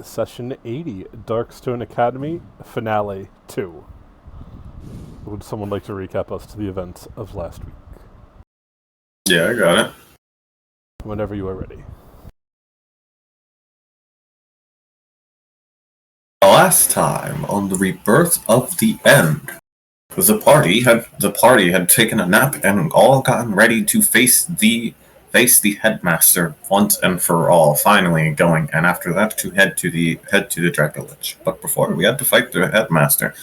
Session 80, Darkstone Academy, Finale 2. Would someone like to recap us to the events of last week? Yeah, I got it. Whenever you are ready. Last time on the Rebirth of the End, the party had taken a nap and all gotten ready to face the headmaster once and for all. Finally going, and after that to head to the Dracolich. But before we had to fight the headmaster,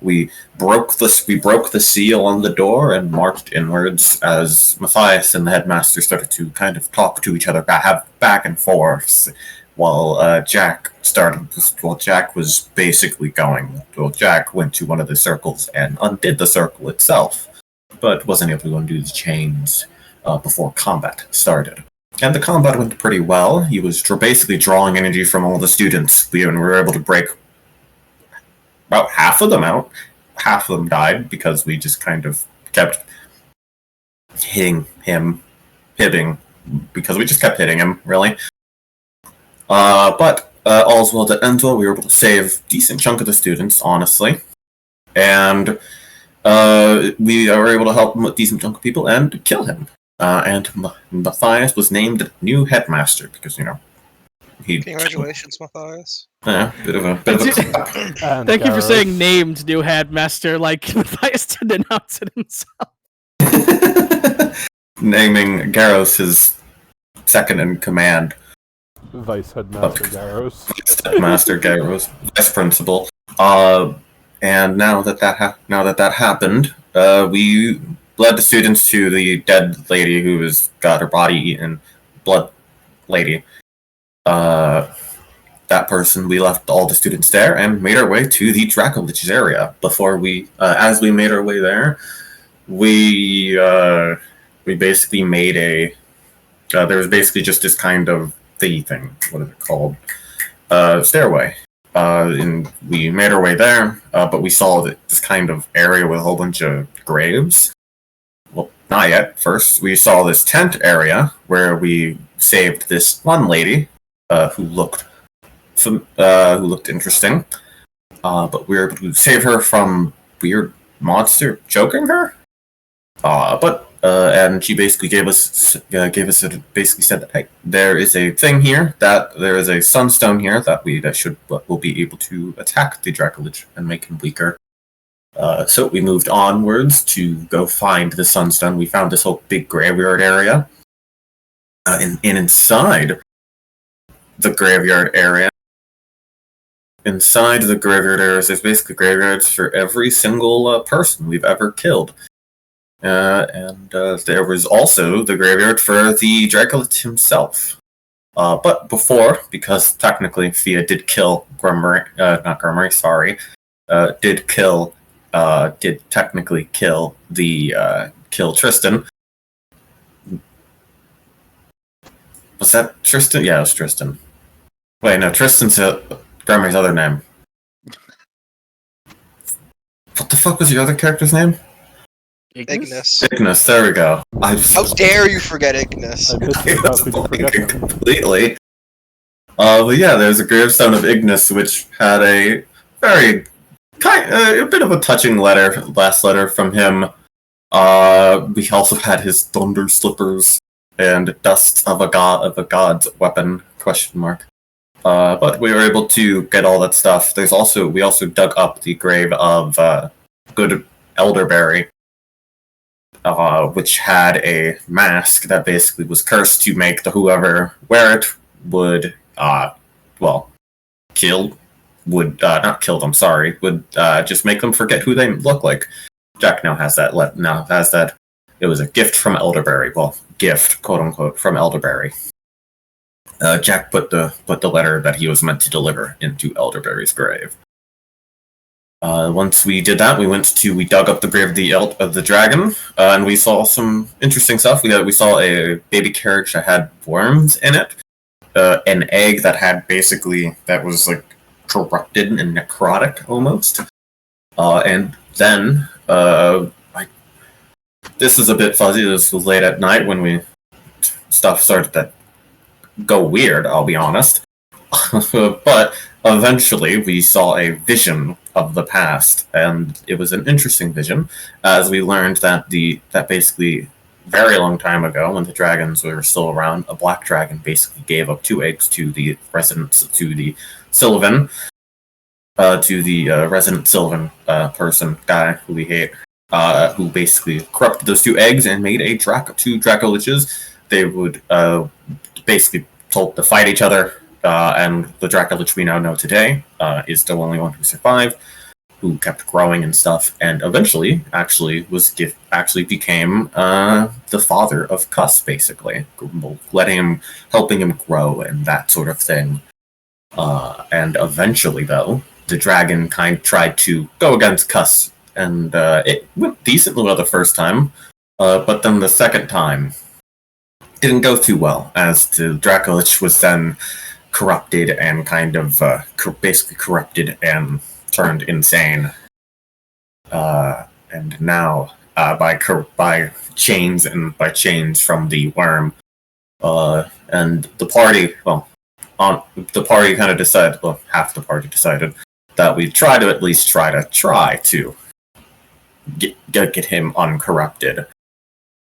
we broke the seal on the door and marched inwards as Matthias and the headmaster started to kind of talk to each other, have back and forth. While Jack was basically going. Well, Jack went to one of the circles and undid the circle itself, but wasn't able to undo the chains before combat started. And the combat went pretty well. He was basically drawing energy from all the students. We were able to break about half of them out. Half of them died because we just kind of kept hitting him, because we just kept hitting him, really. But all's well that ends well. We were able to save a decent chunk of the students, honestly. And we were able to help a decent chunk of people and kill him. And Matthias was named new headmaster because, Congratulations, Matthias. Yeah, bit of a Thank you for saying named new headmaster, like Matthias didn't announce it himself. Naming Garros his second in command. Vice Headmaster Garros. Headmaster Garros, Vice Principal. And now that happened, we led the students to the dead lady who has got her body eaten. Blood lady. That person, we left all the students there and made our way to the Dracolich's area. Before as we made our way there, we basically made there was basically just this kind of thing. What is it called? Stairway. And we made our way there, but we saw this kind of area with a whole bunch of graves. Well, not yet. First, we saw this tent area where we saved this one lady who looked interesting. But we were able to save her from weird monster choking her. And she basically basically said that, hey, there is a thing here, that there is a sunstone here that will be able to attack the Dracolich and make him weaker. So we moved onwards to go find the sunstone. We found this whole big graveyard area. And inside the graveyard area, there's basically graveyards for every single person we've ever killed. And there was also the graveyard for the Dracolich himself. But before, because technically Fia did kill did technically kill Tristan. Was that Tristan? Yeah, it was Tristan. Wait, no, Tristan's Gremory's other name. What the fuck was your other character's name? Ignis, there we go. How dare you forget Ignis? Completely. But yeah, there's a gravestone of Ignis, which had a very a bit of a touching last letter from him. We also had his thunder slippers and dust of a god's weapon ? But we were able to get all that stuff. We also dug up the grave of good Elderberry. Which had a mask that basically was cursed to make whoever wear it would, not kill them, would just make them forget who they look like. Jack now has that. It was a gift from Elderberry. Well, gift, quote unquote, from Elderberry. Jack put the letter that he was meant to deliver into Elderberry's grave. Once we did that, we dug up the grave of the dragon, and we saw some interesting stuff. We saw a baby carriage that had worms in it, an egg that was like corrupted and necrotic almost, and then this is a bit fuzzy. This was late at night when stuff started to go weird. I'll be honest. But eventually we saw a vision of the past, and it was an interesting vision, as we learned that that basically very long time ago, when the dragons were still around, a black dragon basically gave up 2 eggs to the residents, to the Sylvan, resident Sylvan person guy who we hate, who basically corrupted those 2 eggs and made two Dracoliches. They would basically told to fight each other, and the Dracolich we now know today is the only one who survived, who kept growing and stuff, and eventually actually became the father of Cuss, basically, helping him grow and that sort of thing. And eventually, though, the dragon tried to go against Cuss, and it went decently well the first time, but then the second time didn't go too well, as the Dracolich was then corrupted and basically corrupted and turned insane. And now, by chains from the worm, and the party, kind of decided, well, half the party decided that we'd try to at least try to get him uncorrupted.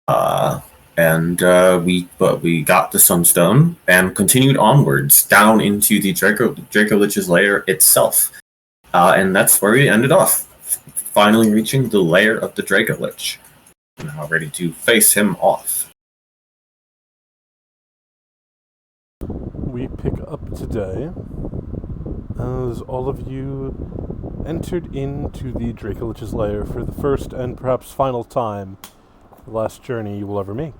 But we got the Sunstone and continued onwards down into the Dracolich's lair itself. And that's where we ended off, finally reaching the lair of the Dracolich. Now ready to face him off. We pick up today as all of you entered into the Dracolich's lair for the first and perhaps final time, the last journey you will ever make.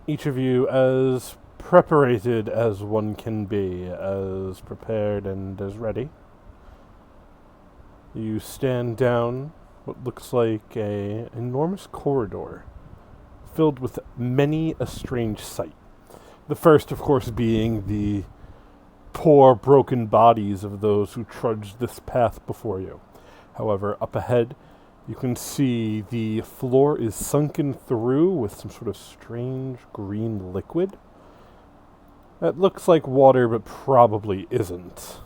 Each of you as preparated as one can be, as prepared and as ready. You stand down what looks like an enormous corridor filled with many a strange sight. The first, of course, being the poor, broken bodies of those who trudged this path before you. However, up ahead, you can see the floor is sunken through with some sort of strange green liquid. That looks like water, but probably isn't.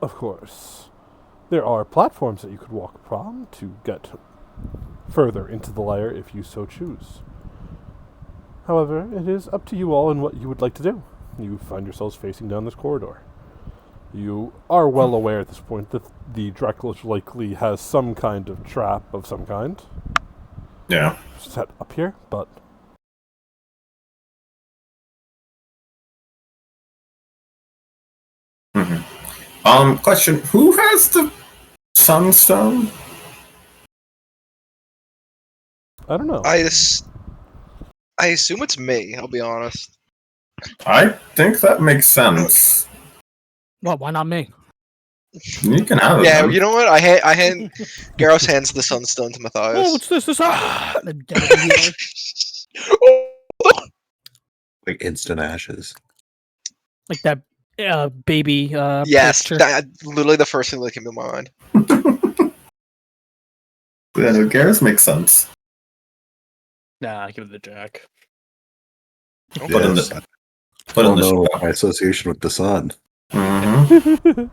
Of course, there are platforms that you could walk from to get further into the lair if you so choose. However, it is up to you all and what you would like to do. You find yourselves facing down this corridor. You are well aware at this point that the Dracolich likely has some kind of trap of some kind. Yeah. Set up here, but... Question, who has the Sunstone? I don't know. I assume it's me, I'll be honest. I think that makes sense. Well, why not me? You can have it. Yeah, man. you know what? I hand Garros hands the Sunstone to Matthias. Oh, what's this? Like instant ashes. Like that baby yes, picture. that, literally the first thing that came to mind. Yeah, no, Garrus makes sense. Nah, give it the Jack. Okay. Put in the no, my association with the sun. Mm-hmm.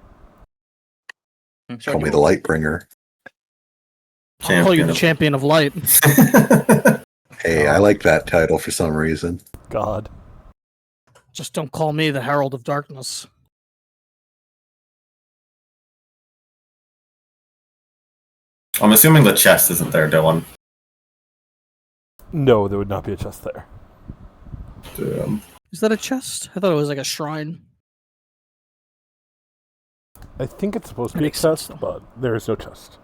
Call me the light bringer. I'll call you the champion of light. Hey, I like that title for some reason. God. Just don't call me the Herald of Darkness. I'm assuming the chest isn't there, Dylan. No, there would not be a chest there. Damn. Is that a chest? I thought it was like a shrine. I think it's supposed to be a chest, but there is no chest.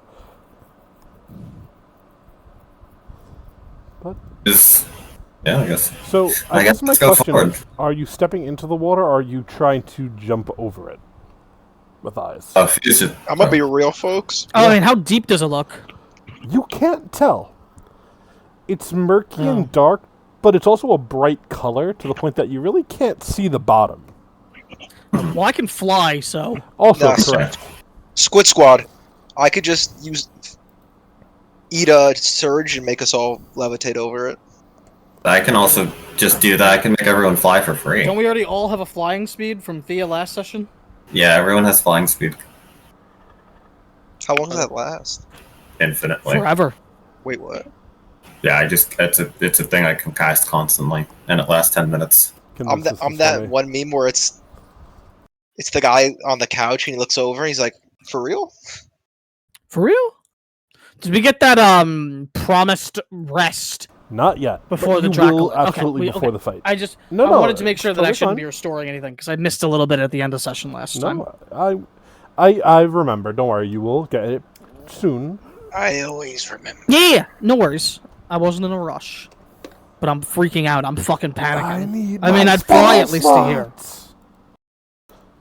But yeah, I guess. so I guess my let's go question forward. is, are you stepping into the water or are you trying to jump over it with eyes? I'm gonna be real, folks. Oh, I mean, how deep does it look? You can't tell. It's murky and dark, but it's also a bright color to the point that you really can't see the bottom. Well, I can fly, so... Also No, correct. Squid Squad. I could just eat a surge and make us all levitate over it. I can also just do that. I can make everyone fly for free. Don't we already all have a flying speed from Thea last session? Yeah, everyone has flying speed How long does that last? infinitely. Forever. Wait, what? Yeah, it's a thing I can cast constantly, and it lasts 10 minutes. I'm that one meme where it's the guy on the couch and he looks over and he's like, "For real?" For real? Did we get that promised rest Not yet. before the you Dracula? will absolutely before okay. the fight. I just No, I no, wanted to make sure that I totally shouldn't fine. be restoring anything because I missed a little bit at the end of session last time. No, I remember. Don't worry, you will get it soon. I always remember. Yeah, no worries. I wasn't in a rush, but I'm freaking out. I'm fucking panicking. I mean, I'd fly at least to here.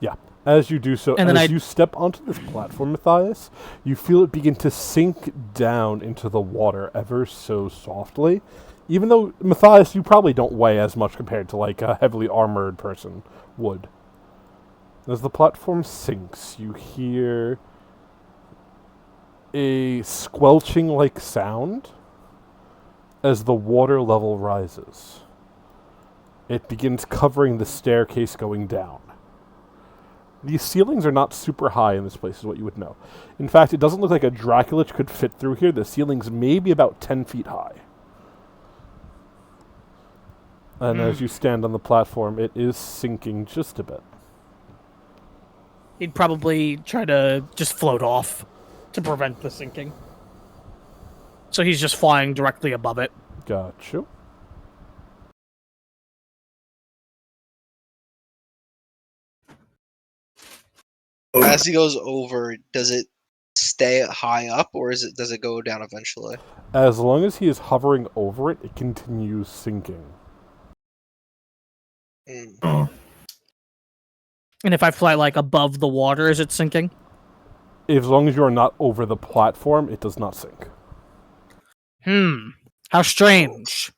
Yeah. As you do so, And then as you step onto this platform, Matthias, you feel it begin to sink down into the water ever so softly. Even though, Matthias, you probably don't weigh as much compared to, like, a heavily armored person would. As the platform sinks, you hear a squelching-like sound as the water level rises. It begins covering the staircase going down. These ceilings are not super high in this place, is what you would know. In fact, it doesn't look like a Dracula could fit through here. The ceiling's maybe about 10 feet high. And as you stand on the platform, it is sinking just a bit. He'd probably try to just float off to prevent the sinking. So he's just flying directly above it. Gotcha. As he goes over, does it stay high up or does it go down eventually? As long as he is hovering over it, it continues sinking. Oh. And if I fly like above the water, is it sinking? As long as you are not over the platform, it does not sink. How strange.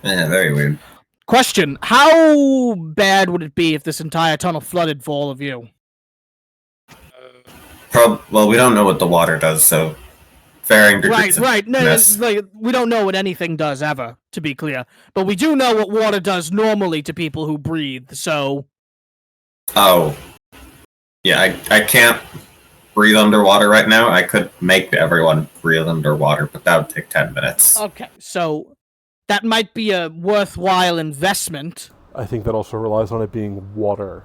Yeah, very weird. Question, how bad would it be if this entire tunnel flooded for all of you? Well, we don't know what the water does, so varying degrees of Right. No, mess. like, we don't know what anything does ever, to be clear. But we do know what water does normally to people who breathe, so... Oh. Yeah, I can't breathe underwater right now. I could make everyone breathe underwater, but that would take 10 minutes. Okay, so that might be a worthwhile investment. I think that also relies on it being water.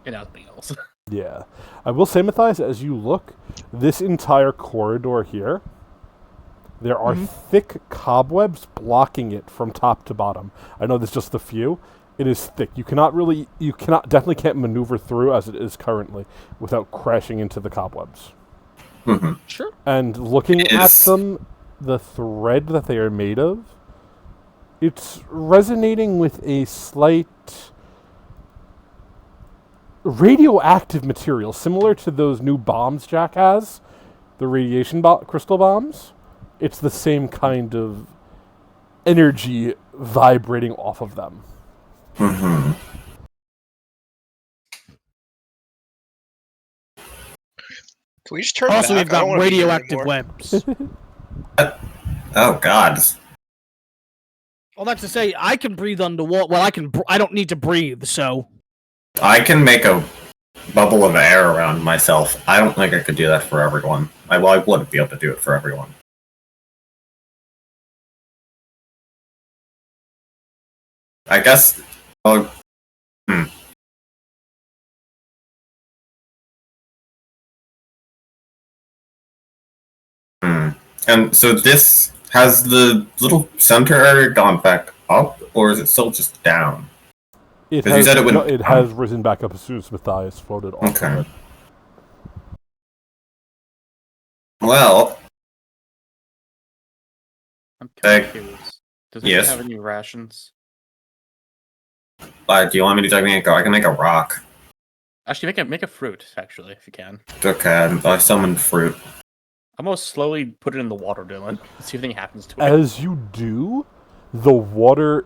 And nothing else. Yeah. I will say, Matthias, as you look, this entire corridor here, there are thick cobwebs blocking it from top to bottom. I know there's just a few. It is thick. You definitely can't maneuver through as it is currently without crashing into the cobwebs. Mm-hmm. Sure. And looking at them, the thread that they are made of, it's resonating with a slight radioactive material, similar to those new bombs Jack has, the radiation crystal bombs. It's the same kind of energy vibrating off of them. Mm-hmm. Can we just turn Also, back? we've got I don't wanna be here radioactive anymore. webs. Oh, God. Well, that's to say, I can breathe underwater. Well, I don't need to breathe, so... I can make a bubble of air around myself. I don't think I could do that for everyone. I wouldn't be able to do it for everyone. I guess... Oh, And so this has the little center area gone back up, or is it still just down? It 'Cause you said it went has risen back up as soon as Matthias floated off Okay. of it. Well, I'm kind of Hey. curious. Does Yes. anyone have any rations? do you want me to make I can make a rock. Actually, make a fruit, actually, if you can. Okay, I summoned fruit. I'm gonna slowly put it in the water, Dylan. See if anything happens to it. As you do, the water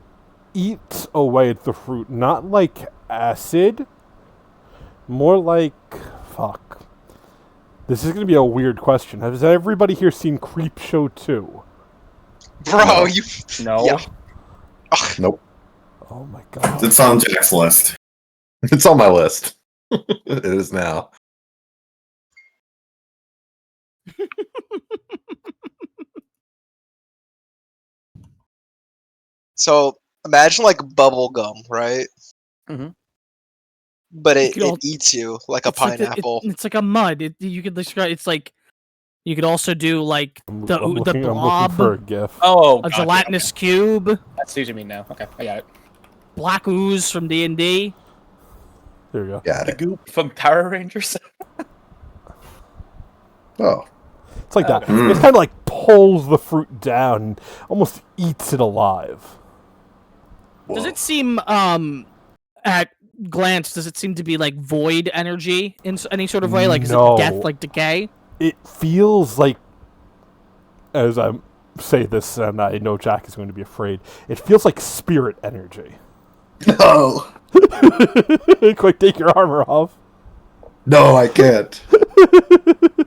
eats away at the fruit, not like acid, more like... Fuck. This is going to be a weird question. Has everybody here seen Creepshow 2? Bro, you... No. Yeah. Nope. Oh my god. It's on Jack's list. It's on my list. It is now. So imagine like bubble gum, right? Mhm. But You it, could al- it eats you like a It's like pineapple. it's like a mud. You could describe. It's like you could also do like I'm the looking blob, for a gif. Oh, a gotcha, gelatinous okay. cube, That's what you mean now. Okay, I got it. black ooze from D&D. There you go. Got The it. goop from Power Rangers. Oh. It's like that. Okay. It kind of like pulls the fruit down, and almost eats it alive. Does Whoa. it seem at glance? Does it seem to be like void energy in any sort of way? Like is No. it death, like decay? It feels like, as I say this, and I know Jack is going to be afraid, it feels like spirit energy. No. Quick, take your armor off. No, I can't.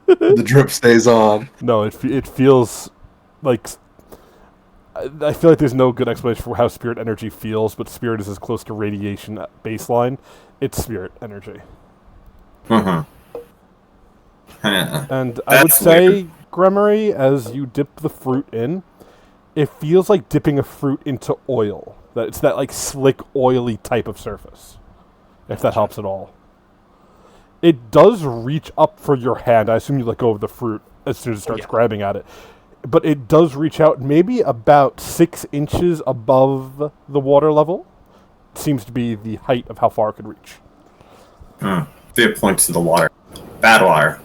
The drip stays on. No, it feels like... I feel like there's no good explanation for how spirit energy feels, but spirit is as close to radiation at baseline. It's spirit energy. Mm-hmm. Yeah. And I would That's say, weird. Gremory, as you dip the fruit in, it feels like dipping a fruit into oil. That it's that like slick, oily type of surface. If that helps at all. It does reach up for your hand. I assume you let go of the fruit as soon as it starts grabbing at it. But it does reach out maybe about 6 inches above the water level. Seems to be the height of how far it could reach. It points to the water. Bad water.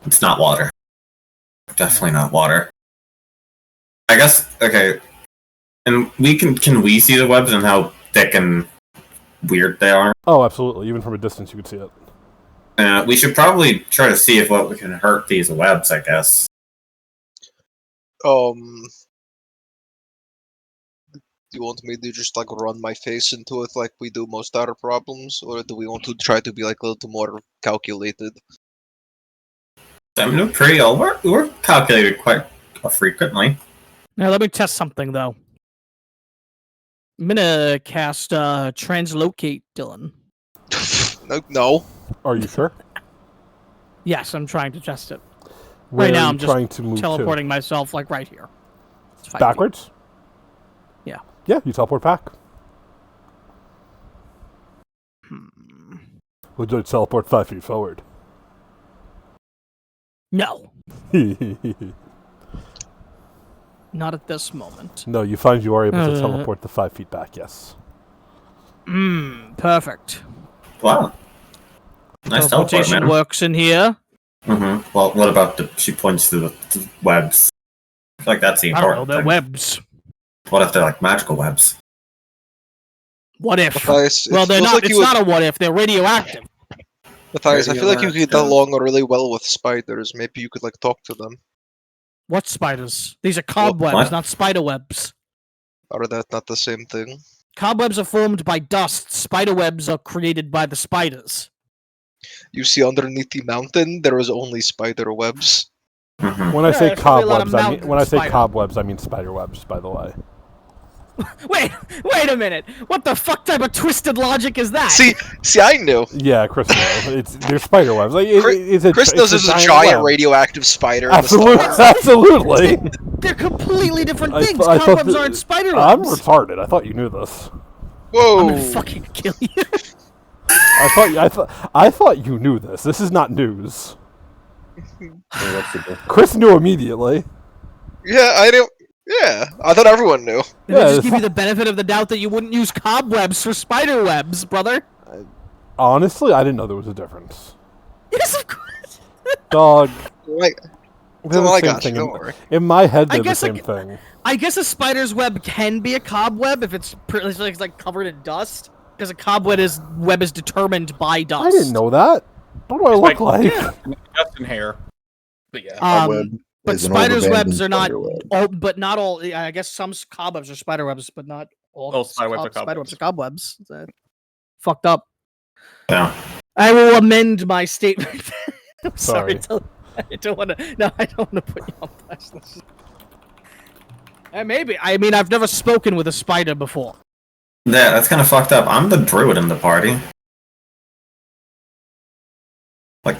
It's not water. Definitely not water. I guess, okay. And can we see the webs and how thick and weird they are? Oh, absolutely. Even from a distance, you could see it. We should probably try to see if what we can hurt these webs, I guess. Do you want me to just like run my face into it like we do most other problems, or do we want to try to be like a little more calculated? I mean, we're calculated quite frequently. Now let me test something though. I'm gonna cast translocate, Dylan. No. Are you sure? Yes, I'm trying to test it. Where Right now, are you I'm just trying to move teleporting myself like right here. It's to? 5 feet. Backwards? Yeah. Yeah, you teleport back. Would you teleport 5 feet forward? No, not at this moment. No, you find you are able to teleport the 5 feet back, yes. Perfect. Wow. Nice teleport, Teleportation man. works in here. Mm-hmm. Well, what about she points to the webs? I feel like that's the I don't know, important they're thing. webs. What if they're like magical webs? What if? Matthias, Well, they're not. like It's not a what if. They're radioactive. Matthias, I feel like you could get Radioactive. along really well with spiders. Maybe you could like talk to them. What spiders? These are cobwebs, what? not spider webs. Are that not the same thing? Cobwebs are formed by dust. Spider webs are created by the spiders. You see, underneath the mountain, there is only spider webs. Mm-hmm. When I Yeah, say there's probably a lot of cobwebs, mountain spider. I mean spider webs, by the way. Wait a minute. What the fuck type of twisted logic is that? See, I knew. Yeah, Chris knows. They're spider webs. Like, Chris knows there's a giant radioactive spider. Absolutely, In the absolutely. They're completely different I things. thought Cobwebs that- aren't spider I'm webs. retarded. I thought you knew this. Whoa! I'm gonna fucking kill you. I thought you knew this. This is not news. What's the difference? Chris knew immediately. Yeah, I knew. Yeah, I thought everyone knew. Did I Yeah, just give you the benefit of the doubt that you wouldn't use cobwebs for spider webs, brother? Honestly, I didn't know there was a difference. Yes, of course. Dog. Like, They're the I same got you. thing. Don't worry. In my head, I they're the guess, same like, thing. I guess a spider's web can be a cobweb if it's like covered in dust, because a cobweb is determined by dust. I didn't know that. What do I look like? Dust and hair. But yeah. Cobweb But is an spiders' overabandoned webs are not spider web. all, but not all. I guess some cobwebs are spider webs, but not all. All spider webs are spider webs cobwebs. are cobwebs. Fucked up. Yeah. I will amend my statement. I'm sorry. Sorry. I don't want to. No, I don't want to put you on blast. Maybe. I mean, I've never spoken with a spider before. Yeah, that's kind of fucked up. I'm the druid in the party. Like,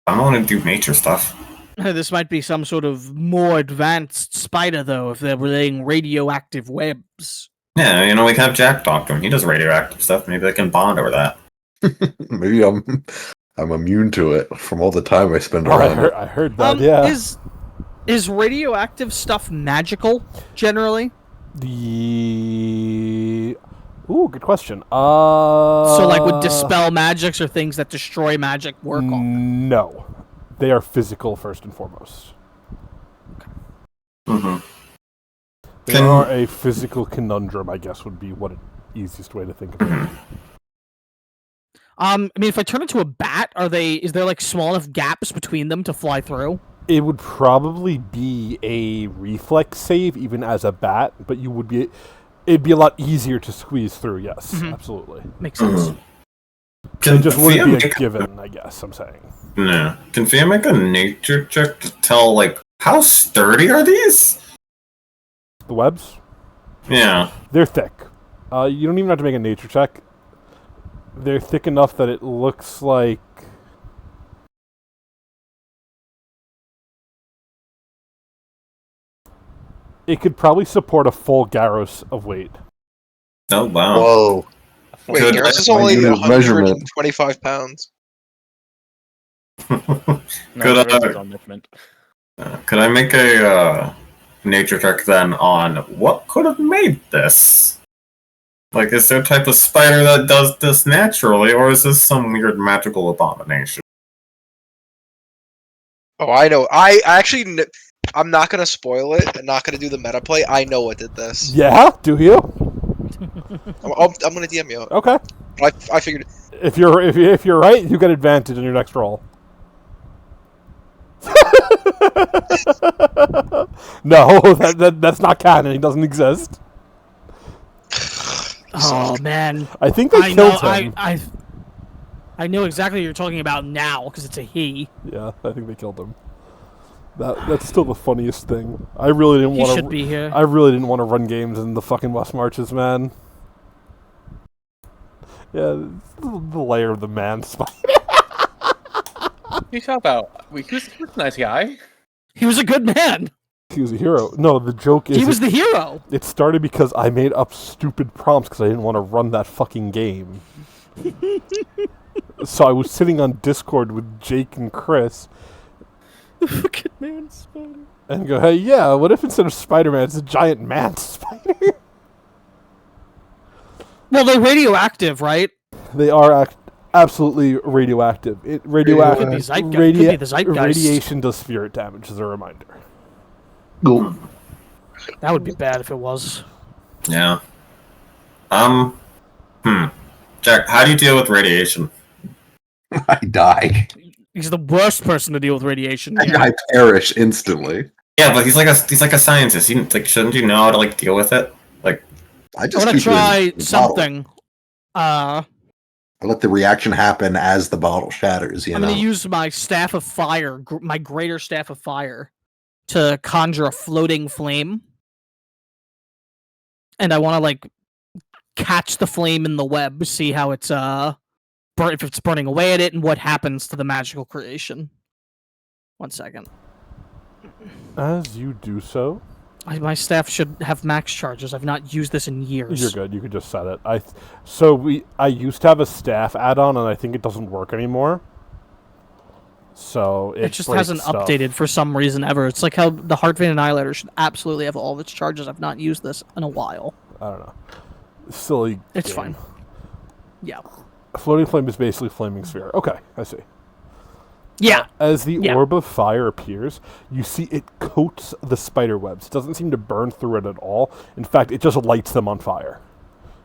I'm only do nature stuff. This might be some sort of more advanced spider, though, if they're laying radioactive webs. Yeah, we can have Jack talk to him. He does radioactive stuff. Maybe they can bond over that. Maybe I'm immune to it from all the time I spend Oh, around it. I heard that. Yeah. Is radioactive stuff magical generally? Ooh, good question. So, like, would dispel magics or things that destroy magic work on them? No, they are physical first and foremost. Mm-hmm. They are a physical conundrum, I guess, would be what easiest way to think of it. I mean, if I turn into a bat, is there like small enough gaps between them to fly through? It would probably be a reflex save, even as a bat, but it'd be a lot easier to squeeze through. Yes, absolutely. Makes sense. It just wouldn't be a given, I guess. I'm saying. No. Can Fia make a nature check to tell, like, how sturdy are these? The webs? Yeah. They're thick. You don't even have to make a nature check. They're thick enough that it looks like... It could probably support a full Garros of weight. Oh, wow. Whoa. Wait, Good. Garrus is My only unit of measurement. 125 pounds. No, Could it's on measurement. could I make a nature check then on what could have made this? Like, is there a type of spider that does this naturally, or is this some weird magical abomination? Oh, I know. I actually... I'm not gonna spoil it. I'm not gonna do the meta play. I know what did this. Yeah? Do you? I'm gonna DM you. Okay. I figured... If you're right, you get advantage in your next roll. No, that's not canon. He doesn't exist. Oh man, I think they killed him. I know exactly what you're talking about now because it's a he. Yeah, I think they killed him. That's still the funniest thing. I really didn't He want should be here. I really didn't want to run games in the fucking West Marches, man. Yeah, the layer of the man spider. You talk about? He was a nice guy. He was a good man. He was a hero. No, the joke is He was the hero. it started because I made up stupid prompts because I didn't want to run that fucking game. So I was sitting on Discord with Jake and Chris The fucking man spider. and go, hey, yeah, what if instead of Spider-Man, it's a giant man spider? Well, they're radioactive, right? They are absolutely radioactive. Could be zeitgeist. Could be the zeitgeist. Radiation does spirit damage, as a reminder. Go. That would be bad if it was. Yeah. Jack, how do you deal with radiation? I die. He's the worst person to deal with radiation. Yeah. I perish instantly. Yeah, but he's like a scientist. Shouldn't you know how to like deal with it? Like, I I just want to keep it in try the bottle. something. I let the reaction happen as the bottle shatters. I'm going to use my staff of fire, my greater staff of fire, to conjure a floating flame. And I want to like catch the flame in the web, see how it's if it's burning away at it, and what happens to the magical creation. 1 second. As you do so, My staff should have max charges. I've not used this in years. you're good. You could just set it. I used to have a staff add-on, and I think it doesn't work anymore. So It just breaks hasn't stuff. updated for some reason ever. It's like how the Heart Vein Annihilator should absolutely have all of its charges. I've not used this in a while. I don't know. Silly. It's game. fine. Yeah. Floating flame is basically flaming sphere. Okay, I see. Yeah. As the Yeah. orb of fire appears, you see it coats the spider webs. It doesn't seem to burn through it at all. In fact, it just lights them on fire,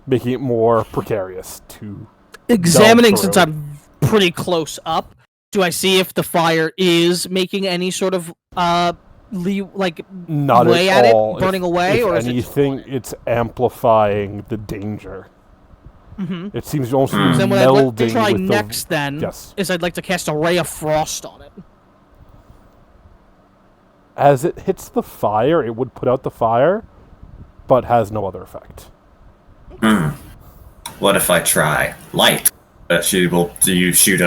making it more precarious to Examining, delve since through. I'm pretty close up, do I see if the fire is making any sort of Not way at at all. it, burning away, if or is it just anything, it's amplifying the danger. Mhm. It seems almost Mm. Then what I'd like to melding try with next then Yes. is I'd like to cast a ray of frost on it. As it hits the fire, it would put out the fire, but has no other effect. What if I try light? Do you shoot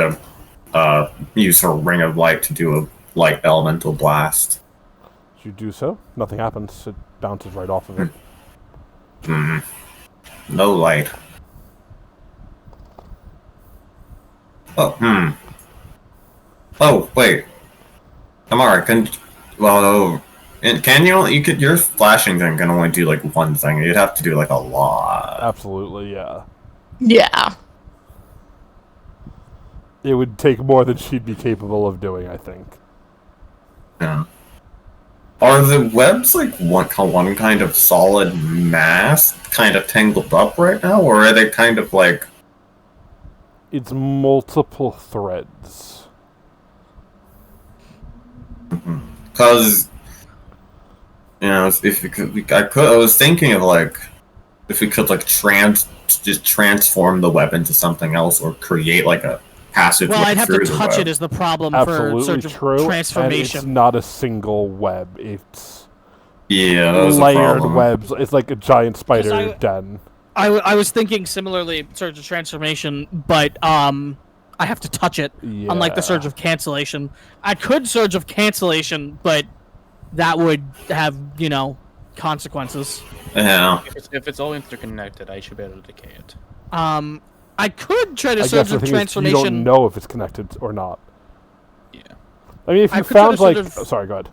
use her ring of light to do a light elemental blast? As you do so, nothing happens. It bounces right off of it. No light. Oh, Oh, wait. Amara, can your flashing thing can only do like one thing. You'd have to do like a lot. Absolutely, yeah. Yeah. It would take more than she'd be capable of doing, I think. Yeah. Are the webs like one kind of solid mass, kind of tangled up right now, or are they kind of like? It's multiple threads. Because if we could, I was thinking of like if we could like just transform the web into something else, or create like a passage. Well, I'd have to through the touch web. it is the problem Absolutely for Surge of true. Transformation. And it's not a single web. It's Yeah, that was a layered problem. webs. It's like a giant spider I- den. I was thinking similarly Surge of Transformation, but I have to touch it, unlike the Surge of Cancellation. I could Surge of Cancellation, but that would have, consequences. Yeah. If it's all interconnected, I should be able to decay it. I could try to I Surge guess the of thing is, you Transformation. don't know if it's connected or not. Yeah. I mean, if I you could try found to like, sort of- oh, sorry, go ahead.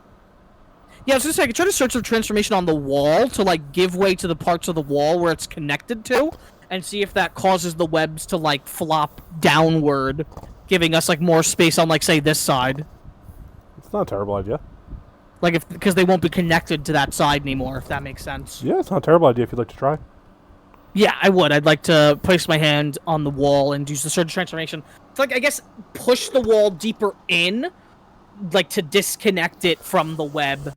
Yeah, I was gonna say I could try to Surge of Transformation on the wall to like give way to the parts of the wall where it's connected to, and see if that causes the webs to like flop downward, giving us like more space on like say this side. It's not a terrible idea. Like because they won't be connected to that side anymore, if that makes sense. Yeah, it's not a terrible idea if you'd like to try. Yeah, I would. I'd like to place my hand on the wall and use the Surge of Transformation. It's like, I guess, push the wall deeper in, like to disconnect it from the web.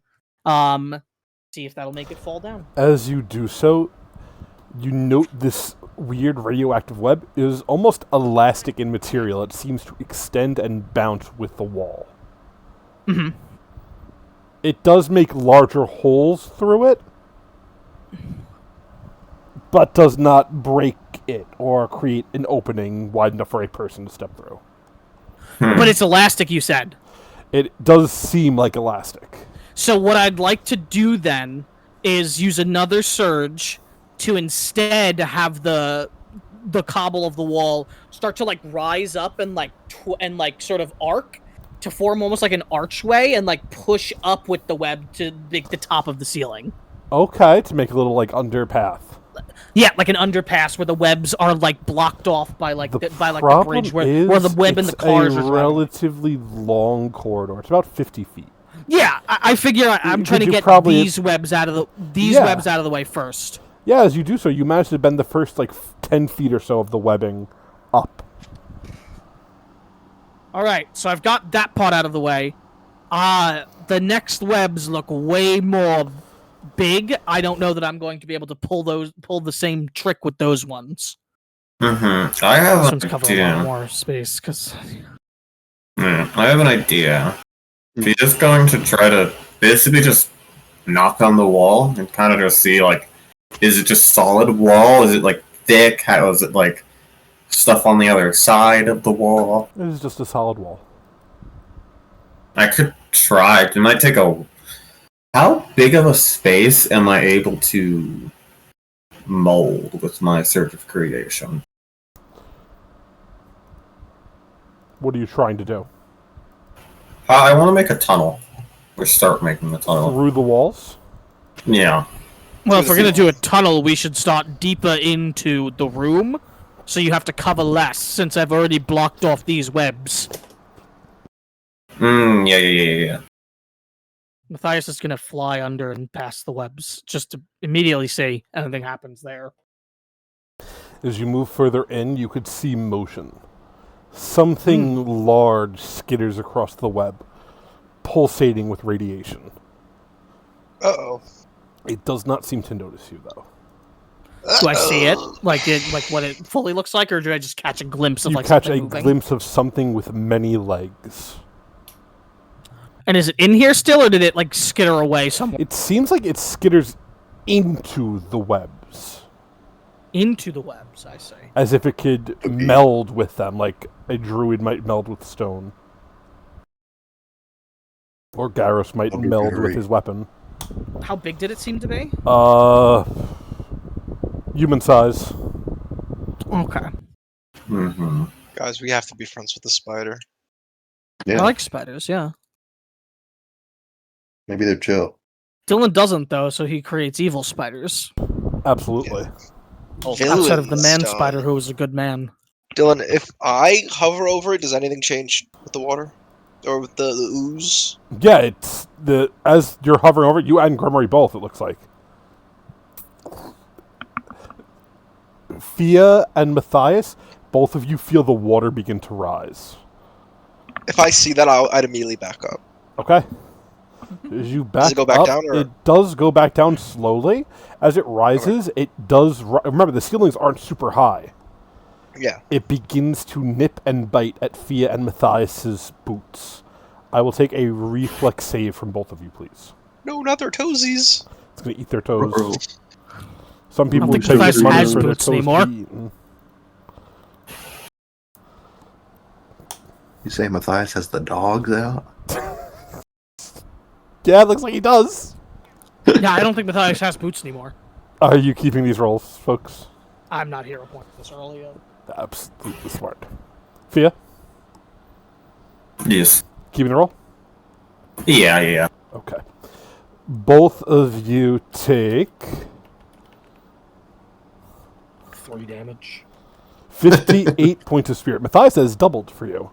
See if that'll make it fall down. As you do so, you note this weird radioactive web is almost elastic in material. It seems to extend and bounce with the wall. Mm-hmm. It does make larger holes through it, but does not break it or create an opening wide enough for a person to step through. But it's elastic, you said. It does seem like elastic. So what I'd like to do then is use another surge to instead have the cobble of the wall start to like rise up and like sort of arc to form almost like an archway and like push up with the web to the top of the ceiling. Okay, to make a little like underpath. Yeah, like an underpass where the webs are like blocked off by like the bridge where the web and the cars it's are a relatively long corridor. It's about 50 feet. Yeah, I figure I'm Would trying to you get probably- these webs out of the Yeah. webs out of the way first. Yeah, as you do so, you manage to bend the first like 10 feet or so of the webbing up. All right, so I've got that part out of the way. The next webs look way more big. I don't know that I'm going to be able to pull the same trick with those ones. Mm-hmm. I have This an one's covering a lot idea. more space because I have an idea. If you're just going to try to basically just knock on the wall and kind of just see, like, is it just solid wall? Is it, like, thick? How is it, like, stuff on the other side of the wall? It is just a solid wall. I could try. It might take a... How big of a space am I able to mold with my Surge of Creation? What are you trying to do? I want to make a tunnel. Or start making the tunnel. Through the walls? Yeah. well, if we're gonna do a tunnel, we should start deeper into the room, so you have to cover less. Since I've already blocked off these webs, Yeah. Matthias is gonna fly under and past the webs just to immediately see anything happens there. As you move further in, you could see motion. Something large skitters across the web, pulsating with radiation. Uh-oh. It does not seem to notice you, though. Do I see it? Like what it fully looks like, or do I just catch a glimpse of You like catch a something moving? glimpse of something with many legs. And is it in here still, or did it like skitter away somewhere? It seems like it skitters into the webs. Into the webs, I say. As if it could meld with them, like a druid might meld with stone. Or Gyros might meld with his weapon. How big did it seem to be? Human size. Okay. Mm-hmm. Guys, we have to be friends with the spider. Yeah, I like spiders, yeah. maybe they're chill. Dylan doesn't, though, so he creates evil spiders. Absolutely. Outside of the man Villains, spider, who was a good man. Dylan, if I hover over it, does anything change with the water? Or with the ooze? Yeah, it's as you're hovering over it, you and Grimory both, it looks like. Fia and Matthias, both of you feel the water begin to rise. If I see that, I'd immediately back up. Okay. As you back Does it go back up, down, or- it does go back down slowly. As it rises, it does... Remember, the ceilings aren't super high. Yeah. It begins to nip and bite at Fia and Matthias's boots. I will take a reflex save from both of you, please. No, not their toesies. It's going to eat their toes. Bro. Some people think would pay Matthias money has for their boots toes anymore. to be eaten. You say Matthias has the dogs out? Yeah, it looks like he does. Yeah, I don't think Matthias has boots anymore. Are you keeping these rolls, folks? I'm not hero point this early. Absolutely smart. Fia, Yes. keeping the roll? Yeah. Okay. Both of you take 3 damage. 58 points of spirit. Matthias has doubled for you.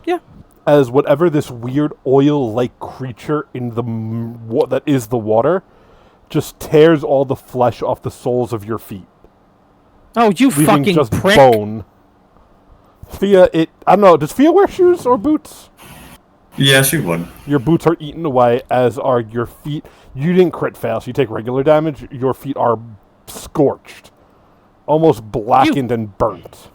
Yeah. As whatever this weird oil-like creature in the what that is the water just tears all the flesh off the soles of your feet, Oh, you leaving fucking just prick! bone. Fia, I don't know. Does Fia wear shoes or boots? Yeah, she would. Your boots are eaten away, as are your feet. You didn't crit fail, so you take regular damage. Your feet are scorched, almost blackened and burnt.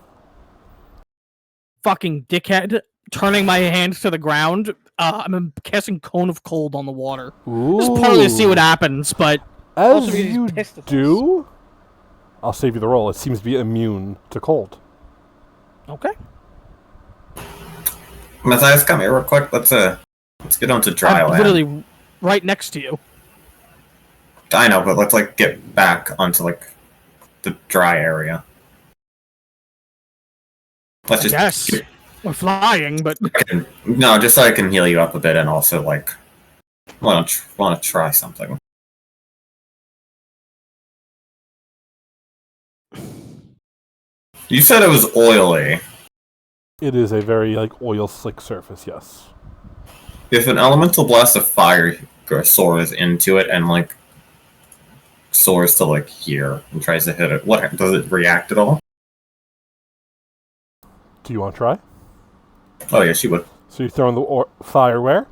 Fucking dickhead! Turning my hands to the ground. I'm casting Cone of Cold on the water. Just partly to see what happens, but As also because he's you pissed at us. do, I'll save you the roll. It seems to be immune to cold. Okay. Matthias, come here real quick. Let's get onto dry I'm land. literally right next to you. I know, but let's get back onto the dry area. Let's just Yes. We're flying, but no, just so I can heal you up a bit, and also want to try something. You said it was oily. It is a very oil slick surface. Yes. If an elemental blast of fire soars into it and soars to here and tries to hit it, what does it react at all? Do you want to try? Oh yeah, she would. So you're throwing the fire where?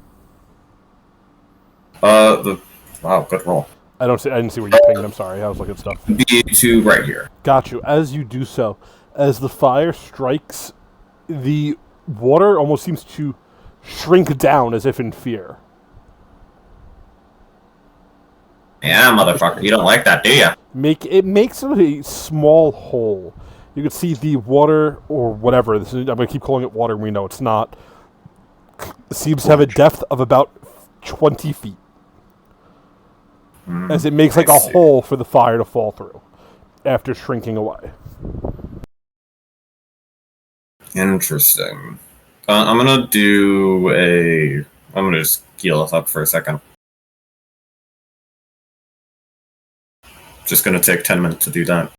Wow, good roll. I didn't see where you pinged. I'm sorry. I was looking at stuff. B2 right here. Got you. As you do so, as the fire strikes, the water almost seems to shrink down as if in fear. Yeah, motherfucker, you don't like that, do ya? It makes a small hole. You can see the water, or whatever, I'm going to keep calling it water, we know it's not, seems to have a depth of about 20 feet. As it makes I a see. hole for the fire to fall through, after shrinking away. Interesting. I'm gonna just heal us up for a second. Just gonna take 10 minutes to do that.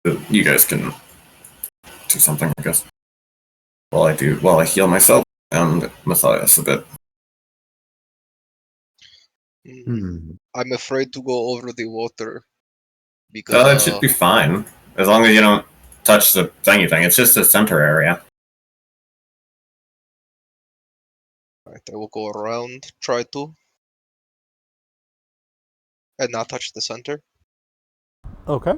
But you guys can do something, I guess. While I heal myself and Matthias a bit. I'm afraid to go over the water. Because It should be fine. As long as you don't touch the thingy thing. It's just the center area. Alright, I will go around, try to. And not touch the center. Okay.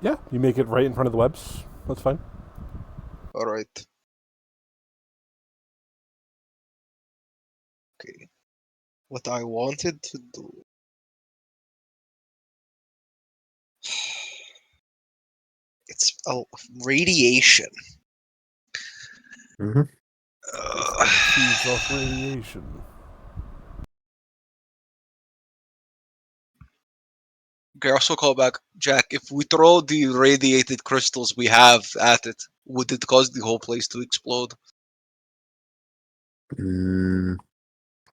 Yeah, you make it right in front of the webs. That's fine. Alright. What I wanted to do. It's radiation. Mm-hmm. Feeds off radiation. Okay, also call back, Jack. If we throw the radiated crystals we have at it, would it cause the whole place to explode?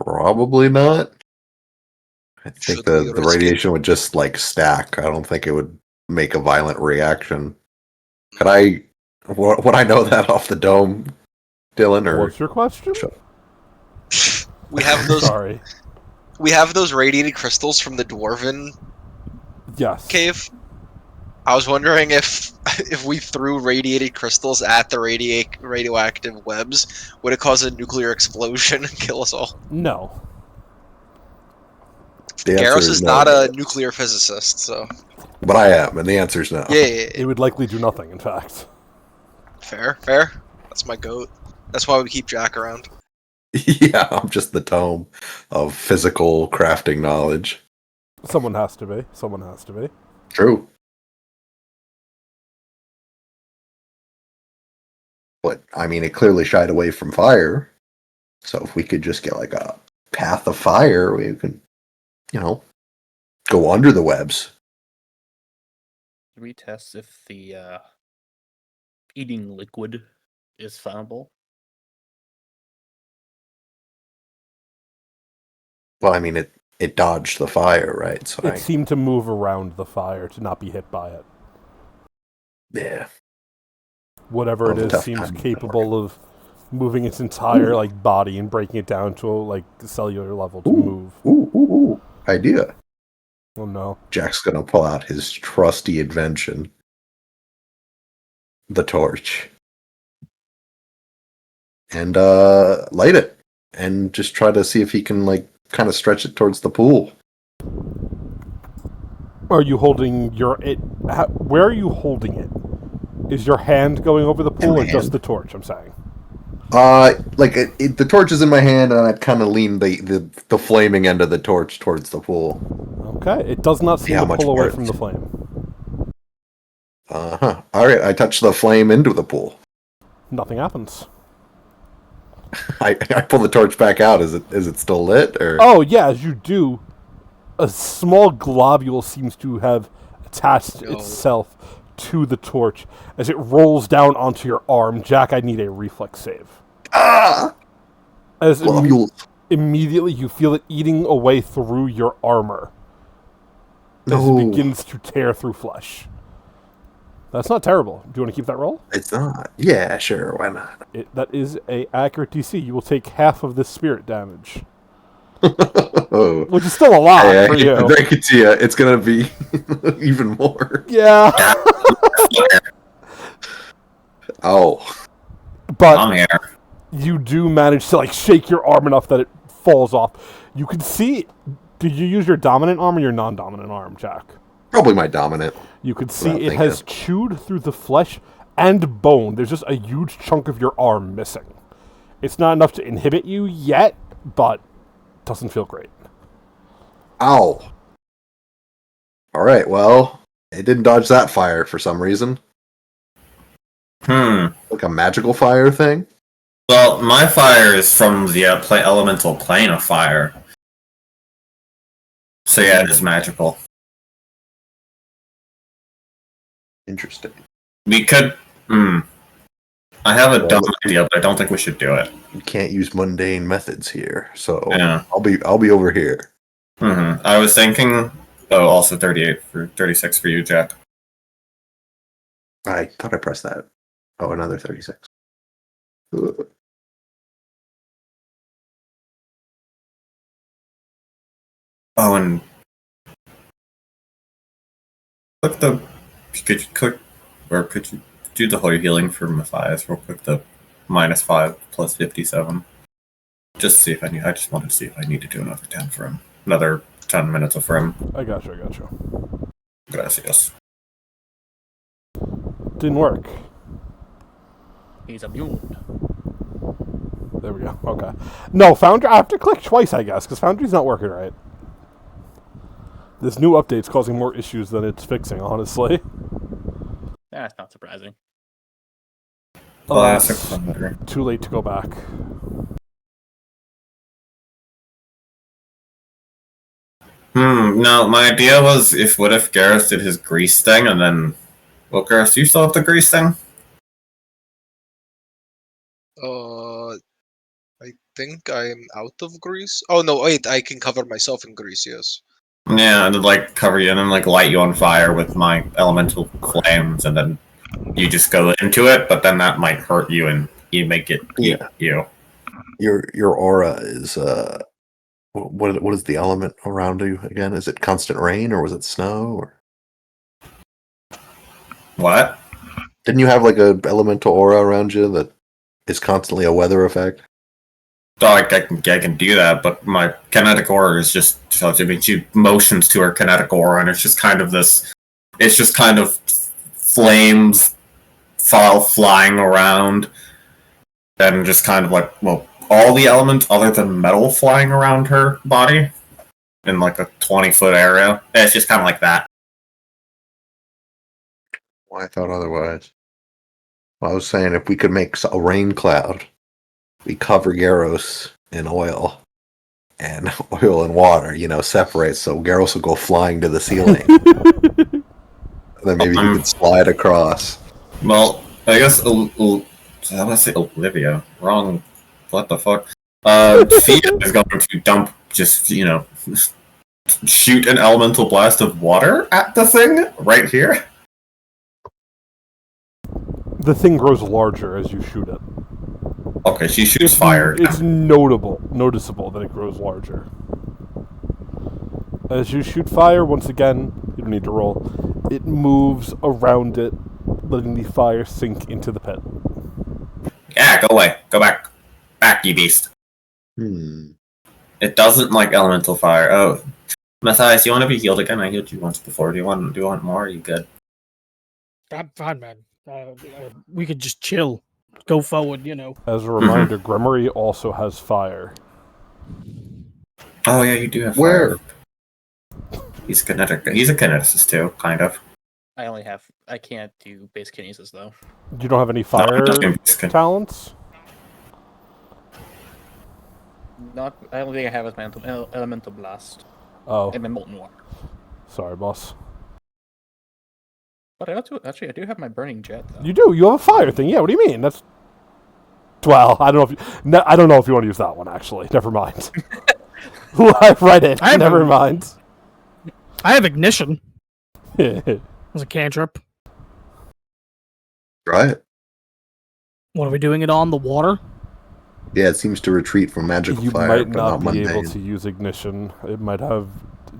Probably not. I think Should we the risk it? radiation would just like stack. I don't think it would make a violent reaction. Could I? Would I know that off the dome, Dylan? Or What's your question? We have those. Sorry. We have those radiated crystals from the dwarven Yes. cave. I was wondering if if we threw radiated crystals at the radioactive webs, would it cause a nuclear explosion and kill us all? No. the answer Garros is is no, not a but- nuclear physicist, so But I am, and the answer is no. yeah. It would likely do nothing, in fact. Fair. That's my goat. That's why we keep Jack around. Yeah, I'm just the tome of physical crafting knowledge. Someone has to be. True. But, I mean, it clearly shied away from fire. So if we could just get, like, a path of fire, we could, go under the webs. Can we test if the eating liquid is flammable? Well, I mean, it dodged the fire, right? So It seemed to move around the fire to not be hit by it. yeah. Whatever it Well, is tough seems time. capable of moving its entire body and breaking it down to a cellular level to move. Ooh. Idea. Oh no. Jack's gonna pull out his trusty invention. The torch. And light it. And just try to see if he can kind of stretch it towards the pool. Are you holding where are you holding it? Is your hand going over the pool my or just hand. the torch, I'm saying? The torch is in my hand, and I'd kind of lean the flaming end of the torch towards the pool. Okay. It does not seem how to much pull away burns. from the flame. Uh-huh. Alright, I touch the flame into the pool. Nothing happens. I pull the torch back out. Is it still lit? Or Oh, yeah, as you do, a small globule seems to have attached No. itself to the torch as it rolls down onto your arm. Jack, I need a reflex save. As globules. immediately you feel it eating away through your armor as No, it begins to tear through flesh. That's not terrible. Do you want to keep that roll? it's not. Yeah, sure. Why not? That is a accurate DC. You will take half of this spirit damage, Oh. which is still a lot I for hate to you. break it to you, it's gonna be even more. Yeah, Oh, but I'm here. you do manage to shake your arm enough that it falls off. You can see. Did you use your dominant arm or your non-dominant arm, Jack? probably my dominant. You could see Without it has chewed through the flesh and bone. There's just a huge chunk of your arm missing. It's not enough to inhibit you yet, but doesn't feel great. Ow. All right. Well, it didn't dodge that fire for some reason. Like a magical fire thing. Well, my fire is from the elemental plane of fire. So yeah, it is magical. Interesting. We could. I have a Well, dumb idea, but I don't think we should do it. You can't use mundane methods here, so Yeah. I'll be over here. I was thinking. Oh, also 36 for you, Jack. I thought I pressed that. Oh, another 36. Ugh. Oh, and could you do the holy healing for Matthias real quick? The -5 plus 57. Just see if I need. I just wanted to see if I need to do another 10 for him. Another 10 minutes for him. I got you. Gracias. Didn't work. He's immune. There we go. Okay. No, Foundry. I have to click twice, I guess, because Foundry's not working right. This new update's causing more issues than it's fixing, honestly. That's not surprising. Classic It's Foundry. too late to go back. No, my idea was what if Garrus did his grease thing and then... Well, Garrus, do you still have the grease thing? I think I'm out of grease. Oh no, wait, I can cover myself in grease, yes. Yeah, and then, like, cover you and then, like, light you on fire with my elemental flames, and then you just go into it, but then that might hurt you and you make it eat you. Your aura is what is the element around you again? Is it constant rain or was it snow or What? didn't you have like a elemental aura around you that is constantly a weather effect? So I can do that, but my kinetic aura is just... So I mean, she motions to her kinetic aura, and it's just kind of this... It's just kind of flames flying around, and just kind of like, well, all the elements other than metal flying around her body in like a 20-foot area. It's just kind of like that. Well, I thought otherwise. Well, I was saying if we could make a rain cloud, we cover Garros in oil, and oil and water, separate, so Garros will go flying to the ceiling. Then maybe he could slide across. Well, I guess I want to say Olivia. Wrong. What the fuck? Thea is going to dump, just shoot an elemental blast of water at the thing right here. The thing grows larger as you shoot it. Okay, she shoots fire. It's noticeable that it grows larger. As you shoot fire, once again, you don't need to roll, it moves around it, letting the fire sink into the pit. Yeah, go away. Go back. Back, you beast. It doesn't like elemental fire. Oh, Matthias, you want to be healed again? I healed you once before. Do you want more? Are you good? I'm fine, man. We could just chill. Go forward, As a reminder, Grimory also has fire. Oh yeah, you do have Where? fire. He's kinetic. He's a kineticist too, kind of. I can't do base kinesis though. You don't have any fire talents? I don't think I have elemental blast. Oh. And my molten water. Sorry, boss. But I do have my burning jet though. You do. You have a fire thing. Yeah. What do you mean? That's. Well, I don't know I don't know if you want to use that one. Actually, never mind. I've read it. Never mind. I have ignition. It As a cantrip. Try it. What are we doing it on? The water? Yeah, it seems to retreat from magical You fire, might but not not be mundane. able to use ignition. It might have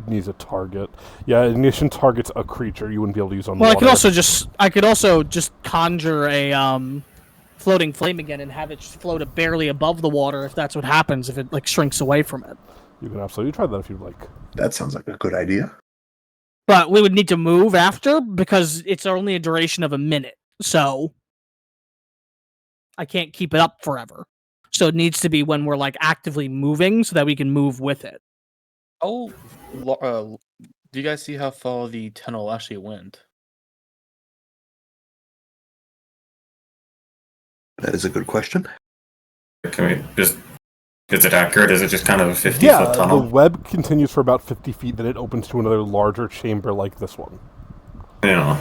needs a target. Yeah, ignition targets a creature. You wouldn't be able to use on Well, water. I could also just conjure a floating flame again and have it float barely above the water if that's what happens, if it shrinks away from it. You can absolutely try that if you'd like. That sounds like a good idea. But we would need to move after because it's only a duration of a minute. So I can't keep it up forever. So it needs to be when we're actively moving so that we can move with it. Oh, do you guys see how far the tunnel actually went? That is a good question. Can we just... Is it accurate? Is it just kind of a 50-foot Yeah, tunnel? the web continues for about 50 feet, then it opens to another larger chamber like this one. Yeah.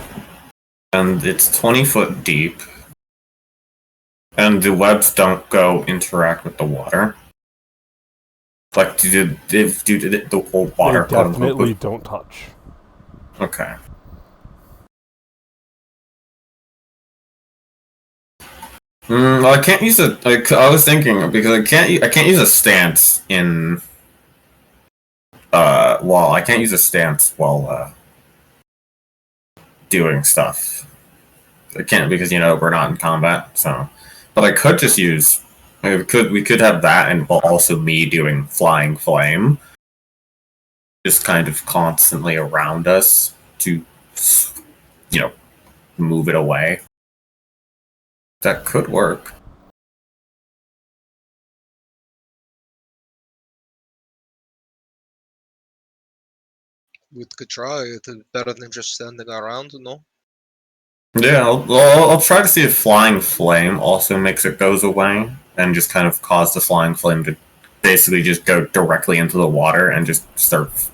And it's 20 foot deep. And the webs don't interact with the water. Like, do the whole water... They definitely don't touch. Okay. I can't use a... I was thinking, because I can't use a stance in... I can't use a stance while, doing stuff. I can't because, we're not in combat, so... But I could just use... We could have that and also me doing Flying Flame. Just kind of constantly around us to, move it away. That could work. We could try it. Better than just standing around, no? Yeah, I'll try to see if Flying Flame also makes it goes away, and just kind of cause the Flying Flame to basically just go directly into the water and just start,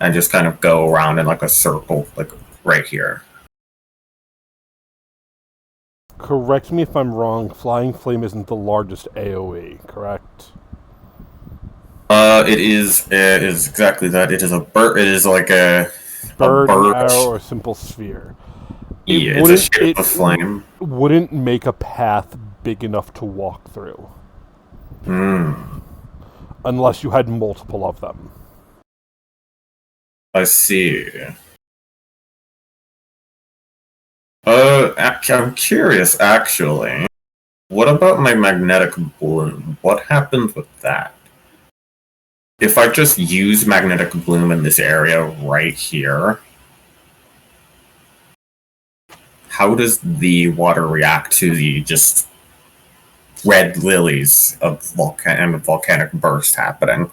and just kind of go around in like a circle, like right here. Correct me if I'm wrong, Flying Flame isn't the largest AoE, correct? It is exactly that. It is a bird. It is like a Bird, bird. arrow, or simple sphere. Yeah, it's a shape of flame. Wouldn't make a path big enough to walk through. Unless you had multiple of them. I see. I'm curious, actually. What about my magnetic bloom? What happened with that? If I just use magnetic bloom in this area right here, how does the water react to the just red lilies of volcanic burst happening?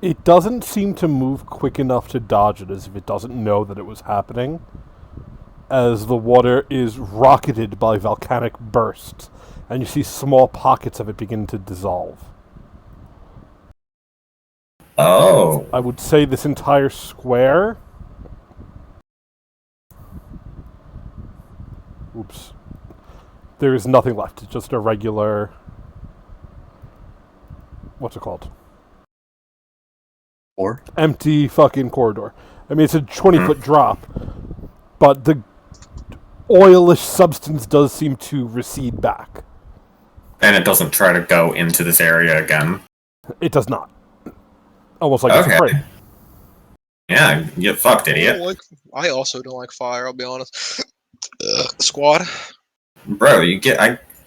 It doesn't seem to move quick enough to dodge it as if it doesn't know that it was happening, as the water is rocketed by volcanic bursts, and you see small pockets of it begin to dissolve. Oh. I would say this entire square... Oops. There is nothing left. It's just a regular... What's it called? Or Empty fucking corridor. I mean, it's a 20-foot drop, but the oilish substance does seem to recede back. And it doesn't try to go into this area again? It does not. Almost like it's afraid. Yeah, get fucked, idiot. I also don't like fire, I'll be honest. Squad. Bro, you get...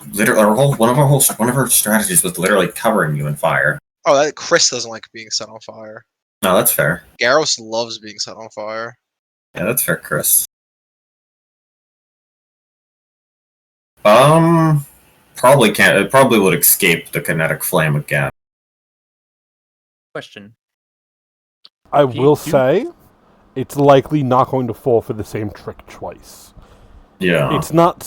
one of our strategies was literally covering you in fire. Oh, Chris doesn't like being set on fire. No, that's fair. Garros loves being set on fire. Yeah, that's fair, Chris. Probably can't. It probably would escape the kinetic flame again. Question. I will say, it's likely not going to fall for the same trick twice. Yeah. It's not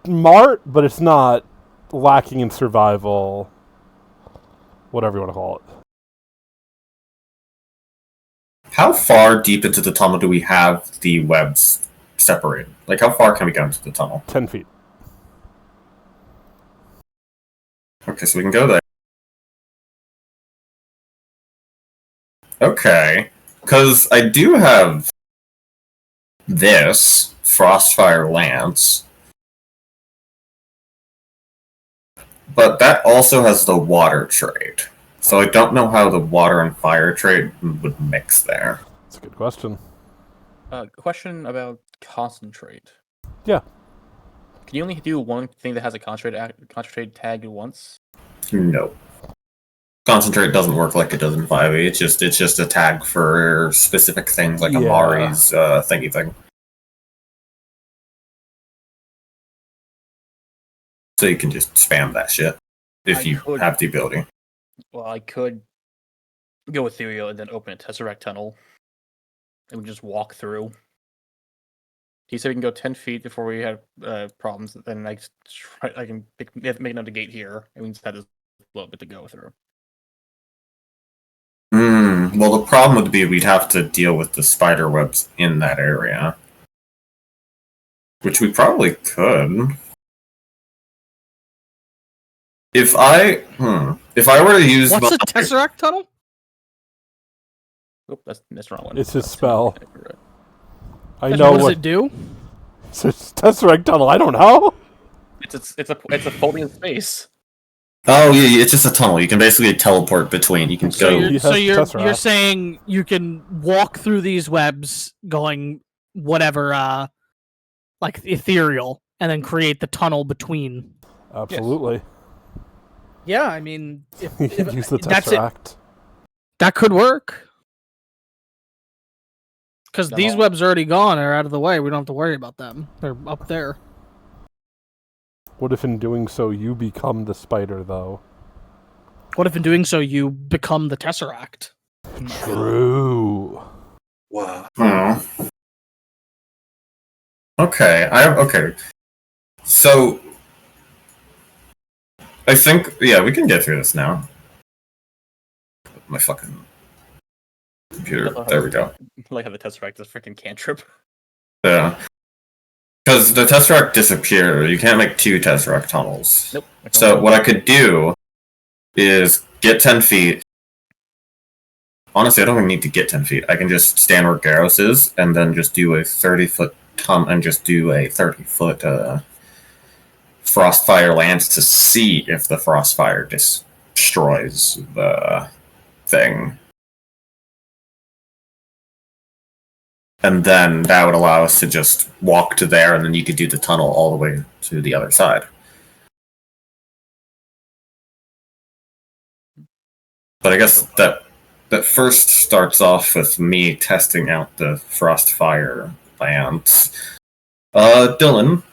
smart, but it's not lacking in survival. Whatever you want to call it. How far deep into the tunnel do we have the webs separated? Like, how far can we go into the tunnel? 10 feet. Okay, so we can go there. Okay. Because I do have this Frostfire Lance. But that also has the water trade. So I don't know how the water and fire trade would mix there. That's a good question. Question about concentrate. Yeah. Can you only do one thing that has a concentrate tag once? No. Concentrate doesn't work like it does in 5e. It's just a tag for specific things like Amari's thingy thing. So you can just spam that shit if you have the ability. Well, I could go ethereal and then open a Tesseract tunnel and we just walk through. He said we can go 10 feet before we have problems. Then I can make another gate here, and we just have this little bit to go through. Well, the problem would be we'd have to deal with the spider webs in that area, which we probably could. If I were to use... What's a Tesseract tunnel? Oop, that's the wrong one. It's a spell. I And know what does it do? It's a Tesseract tunnel. I don't know. It's a folding space. Oh yeah, it's just a tunnel. You can basically teleport between. You can go. So you're saying you can walk through these webs, going whatever, like ethereal, and then create the tunnel between. Absolutely. Yes. Yeah, I mean, You could use the Tesseract. That could work. Because these webs are already gone, they're out of the way. We don't have to worry about them. They're up there. What if in doing so you become the spider, though? What if in doing so you become the Tesseract? True. Wow. Okay. So I think we can get through this now. My fucking computer. There we go. Like how the Tesseract is a freaking cantrip. Yeah. Because the Tesseract disappeared. You can't make 2 Tesseract tunnels. Nope. So what I could do is get 10 feet. Honestly, I don't even need to get 10 feet. I can just stand where Garros is and then just do a 30-foot tunnel and just do a 30-foot Frostfire lance to see if the Frostfire destroys the thing. And then that would allow us to just walk to there, and then you could do the tunnel all the way to the other side. But I guess that first starts off with me testing out the Frostfire lance. Dylan.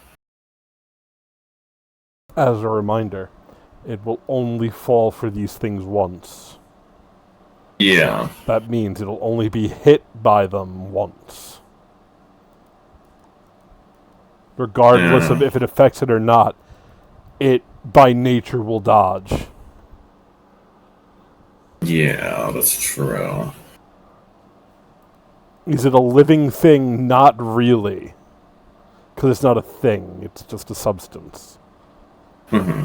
As a reminder, it will only fall for these things once. Yeah. That means it'll only be hit by them once. Regardless of if it affects it or not, it by nature will dodge. Yeah, that's true. Is it a living thing? Not really. Because it's not a thing, it's just a substance. Mm-hmm.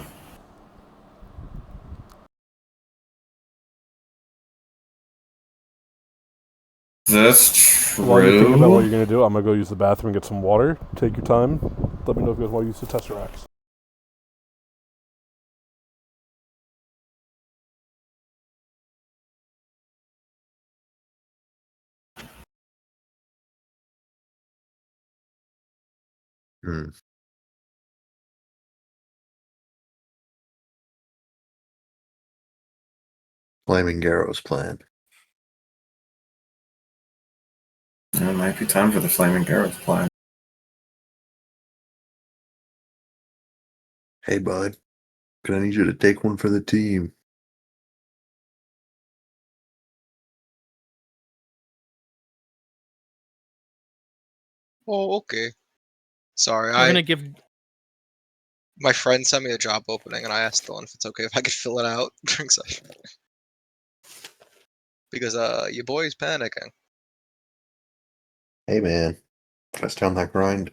That's true. While you're thinking about what you're going to do, I'm going to go use the bathroom and get some water. Take your time. Let me know if you guys want to use the Tesseracts. Flaming Garrow's plan. It might be time for the Flaming Garrow's plan. Hey, bud. Gonna need you to take one for the team. Oh, okay. Sorry, We're gonna give. my friend sent me a job opening, and I asked Dylan if it's okay if I could fill it out during session. Because your boy's panicking. Hey, man. Gotta stay on that grind.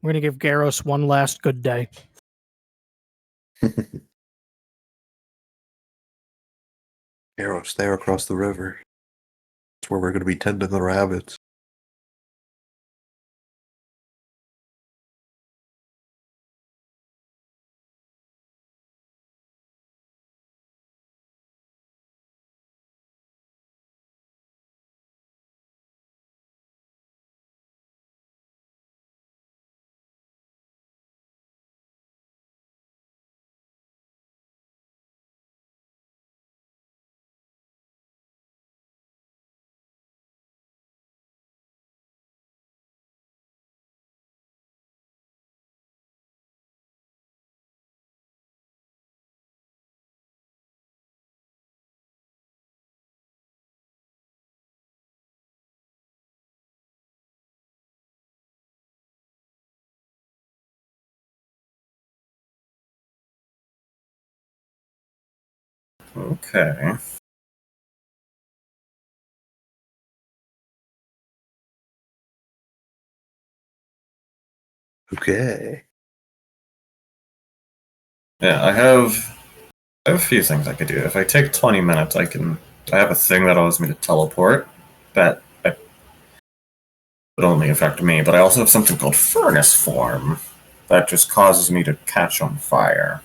We're gonna give Garros one last good day. Garrow's there across the river. That's where we're gonna be tending the rabbits. Okay. Okay. Yeah, I have a few things I could do. If I take 20 minutes, I have a thing that allows me to teleport that would only affect me, but I also have something called Furnace Form that just causes me to catch on fire.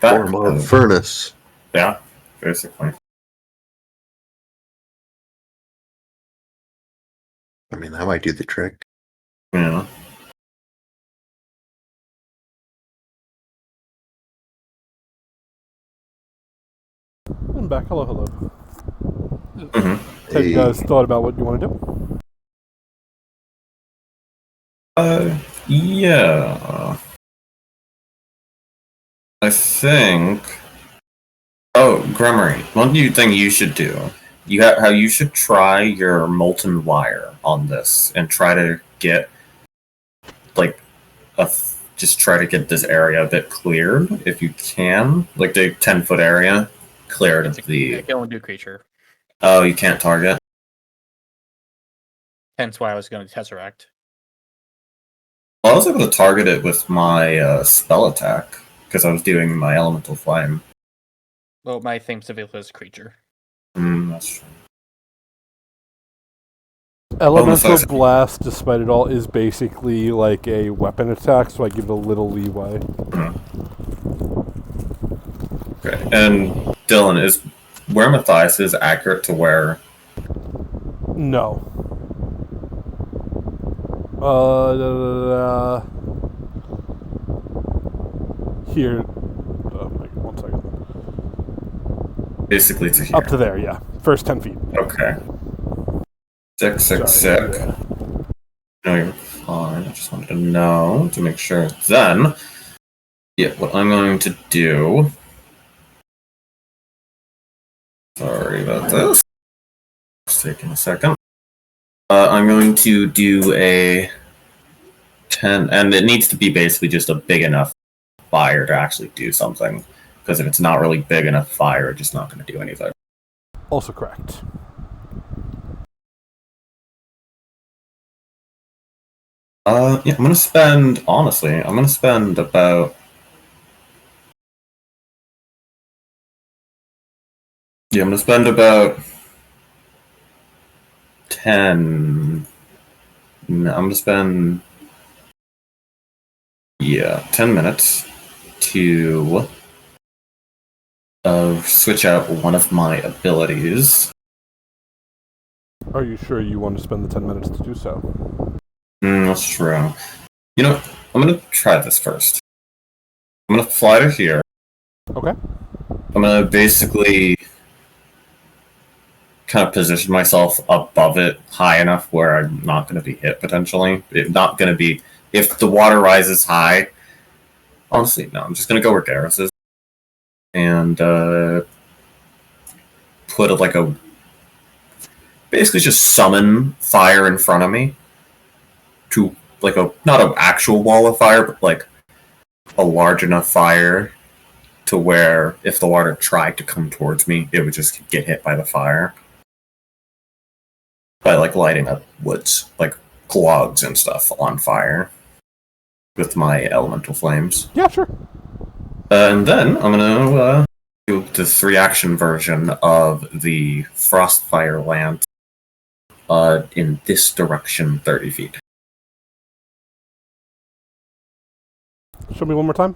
Form of furnace. Yeah, basically. I mean, that might do the trick. Yeah. I'm back. Hello. Mm-hmm. Have you guys thought about what you want to do? Yeah. I think. Oh, Gremory, one new thing you should do. How you should try your molten wire on this and try to get like just try to get this area a bit cleared if you can, like the 10-foot area cleared of the. I can only do creature. Oh, you can't target. Hence why I was going to Tesseract. Well, I was able to target it with my spell attack because I was doing my elemental flame. Well, my thing specifically is creature. That's true. Elemental Blast, despite it all, is basically like a weapon attack, so I give it a little leeway. Okay, and Dylan, is where Matthias is accurate to where? No. Here. Oh my, 1 second. Basically to here. Up to there, yeah. First 10 feet. Okay. Sick. Yeah. No, you're fine. I just wanted to know to make sure. Then, yeah, what I'm going to do. Sorry about this. It's taking a second. I'm going to do a 10, and it needs to be basically just a big enough fire to actually do something. Because if it's not really big enough fire, it's just not going to do anything. Also correct. Yeah, I'm going to spend about. Yeah, I'm going to spend about 10. No, I'm going to spend. Yeah, 10 minutes to switch out one of my abilities. Are you sure you want to spend the 10 minutes to do so? That's true. You know, I'm going to try this first. I'm going to fly to here. Okay. I'm going to basically kind of position myself above it high enough where I'm not going to be hit, potentially. It's not going to be... If the water rises high... Honestly, no, I'm just going to go where Garrus is. And put a basically just summon fire in front of me to not an actual wall of fire, but like a large enough fire to where if the water tried to come towards me, it would just get hit by the fire by lighting up woods, like clogs and stuff on fire with my elemental flames. Yeah, sure. And then I'm gonna do the 3-action version of the Frostfire Lance in this direction, 30 feet. Show me one more time.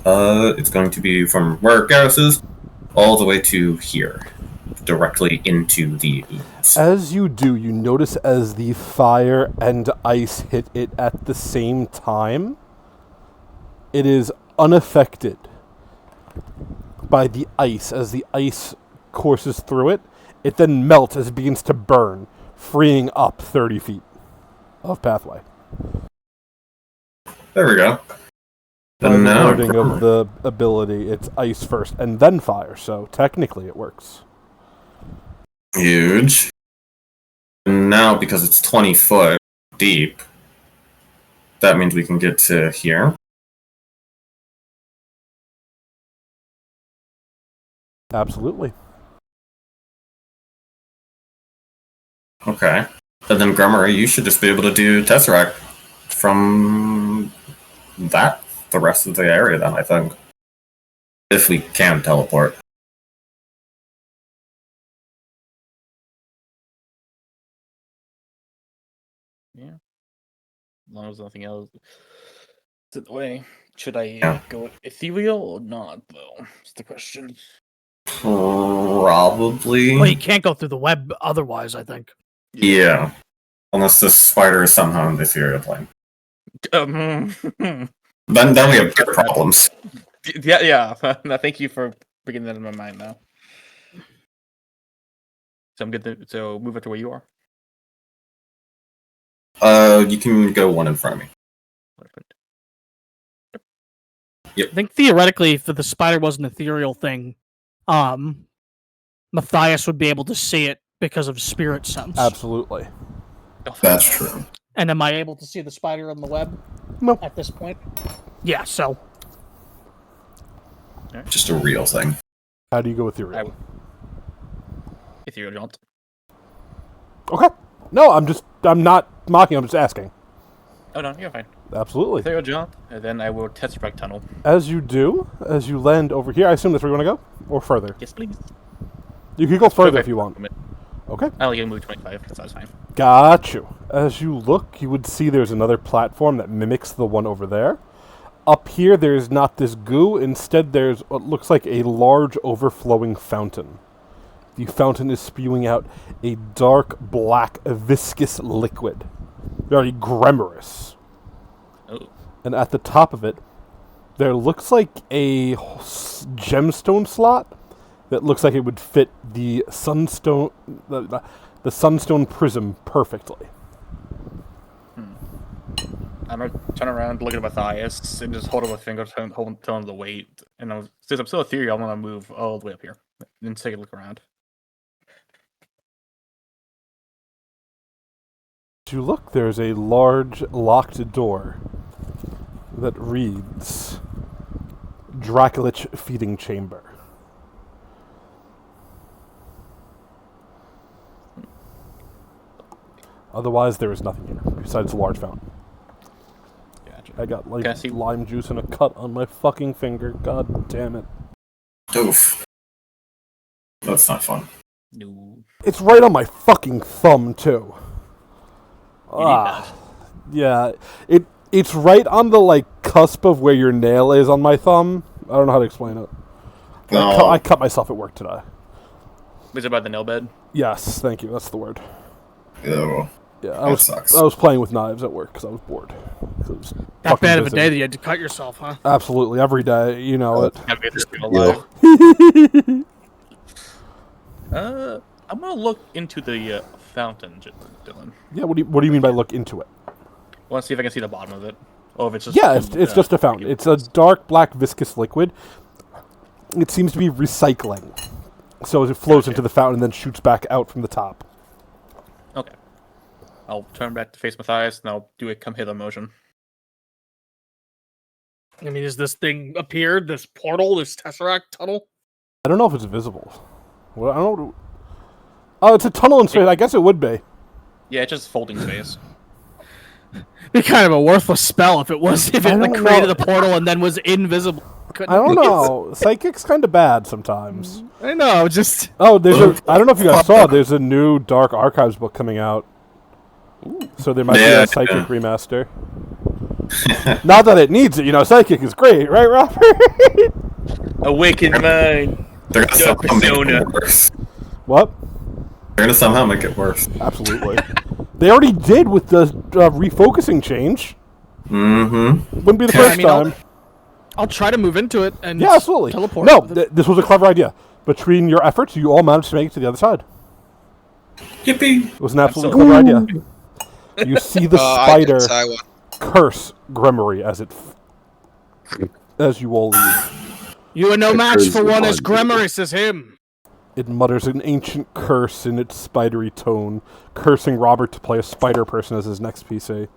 It's going to be from where Garrus is all the way to here, directly into the ooze. As you do, you notice as the fire and ice hit it at the same time, it is unaffected by the ice. As the ice courses through it, it then melts as it begins to burn, freeing up 30 feet of pathway. There we go. By the now, wording of the ability, it's ice first and then fire, so technically it works. Huge. And now, because it's 20 foot deep, that means we can get to here. Absolutely. Okay. And then, Gremory, you should just be able to do Tesseract from the rest of the area then, I think. If we can teleport. Yeah. As long as nothing else is in the way. Should I go ethereal or not, though? That's the question. Probably. Well, you can't go through the web otherwise, I think. Yeah. Unless the spider is somehow in the ethereal plane. Then we have bigger problems. Yeah. Thank you for bringing that in my mind now. So I'm good so move it to where you are. You can go one in front of me. Yep. I think theoretically, if the spider was an ethereal thing, Matthias would be able to see it because of spirit sense. Absolutely. That's true. And am I able to see the spider on the web? No. At this point? Yeah, so. Just a real thing. How do you go with your real? Ethereal jaunt. Okay. No, I'm not mocking, I'm just asking. Oh no, you're fine. Absolutely. Ethereal jaunt, and then I will Tesseract tunnel. As you do, as you land over here, I assume that's where you want to go? Or further? Yes, please. You can go further if you want. Okay. I'll get move 25, so that's fine. Got you. As you look, you would see there's another platform that mimics the one over there. Up here, there's not this goo. Instead, there's what looks like a large overflowing fountain. The fountain is spewing out a dark, black, viscous liquid. Very gremorous. Oh. And at the top of it, there looks like a gemstone slot that looks like it would fit the sunstone, the sunstone prism perfectly. I'm gonna turn around, look at Matthias, and just hold up a finger, tell him the weight. And since I'm still ethereal, I'm gonna move all the way up here and take a look around. As you look, there's a large locked door that reads Draculich Feeding Chamber. Otherwise, there is nothing here besides a large fountain. Gotcha. I got Can I see- lime juice and a cut on my fucking finger. God damn it. Oof. That's not fun. No. It's right on my fucking thumb, too. You need that. Yeah. It's right on the, cusp of where your nail is on my thumb. I don't know how to explain it. No. I cut myself at work today. Was it about the nail bed? Yes, thank you. That's the word. Ew. Yeah, That sucks. I was playing with knives at work because I was bored. That bad of a day that you had to cut yourself, huh? Absolutely, every day. You know it. Gotta get this real Yeah. life. I'm gonna look into the fountain, Dylan. Yeah. What do you mean by look into it? I want to see if I can see the bottom of it. Oh, if it's just Yeah, it's just a fountain. It's a dark black viscous liquid. It seems to be recycling, so as it flows into the fountain and then shoots back out from the top. Okay. I'll turn back to face Matthias and I'll do a come hither motion. I mean, is this thing appeared? This portal? This Tesseract tunnel? I don't know if it's visible. Well, I don't. Oh, it's a tunnel in space. I guess it would be. Yeah, it's just folding space. Be kind of a worthless spell if it don't created know. a portal and then was invisible. I don't know. Psychic's kind of bad sometimes. I know, just Oh, I don't know if you guys saw. There's a new Dark Archives book coming out. So there might be Yeah, a Psychic remaster. Not that it needs it. Psychic is great, right, Robert? Awakened mind. They're gonna somehow make persona. it worse. What? They're gonna somehow make it worse. Absolutely. They already did with the refocusing change. Mm-hmm. Wouldn't be the Yeah, first I mean, time. I'll try to move into it and Yeah, absolutely. teleport. No, this was a clever idea. Between your efforts, you all managed to make it to the other side. Yippee! It was an absolutely so- clever idea. You see the I spider guess I won. curse Gremory as you all leave. You are no That match crazy for one as mind. Gremory as him. It mutters an ancient curse in its spidery tone, cursing Robert to play a spider person as his next PC.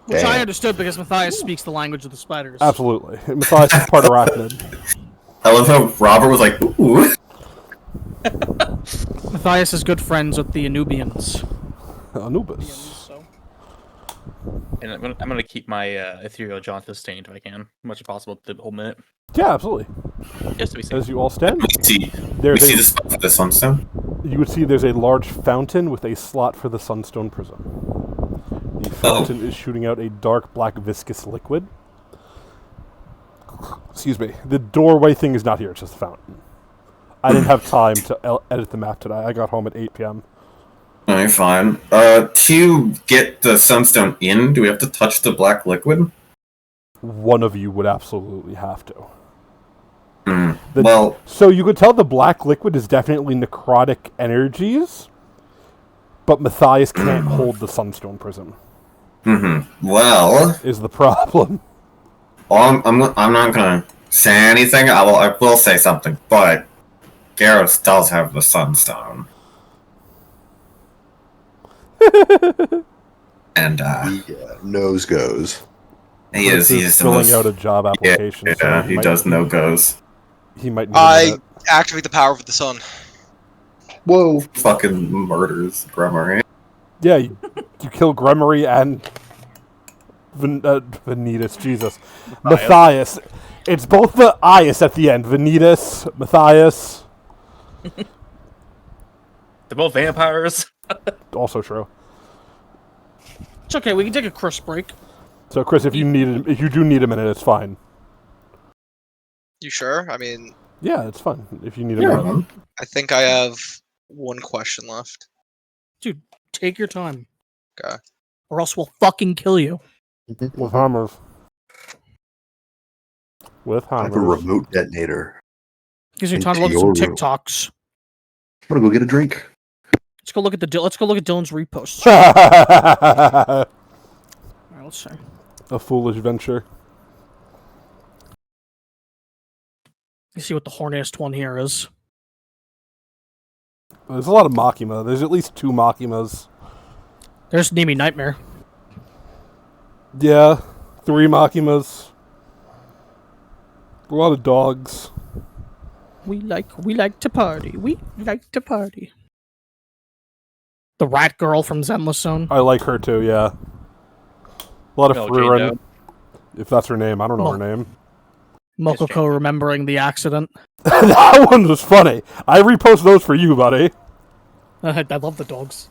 Which Damn. I understood because Matthias speaks the language of the spiders. Absolutely. Matthias is part arachnid. I love how Robert was like, ooh. Matthias is good friends with the Anubians. Anubis. So. And I'm gonna keep my ethereal jaunt sustained if I can, as much as possible, the whole minute. Yeah, absolutely. Just to be safe. As you all stand, We see there's the stuff for the sunstone. you would see there's a large fountain with a slot for the sunstone prism. The fountain is shooting out a dark black viscous liquid. Excuse me. The doorway thing is not here, it's just the fountain. I didn't have time to edit the map today. I got home at 8 p.m. Alright, fine. To get the sunstone in, do we have to touch the black liquid? One of you would absolutely have to. The- Well, So you could tell the black liquid is definitely necrotic energies, but Matthias can't hold the sunstone prism, well, is the problem. I'm not gonna say anything. I will say something, but Garros does have the Sunstone. And Nose goes. he Chris is is the filling most out a job application, so yeah, he does no goes. He might need a I minute. activate the power of the sun. Whoa, fucking murders Grummery. Yeah, you kill Gremory and Vanitas, Jesus. Matthias. It's both the Ias at the end. Vanitas, Matthias. They're both vampires. Also true. It's okay. We can take a Chris break. So, Chris, if you do need a minute, it's fine. You sure? I mean, Yeah, it's fine. If you need a Yeah, minute. man. I think I have one question left. Dude, take your time. Okay. Or else we'll fucking kill you. With hammers. With I have a hammers. remote detonator. Gives me time to Into look at some your room. TikToks. I'm gonna go get a drink. Let's go look at Dylan's reposts. Alright, let's see. A foolish venture. Let's see what the horniest one here is. There's a lot of Makima. There's at least 2 Makimas. There's Nemi Nightmare. Yeah, 3 Makimas. A lot of dogs. We like to party. We like to party. The rat girl from Zenless Zone. I like her too, yeah. A lot of No, Frieren. Jane If that's her name. I don't know her Oh. name. Mokoko remembering the accident. That one was funny. I repost those for you, buddy. I love the dogs.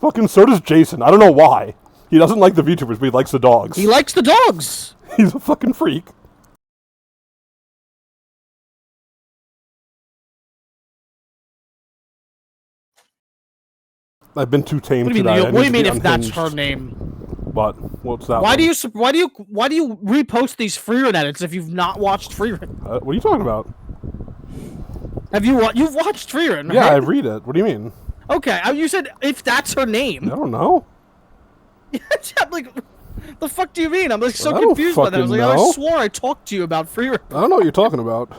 Fucking so does Jason. I don't know why. He doesn't like the VTubers, but he likes the dogs. He likes the dogs! He's a fucking freak. I've been too tame What do you today. I mean? What do need you to mean be if that's unhinged. her name? What? What's that? Why one? do you repost these Freerun edits if you've not watched Freerun? What are you talking about? You've watched Freerun? Yeah, I right? read it. What do you mean? Okay, you said if that's her I name. don't know. I'm like, the fuck do you mean? I'm like so I don't confused by that. I was like, fucking I know. swore I talked to you about Freerun. I don't know what you're talking about.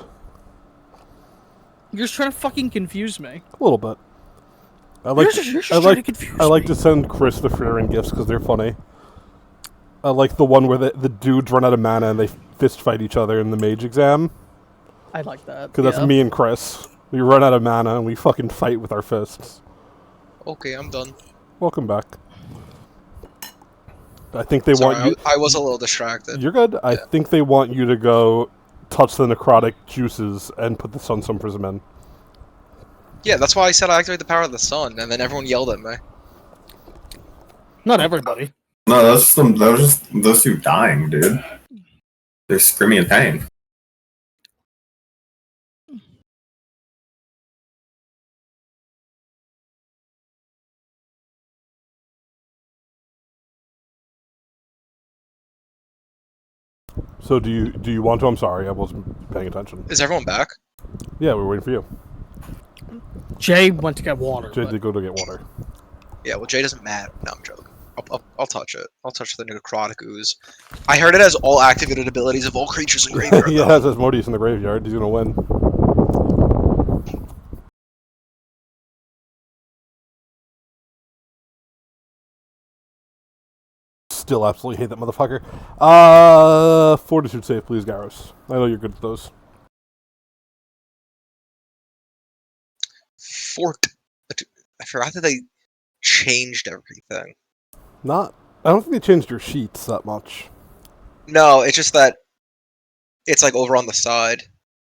You're just trying to fucking confuse me. A little bit. I like. You're just I trying to like. confuse I like me. to send Chris the Freerin gifts because they're funny. I like the one where the dudes run out of mana and they fist fight each other in the mage exam. I like that. Because that's me and Chris. We run out of mana and we fucking fight with our fists. Okay, I'm done. Welcome back. I think they Sorry, want you. I was a little distracted. You're good. I think they want you to go touch the necrotic juices and put the Sunstone Prism in. Yeah, that's why I said I activate the power of the sun, and then everyone yelled at me. Not everybody. No, those two dying, dude. They're screaming in pain. So do you want to? I'm sorry, I wasn't paying attention. Is everyone back? Yeah, we were waiting for you. Jay went to get water. Jay but- did go to get water. Yeah, well, Jay doesn't matter. No, I'm joking. I'll touch it. I'll touch the necrotic ooze. I heard it has all activated abilities of all creatures in graveyard. He though. has Asmodeus in the graveyard. He's gonna win. Still absolutely hate that motherfucker. Fortitude save, please, Garros. I know you're good at those. I forgot that they changed everything. I don't think they changed your sheets that much. No, it's just that it's like over on the side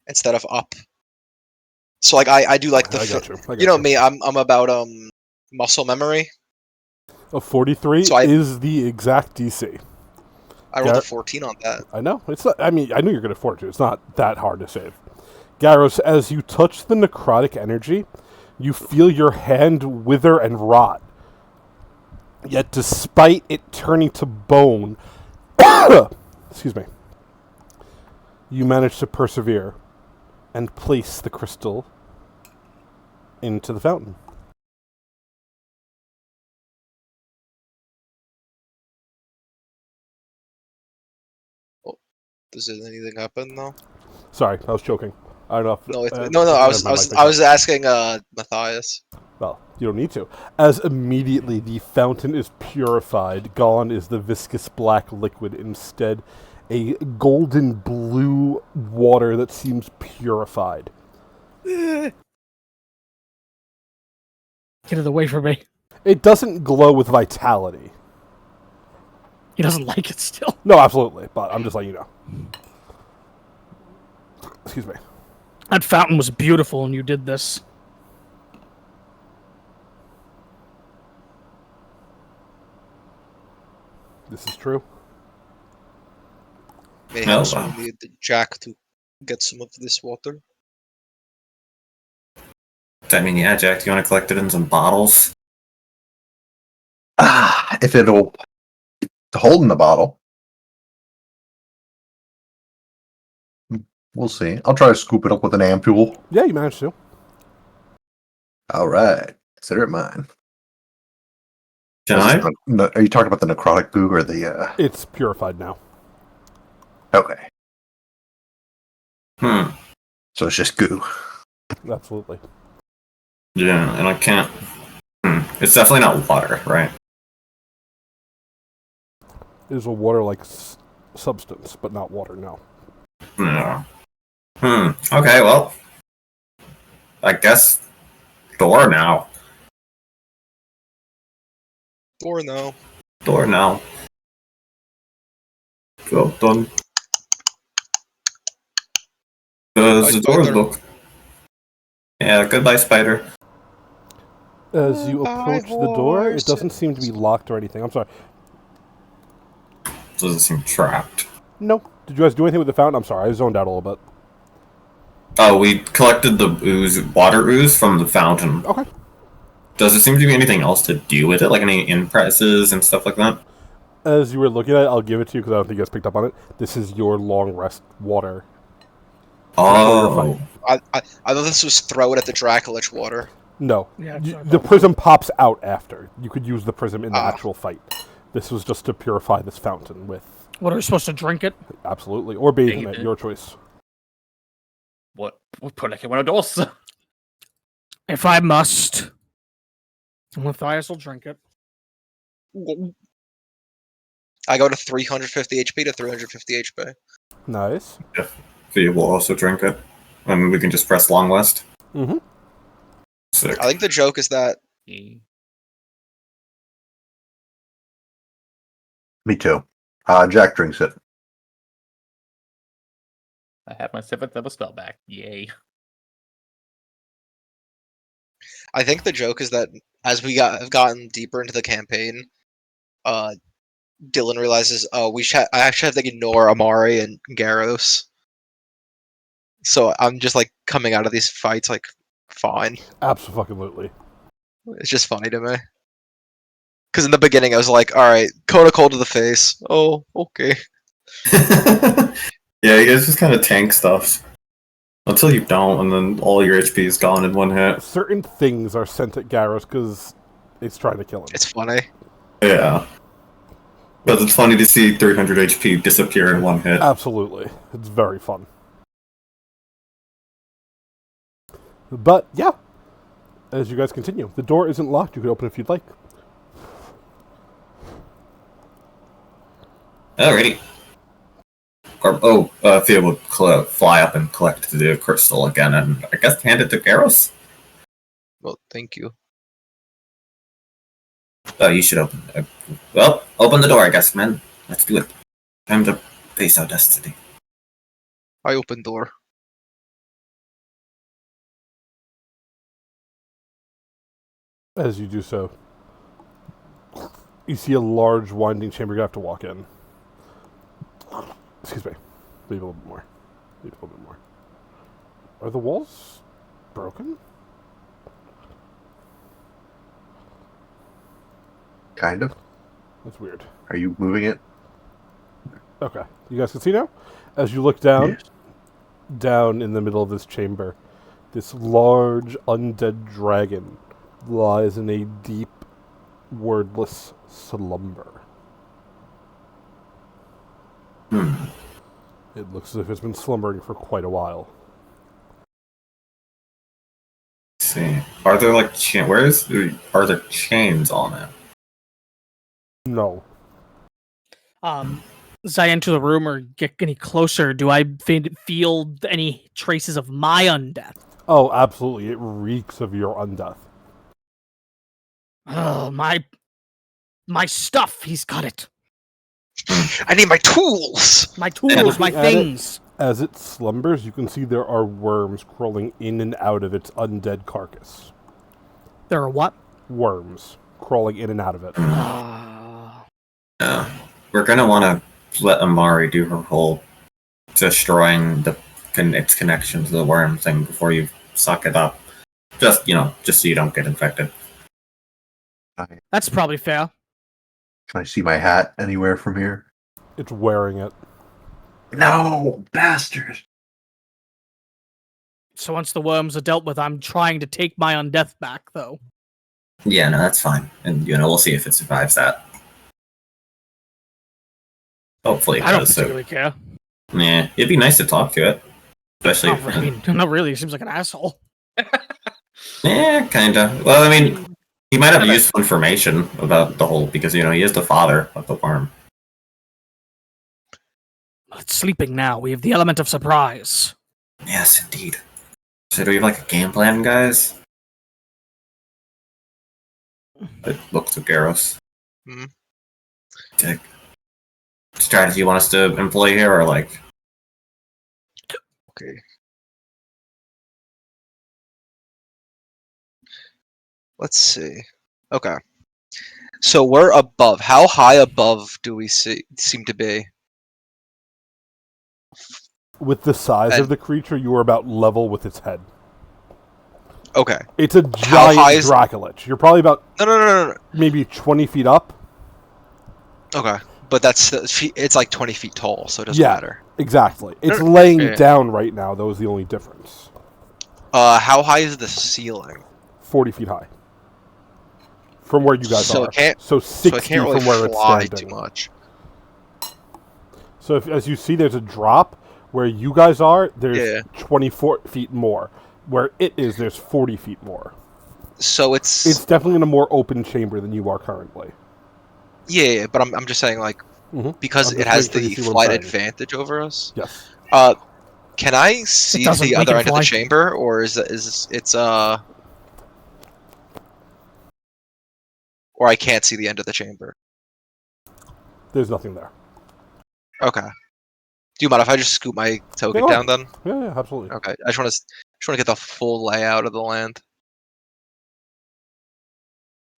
instead of up. So like I do like the I got you. I got you know you. me, I'm about muscle memory. A 43 So is the exact DC. I rolled Yeah. a 14 on that. I know. It's not, I mean, I knew you're good at Fortitude. It's not that hard to save. Garros, as you touch the necrotic energy, you feel your hand wither and rot. Yet despite it turning to bone, excuse me, you manage to persevere and place the crystal into the fountain. Does anything happen though? Sorry, I was choking. I don't know if... No, I I have was, my I mic was, picked I up. was asking Matthias. Well, you don't need to. As immediately the fountain is purified, gone is the viscous black liquid. Instead, a golden blue water that seems purified. Get it away from me. It doesn't glow with vitality. He doesn't like it still. No, absolutely, but I'm just letting you know. Excuse me. That fountain was beautiful, and you did this. This is true. Mayhaps wow. we need Jack to get some of this water. I mean, yeah, Jack, do you want to collect it in some bottles? If it'll hold in the bottle. We'll see. I'll try to scoop it up with an ampule. Yeah, you managed to. All right. Consider it mine. Can I? Are you talking about the necrotic goo or the... It's purified now. Okay. So it's just goo. Absolutely. Yeah, and I can't. It's definitely not water, right? It is a water-like substance, but not water, no. No. Okay, well. I guess door now. Or no. Door now. Well done. Does Bye, the door spider. look? Yeah, goodbye, spider. As you Goodbye, approach the door, it horse. doesn't seem to be locked or anything. I'm sorry. Doesn't seem trapped. No. Did you guys do anything with the fountain? I'm sorry, I zoned out a little bit. Oh, we collected the water ooze from the fountain. Okay. Does it seem to be anything else to do with it? Like any impresses and stuff like that? As you were looking at it, I'll give it to you because I don't think you guys picked up on it. This is your long rest water. Oh. I thought this was throw it at the Dracolich water. No. Yeah, The prism pops out after. You could use the prism in the Ah. actual fight. This was just to purify this fountain with... What, are we supposed to drink it? Absolutely. Or bathe in Bathe it, it. your choice. What? Put like one of those. If I must. Matthias will drink it. I go to 350 HP to 350 HP. Nice. We will also drink it. And we can just press long rest. Mm-hmm. Sick. I think the joke is that Me too. Jack drinks it. I have my 7th level spell back. Yay. I think the joke is that as we have gotten deeper into the campaign, Dylan realizes, oh, I actually have to ignore Amari and Garros. So I'm just like coming out of these fights like fine. Absolutely. It's just funny to me. Because in the beginning I was like, all right, Coda cold to the face. Oh, okay. Yeah, you guys just kind of tank stuff. Until you don't, and then all your HP is gone in one hit. Certain things are sent at Garros because it's trying to kill him. It's funny. Yeah. But it's funny to see 300 HP disappear in one hit. Absolutely. It's very fun. But, yeah. As you guys continue, the door isn't locked. You can open it if you'd like. Alrighty. Thea would fly up and collect the crystal again, and I guess hand it to Garros? Well, thank you. Oh, you should open it. Well, open the door, I guess, man. Let's do it. Time to face our destiny. I open door. As you do so, you see a large winding chamber you have to walk in. Excuse me. Leave a little bit more. Leave a little bit more. Are the walls broken? Kind of. That's weird. Are you moving it? Okay. You guys can see now? As you look down, Yes. down in the middle of this chamber, this large undead dragon lies in a deep, wordless slumber. It looks as if it's been slumbering for quite a while. Let's see. Are there like are there chains on it? No. As I enter the room or get any closer, do I feel any traces of my undeath? Oh, absolutely. It reeks of your undeath. Oh, my stuff. He's got it. I need my tools. My tools, my Looking at it, things. As it slumbers, you can see there are worms crawling in and out of its undead carcass. There are what? Worms crawling in and out of it. Yeah. We're gonna want to let Amari do her whole destroying its connection to the worm thing before you suck it up. Just so you don't get infected. That's probably fair. Can I see my hat anywhere from here? It's wearing it. No, bastard. So once the worms are dealt with, I'm trying to take my undeath back, though. Yeah, no, that's fine. And we'll see if it survives that. Hopefully it I don't does. particularly care. Yeah, it'd be nice to talk to it. Especially Not really. He seems like an asshole. Yeah, kinda. Well, I mean, he might have useful information about the whole, because, he is the father of the worm. It's sleeping now. We have the element of surprise. Yes, indeed. So do we have, like, a game plan, guys? It looks to Garros. Hmm. Okay. Strategy you want us to employ here, or, like... Okay. Let's see. Okay. So we're above. How high above do we seem to be? With the size of the creature, you are about level with its head. Okay. It's a How high giant is- Dracolich. You're probably about No. maybe 20 feet up. Okay. But it's like 20 feet tall, so it doesn't matter. Exactly. It's No, laying yeah. down right now. That was the only difference. How high is the ceiling? 40 feet high. From where you guys So are. it can't- So 60 So I can't really from where it's fly standing. too much. So as you see, there's a drop. Where you guys are, there's Yeah. 24 feet more. Where it is, there's 40 feet more. So it's definitely in a more open chamber than you are currently. yeah, but I'm just saying, like, because I'm it just has waiting the for you to see what I'm flight saying. advantage over us. Yes. Can I see doesn't. the We other can end of fly. the chamber, or is it's or I can't see the end of the chamber? There's nothing there. Okay. Do you mind if I just scoop my token go down then? Yeah, absolutely. Okay. I just want to get the full layout of the land.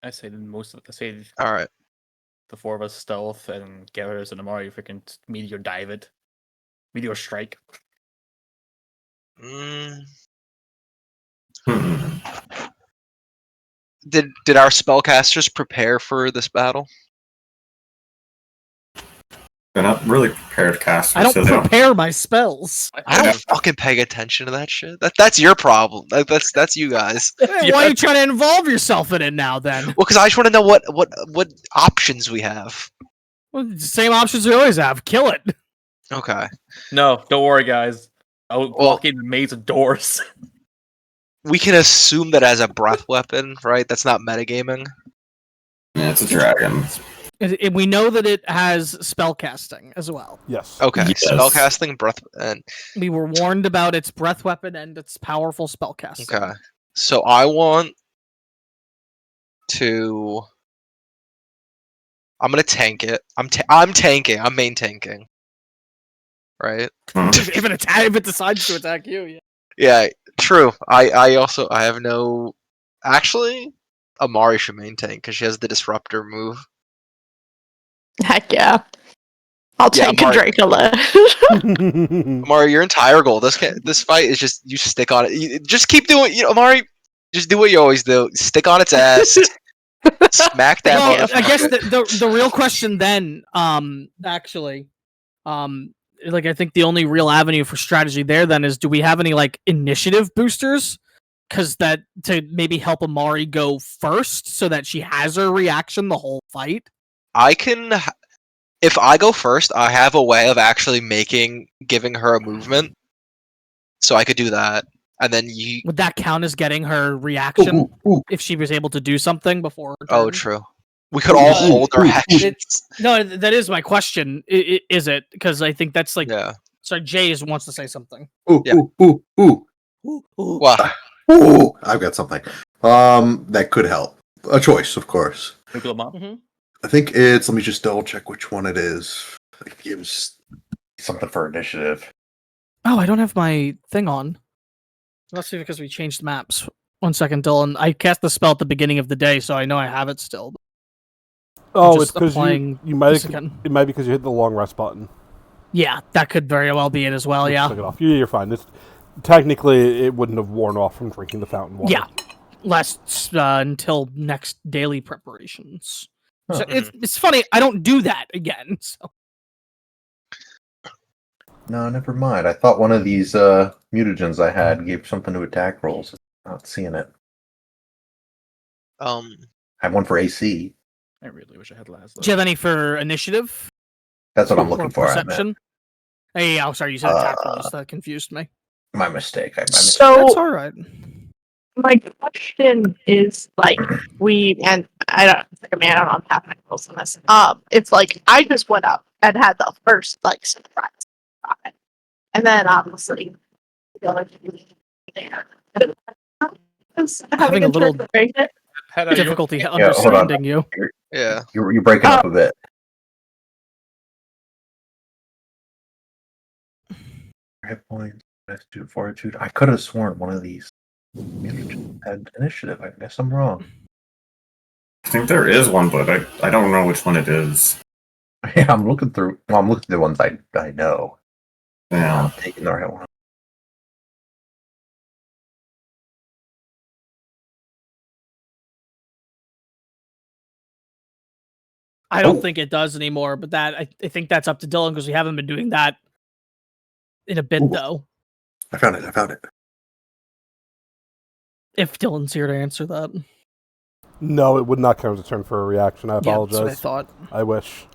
I say the All right. four of us stealth and Garrus and Amari freaking meteor dive it. Meteor strike. Mm, Hmm. did our spellcasters prepare for this battle? They're not really prepared casters, I don't so they don't... prepare my spells. I don't fucking pay attention to that shit. That's your problem. That's you guys. Why are you trying to involve yourself in it now, then? Well, because I just want to know what options we have. Well, the same options we always have. Kill it. Okay. No, don't worry, guys. I'll Well- walk in the maze of doors. We can assume that as a breath weapon, right? That's not metagaming. Yeah, it's a dragon. We know that it has spellcasting as well. Yes. Okay. Yes. Spellcasting, breath, and We were warned about its breath weapon and its powerful spellcasting. okay. So I want to. I'm gonna tank it. I'm tanking. I'm main tanking. Right. if it decides to attack you, yeah. Yeah. True. I also have no. Actually, Amari should main tank because she has the disruptor move. Heck yeah. I'll Yeah, take a Mark. Dracola. Amari, your entire goal this fight is just you stick on it. Just keep doing. Amari, just do what you always do. Stick on its ass. Smack that. Well, I guess motherfucker. the real question then, actually, like I think the only real avenue for strategy there then is, do we have any like initiative boosters? Because that to maybe help Amari go first so that she has her reaction the whole fight. I can. If I go first, I have a way of actually giving her a movement, so I could do that, and then you. Would that count as getting her reaction Ooh, ooh, if she was able to do something before her Oh, turn? true. We could all Uh, hold our ooh, actions. No, that is my question. Is it? Because I think that's like. Yeah. Sorry, Jay wants to say something. ooh, Yeah. ooh, ooh, ooh. Well, Ooh, I've got something. That could help. A choice, of course. Nuclear bomb. Mm-hmm. I think it's. Let me just double check which one it is. It gives something for initiative. Oh, I don't have my thing on. Must be because we changed maps. 1 second, Dylan. I cast the spell at the beginning of the day, so I know I have it still. Oh, just it's because applying you might this have, again. it might be because you hit the long rest button. Yeah, that could very well be it as well. Which Yeah. took it off. You're fine. It's, technically, it wouldn't have worn off from drinking the fountain water. Yeah. Lasts until next daily preparations. Huh. So it's funny. I don't do that again. So No, never mind. I thought one of these mutagens I had gave something to attack rolls. Not seeing it. I have one for AC. I really wish I had last. do you have any for initiative That's what I'm or looking for. I meant. perception? Hey, oh, sorry, you said attack rolls. That confused me. My mistake. That's So all right. my question is like and I don't know I'm having rules on this. It's like I just went up and had the first like surprise on it. And then obviously the other two there. Having a little interpretation. Had I difficulty hold on. understanding you. yeah. You're breaking up a bit. Hit points, attitude, fortitude. I could have sworn one of these had initiative. I guess I'm wrong. I think there is one, but I don't know which one it is. Yeah, I'm looking through. Well, I'm looking through the ones I know. Yeah. I'm taking the right one. I don't Oh. think it does anymore, but that I think that's up to Dylan because we haven't been doing that in a bit Ooh. though. I found it. If Dylan's here to answer that. No, it would not count as a turn for a reaction. I Yeah, apologize. that's what I thought. I wish.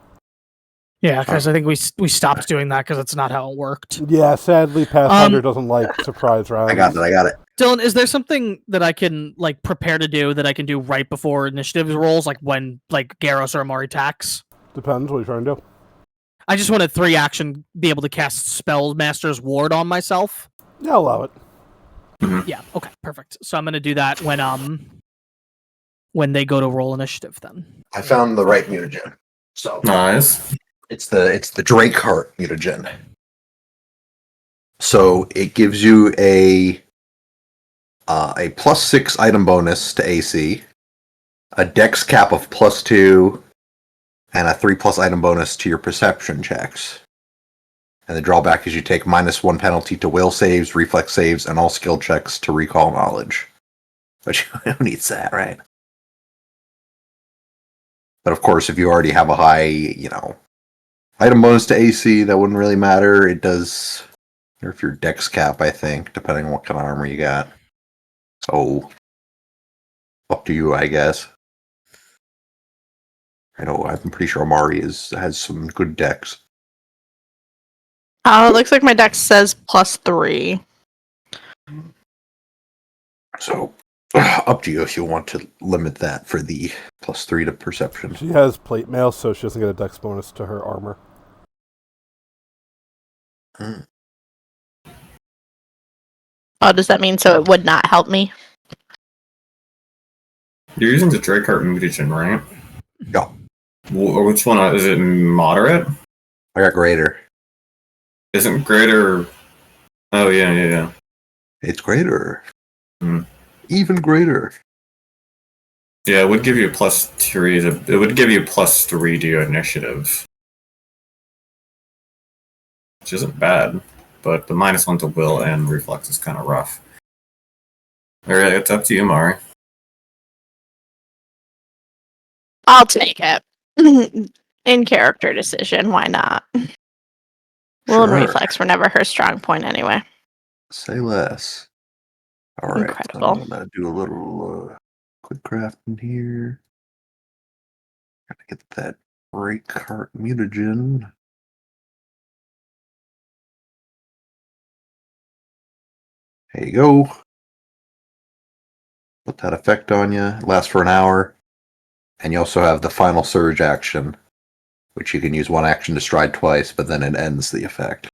Yeah, because I think we stopped doing that because that's not how it worked. Yeah, sadly, Pathfinder doesn't like surprise rounds. I got it. Dylan, is there something that I can like prepare to do that I can do right before initiative rolls, like when like Garros or Amari attacks? Depends what you're trying to do. I just want a 3-action be able to cast Spellmaster's Ward on myself. Yeah, I'll allow it. Yeah, okay, perfect. So I'm gonna do that when they go to roll initiative then. I found the right mutagen. So Nice. it's the Drake Heart mutagen. So it gives you a +6 item bonus to AC, a Dex cap of +2, and a 3+ item bonus to your perception checks. And the drawback is you take -1 penalty to will saves, reflex saves, and all skill checks to recall knowledge. But who needs that, right? But of course, if you already have a high, item bonus to AC, that wouldn't really matter. It does, or if your Dex cap, I think, depending on what kind of armor you got. So, up to you, I guess. I know, I'm pretty sure Amari has some good decks. It looks like my dex says +3. So, up to you if you want to limit that for the +3 to perception. She has plate mail, so she doesn't get a dex bonus to her armor. Oh, does that mean so it would not help me? You're using the Drakeheart mutagen, right? Yeah. Which one? Is it moderate? I got greater. Isn't greater? Oh yeah. It's greater. Hmm. Even greater. Yeah, it would give you +3 to. It would give you +3 to your initiative, which isn't bad. But the -1 to will and reflex is kind of rough. Alright, it's up to you, Mari. I'll take it. In character decision, why not? Will and Sure. reflex were never her strong point anyway. Say less. All right. Incredible. So I'm gonna do a little quick craft in here. Gotta get that Break heart mutagen. There you go. Let that effect on you. It lasts for an hour. And you also have the final surge action, which you can use one action to stride twice, but then it ends the effect.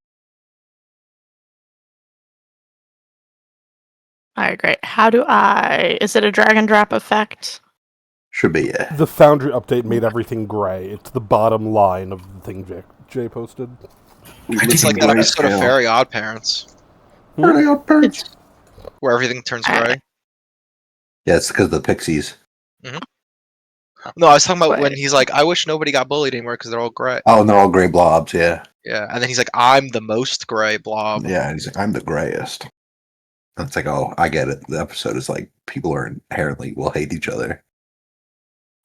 Alright, great. How do I... Is it a drag and drop effect? Should be, yeah. The Foundry update made everything gray. It's the bottom line of the thing Jay posted. It's like that episode of Very Odd Parents, Very Odd Parents. It's... where everything turns gray. Yeah, it's because of the pixies. No, I was talking about when Wait. he's like, I wish nobody got bullied anymore because they're all gray. Oh, and they're all gray blobs, yeah. Yeah, and then he's like, I'm the most gray blob. Yeah, and he's like, I'm the grayest. And it's like, oh, I get it. The episode is like, people are inherently will hate each other.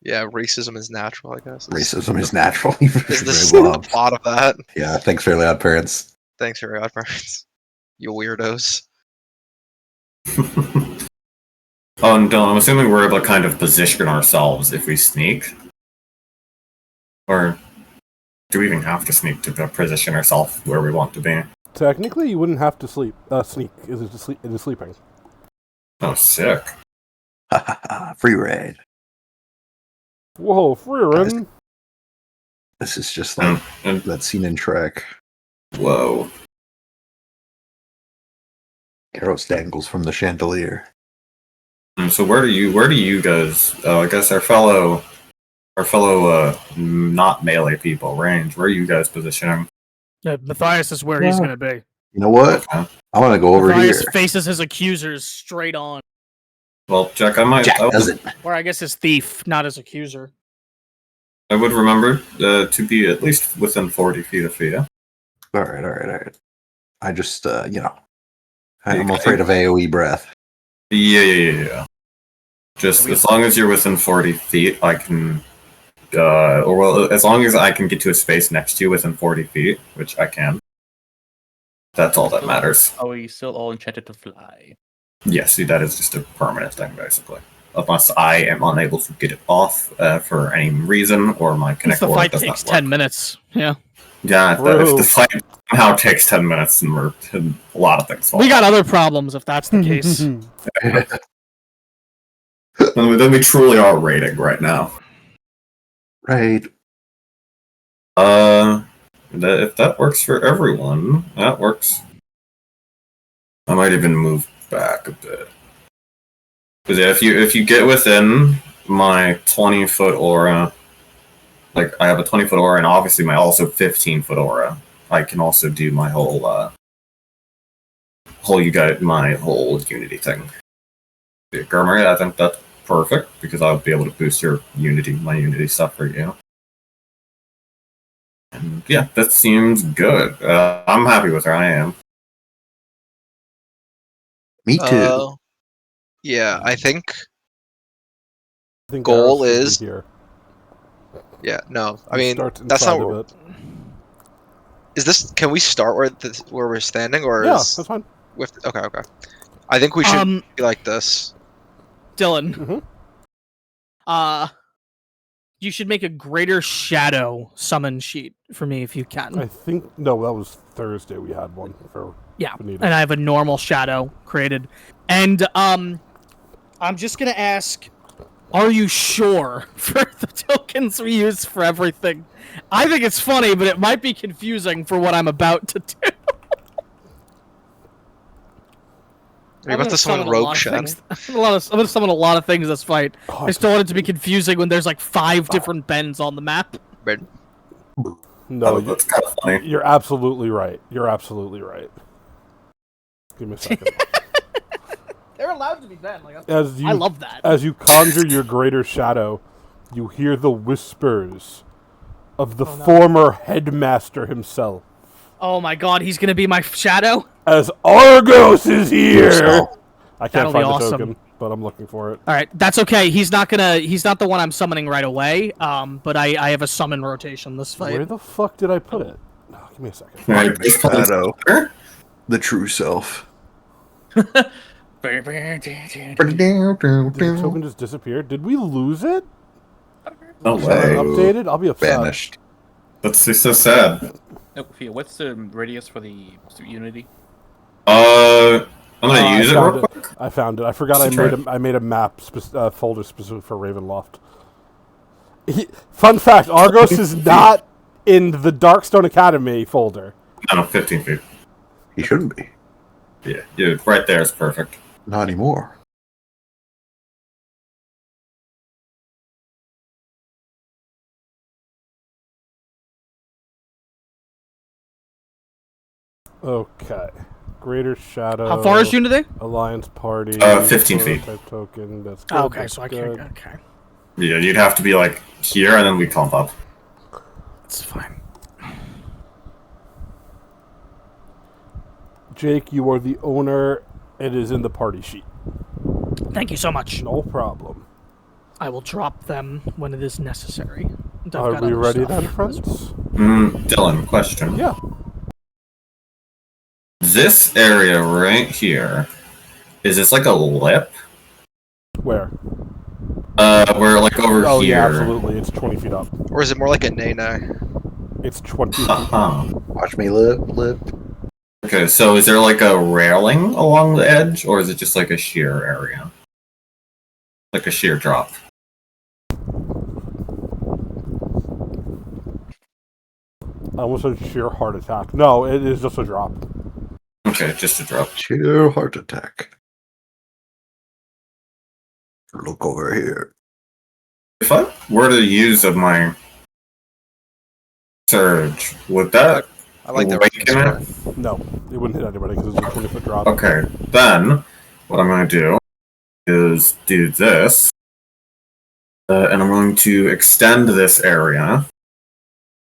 Yeah, racism is natural, I guess. Racism is natural. Is this the plot of that? Yeah, thanks, Fairly Odd Parents. Thanks, Very Odd Parents. You weirdos. Oh, and I'm assuming we're able to kind of position ourselves if we sneak. Or do we even have to sneak to position ourselves where we want to be? Technically, you wouldn't have to sneak. It is sleeping. Oh, sick. Free raid. Whoa, free run. This is just like And that scene in Trek. whoa. Garros dangles from the chandelier. So where do you guys? I guess our fellow not melee people range. Where are you guys positioning? Yeah, Matthias is where he's going to be. You know what? Okay. I want to go over Matthias here. faces his accusers straight on. Well, Jack, I Jack doesn't. Or I guess his thief, not his accuser. I would remember to be at least within 40 feet of Fia. All right. I just, I'm afraid of AoE breath. Yeah. Just as long as you're within 40 feet, I can. As long as I can get to a space next to you within 40 feet, which I can. That's all that matters. Oh, we still all enchanted to fly. Yes, see, that is just a permanent thing, basically. Unless I am unable to get it off for any reason, or my Since connect the aura fight does takes not work. 10 minutes. Yeah. Yeah, if True. the fight somehow takes 10 minutes, and a lot of things fall. We got other problems if that's the case. Then we truly are raiding right now. Right. If that works for everyone, that works. I might even move back a bit. Because if you get within my 20-foot aura, like I have a 20-foot aura and obviously my also 15-foot aura, I can also do my whole my whole unity thing. Germer, I think that's perfect because I'll be able to boost my unity stuff for you. And yeah, that seems good. I'm happy with where I am. Me too. Yeah, I think. I think Goal Garros should be is- here. Yeah, no. I It mean, starts that's inside not. of it. Is this? Can we start where we're standing, or Yeah, is that's fine. with? Okay. I think we should be like this. Dylan, Mhm. you should make a greater shadow summon sheet for me if you can. I think no, that was Thursday. We had one for Yeah, Benita. and I have a normal shadow created. And I'm just gonna ask, are you sure for the tokens we use for everything? I think it's funny, but it might be confusing for what I'm about to do. Are you about to summon Rogue Shen? I'm gonna summon a lot of things this fight. Oh, I just don't want it to be confusing when there's like 5 different bends on the map. no, That's kind of funny. you're absolutely right. You're absolutely right. Give me a second. They're allowed to be bent. Like, I love that. As you conjure your greater shadow, you hear the whispers of the former headmaster himself. Oh my god, he's gonna be my shadow? As Argos is here! Yourself. I can't That'll be find the awesome. token, but I'm looking for it. Alright, that's okay. He's not the one I'm summoning right away. But I have a summon rotation this fight. Where the fuck did I put it? Oh, give me a second. Right, just put it Shadow. there. The true self. Did the token just disappear? Did we lose it? No Is that way. updated? I'll be upset. Vanished. That's just so sad. Oh, Fia, what's the radius for the Unity? I'm gonna I use it found real it. quick. I found it. I forgot Just I made a map folder specific for Ravenloft. Fun fact: Argos is not in the Darkstone Academy folder. No, 15 feet. He shouldn't be. Yeah, dude, right there is perfect. Not anymore. Okay. Greater Shadow. How far is Unity? Alliance Party. 15 feet. Prototype token. That's good. Oh, okay, that's so I good. can't. Okay, Yeah, you'd have to be like here, and then we clump up. that's fine. Jake, you are the owner. It is in the party sheet. Thank you so much. No problem. I will drop them when it is necessary. I've Are got we other ready stuff. then, friends? Dylan, question. Yeah. This area right here, is this like a lip? Where? Where like over Oh, here. yeah, absolutely. It's 20 feet up. Or is it more like a nay-nay? It's 20 feet. Uh-huh. Watch me live. Okay, so is there like a railing along the edge, or is it just like a sheer area? Like a sheer drop? I almost said sheer heart attack. No, it is just a drop. Okay, just a drop. Sheer heart attack. Look over here. If I were to use of my surge, would that I like that awaken reference. it? No, it wouldn't hit anybody because it's a 20-foot drop. Okay, then what I'm going to do is do this, and I'm going to extend this area.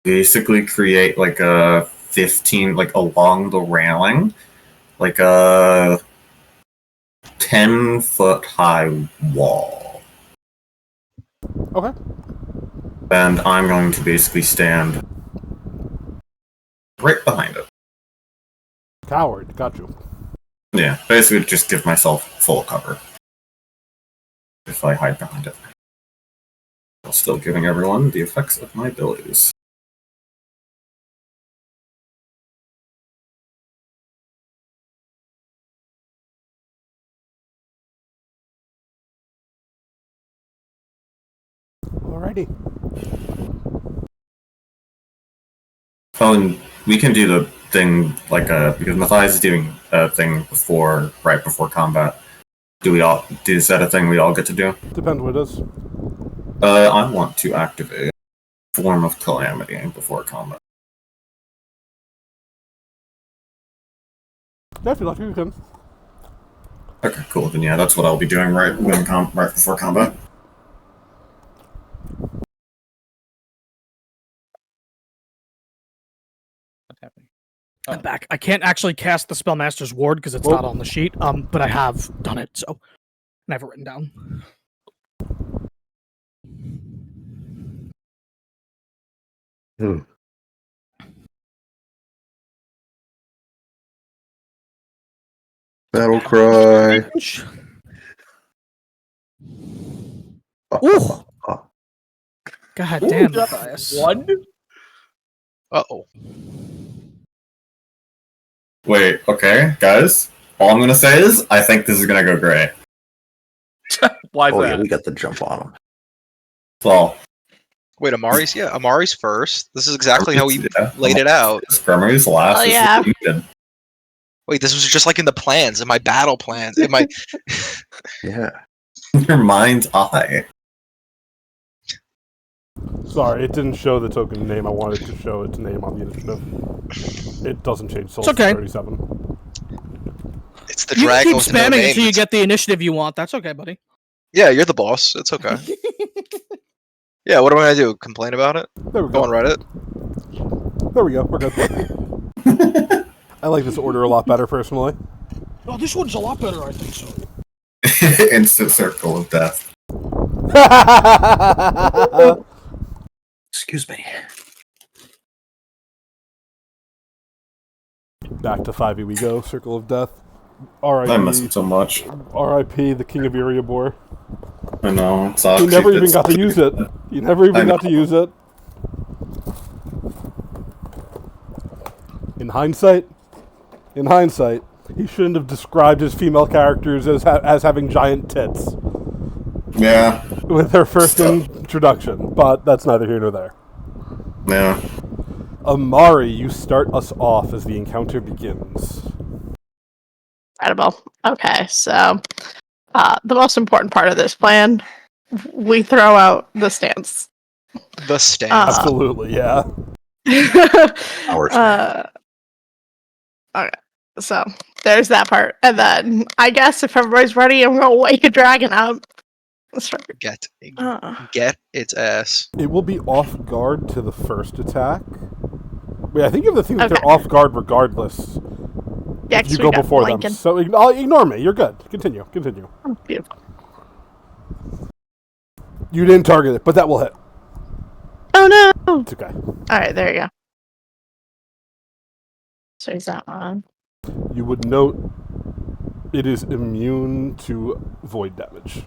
Basically, create like a 15, like along the railing, like a 10-foot high wall. Okay. And I'm going to basically stand right behind it. Coward, got you. Yeah, basically just give myself full cover if I hide behind it. While still giving everyone the effects of my abilities. Alrighty. Oh, and we can do the thing like because Matthias is doing a thing right before combat. Is that a thing we all get to do? Depends what it is. I want to activate Form of Calamity before combat. Yeah, if you like, you can. Okay, cool. Then yeah, that's what I'll be doing right before combat. What's happening? I'm back. I can't actually cast the Spellmaster's Ward because it's not on the sheet. But I have done it, so I have it written down. Battle cry. Ooh. Oh. God damn, Matthias. One? Uh-oh. Wait, okay, guys. All I'm gonna say is I think this is gonna go great. Why Oh that? yeah, we got the jump on him. Well, Wait, Amari's first. This is exactly how we yeah, laid it out. Spermary's last. Oh, This is yeah. what we did. Wait, this was just like in the plans, in my battle plans, in my. Yeah. Your mind's eye. Sorry, it didn't show the token name. I wanted to show its name on the initiative. It doesn't change till It's okay. 37. It's the You can dragon keep with no spamming name. until you It's- get the initiative you want. That's okay, buddy. Yeah, you're the boss. It's okay. Yeah, what am I gonna do? Complain about it? There we Go go. on Reddit? There we go. We're good. I like this order a lot better, personally. Oh, this one's a lot better, I think so. Instant circle of death. Excuse me. Back to 5e we go. Circle of Death. R.I.P. I miss him so much. R.I.P. the King of Erebor. I know. It's all You never even got to use it. You never even got to use it. In hindsight, he shouldn't have described his female characters as having giant tits Yeah. with her first introduction, but that's neither here nor there. Yeah. Amari, you start us off as the encounter begins. Incredible. Okay, so the most important part of this plan, we throw out the stance. The stance. Absolutely, yeah. Our Okay, so there's that part, and then I guess if everybody's ready, I'm gonna wake a dragon up. Let's start. Get its ass. It will be off guard to the first attack. Wait, I think you have the thing that Okay. they're off guard regardless. Yeah, If 'cause you we go got before Lincoln. them. So ignore me. You're good. Continue. Oh, beautiful. You didn't target it, but that will hit. Oh no! It's okay. All right, there you go. So is that on? You would note it is immune to void damage.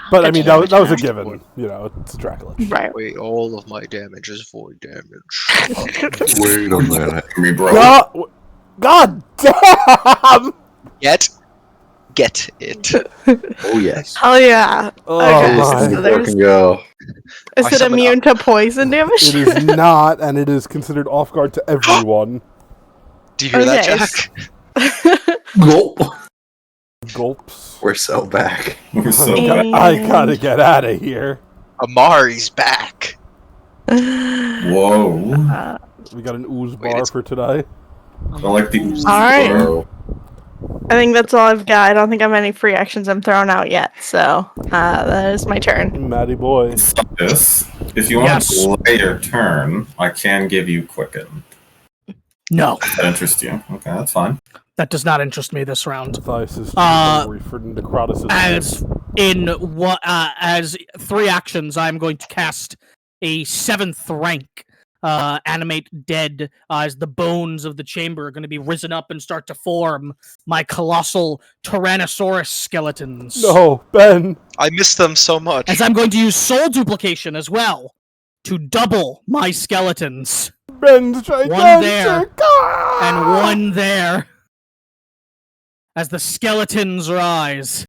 But I mean, that was a given. You know, it's Dracula. Right. Wait, all of my damage is void damage. Wait a minute. Me, bro. God damn! Get it. Oh yes. Oh yeah. Oh Okay, my. so there's- Fucking go. Is I it summon immune to poison damage? It is not, and it is considered off guard to everyone. Do you hear that, Okay, Jack? Gulp. Gulps. We're so back. We're so And- I gotta get out of here. Amari's back. Whoa. We got an ooze Wait, bar it's- for today. I like the ooze. All right. Bro. I think that's all I've got. I don't think I have any free actions I'm throwing out yet. So that is my turn. Matty boy. This. If you want Yes. to play your turn, I can give you Quicken. No, If that interests you. Okay, that's fine. that does not interest me this round. Matthias is Uh, for necroticism. As 3 actions, I'm going to cast a 7th rank animate dead as the bones of the chamber are going to be risen up and start to form my colossal Tyrannosaurus skeletons. No, Ben. I miss them so much. As I'm going to use soul duplication as well to double my skeletons. Ben's gigantic. One there. Ah! And one there. As the skeletons rise.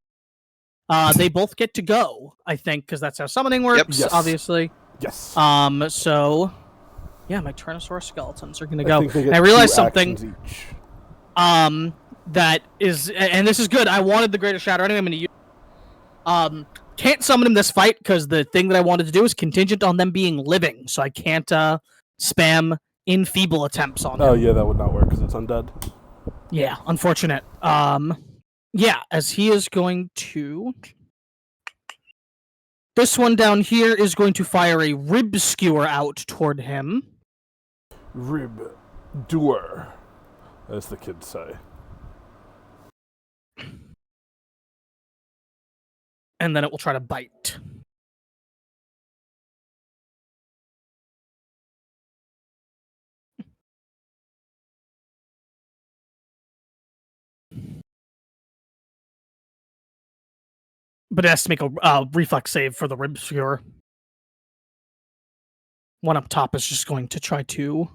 They both get to go, I think, because that's how summoning works, Yep. Yes. obviously. Yes. So yeah, my Tyrannosaurus skeletons are gonna I go. think they And get I realized 2 something actions each. that is, and this is good. I wanted the Greater Shadow anyway. I'm gonna use. Can't summon him this fight because the thing that I wanted to do is contingent on them being living, so I can't spam enfeeble attempts on Oh him. yeah, that would not work because it's undead. Yeah, unfortunate. Yeah, as he is going to. This one down here is going to fire a rib skewer out toward him. Rib doer, as the kids say. And then it will try to bite. But it has to make a reflex save for the rib skewer. One up top is just going to try to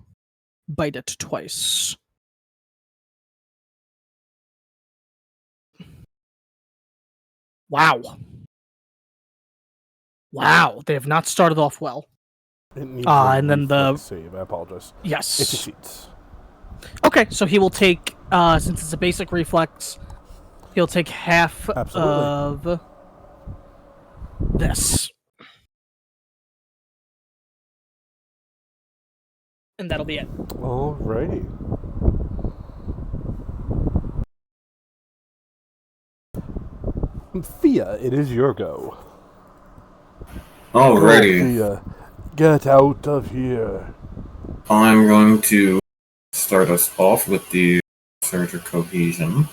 bite it twice. Wow. Wow, they have not started off well. It needs And then the- reflex save. I apologize. It Yes. succeeds. Okay, so he will take, since it's a basic reflex, he'll take half Absolutely. of this. And that'll be it. Alrighty. Thea, it is your go. Alrighty. Thea, get out of here. I'm going to start us off with the Surge of Cohesion.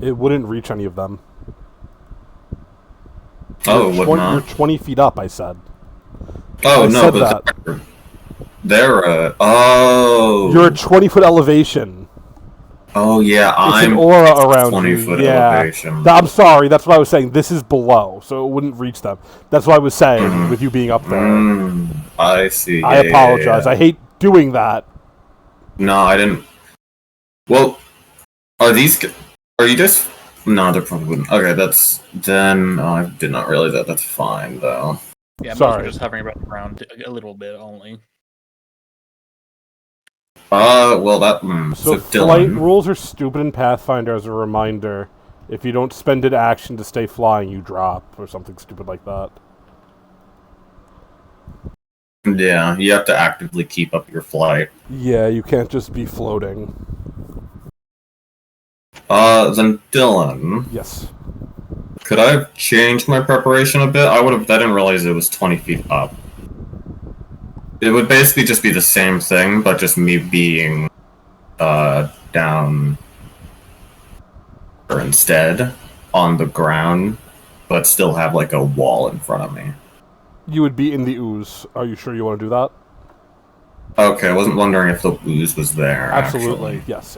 It wouldn't reach any of them. Oh, You're what You're not? 20 feet up, I said. Oh, I no, said but that. they're, oh. You're at 20-foot elevation. Oh yeah, It's I'm an aura around 20 you. foot Yeah. elevation. I'm sorry. That's what I was saying. This is below, so it wouldn't reach them. That's what I was saying with you being up there. I see. I apologize. I hate doing that. No, I didn't. Well, are these? Are you just? No, they're probably wouldn't. Okay, that's then. I did not realize that. That's fine though. Yeah, most Sorry. are just hovering about the ground a little bit only. Well, that. So flight rules are stupid in Pathfinder. As a reminder, if you don't spend an action to stay flying, you drop or something stupid like that. Yeah, you have to actively keep up your flight. Yeah, you can't just be floating. Then Dylan. Yes. Could I have changed my preparation a bit? I didn't realize it was 20 feet up. It would basically just be the same thing, but just me being, down, or instead, on the ground, but still have, like, a wall in front of me. You would be in the ooze. Are you sure you want to do that? Okay, I wasn't wondering if the ooze was there, Absolutely. actually. Yes.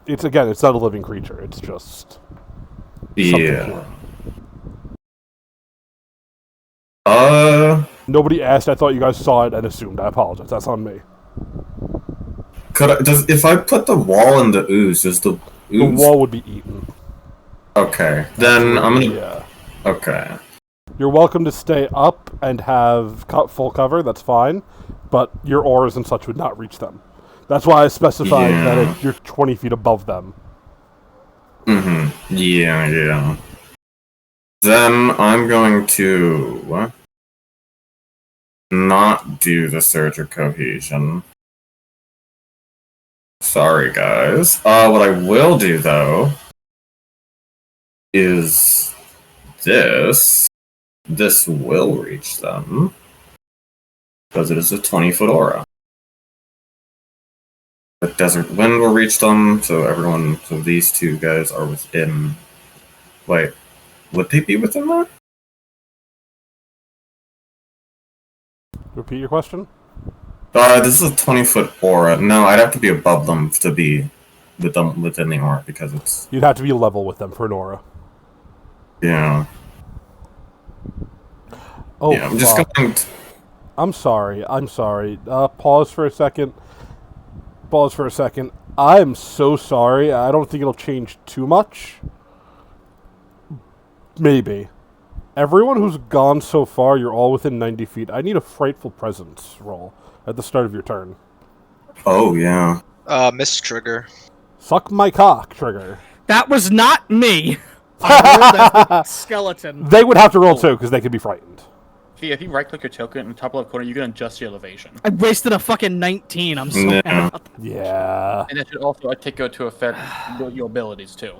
It's not a living creature. It's just Yeah. Nobody asked. I thought you guys saw it and assumed. I apologize. That's on me. If I put the wall in the ooze, does the ooze... The wall would be eaten. Okay, then I'm gonna... Yeah. Okay. You're welcome to stay up and have full cover. That's fine. But your auras and such would not reach them. That's why I specified that you're 20 feet above them. Mm-hmm. Yeah. Then I'm going to not do the Surge of Cohesion. Sorry, guys. What I will do, though, is this. This will reach them, because it is a 20-foot aura. The Desert Wind will reach them, so these two guys are within... Wait, would they be within that? Repeat your question? This is a 20-foot aura. No, I'd have to be above them to be within the aura, because it's... You'd have to be level with them for an aura. Yeah. Oh, yeah, I'm just going to... I'm sorry. Pause for a second. I'm so sorry. I don't think it'll change too much. Maybe. Everyone who's gone so far, you're all within 90 feet. I need a Frightful Presence roll at the start of your turn. Oh, yeah. Miss Trigger. Suck my cock, Trigger. That was not me. I rolled that skeleton. They would have to roll too, because they could be frightened. If you right-click your token in the top left corner, you can adjust your elevation. I wasted a fucking 19. I'm so mad about that. Yeah. And that should also take to affect your abilities, too.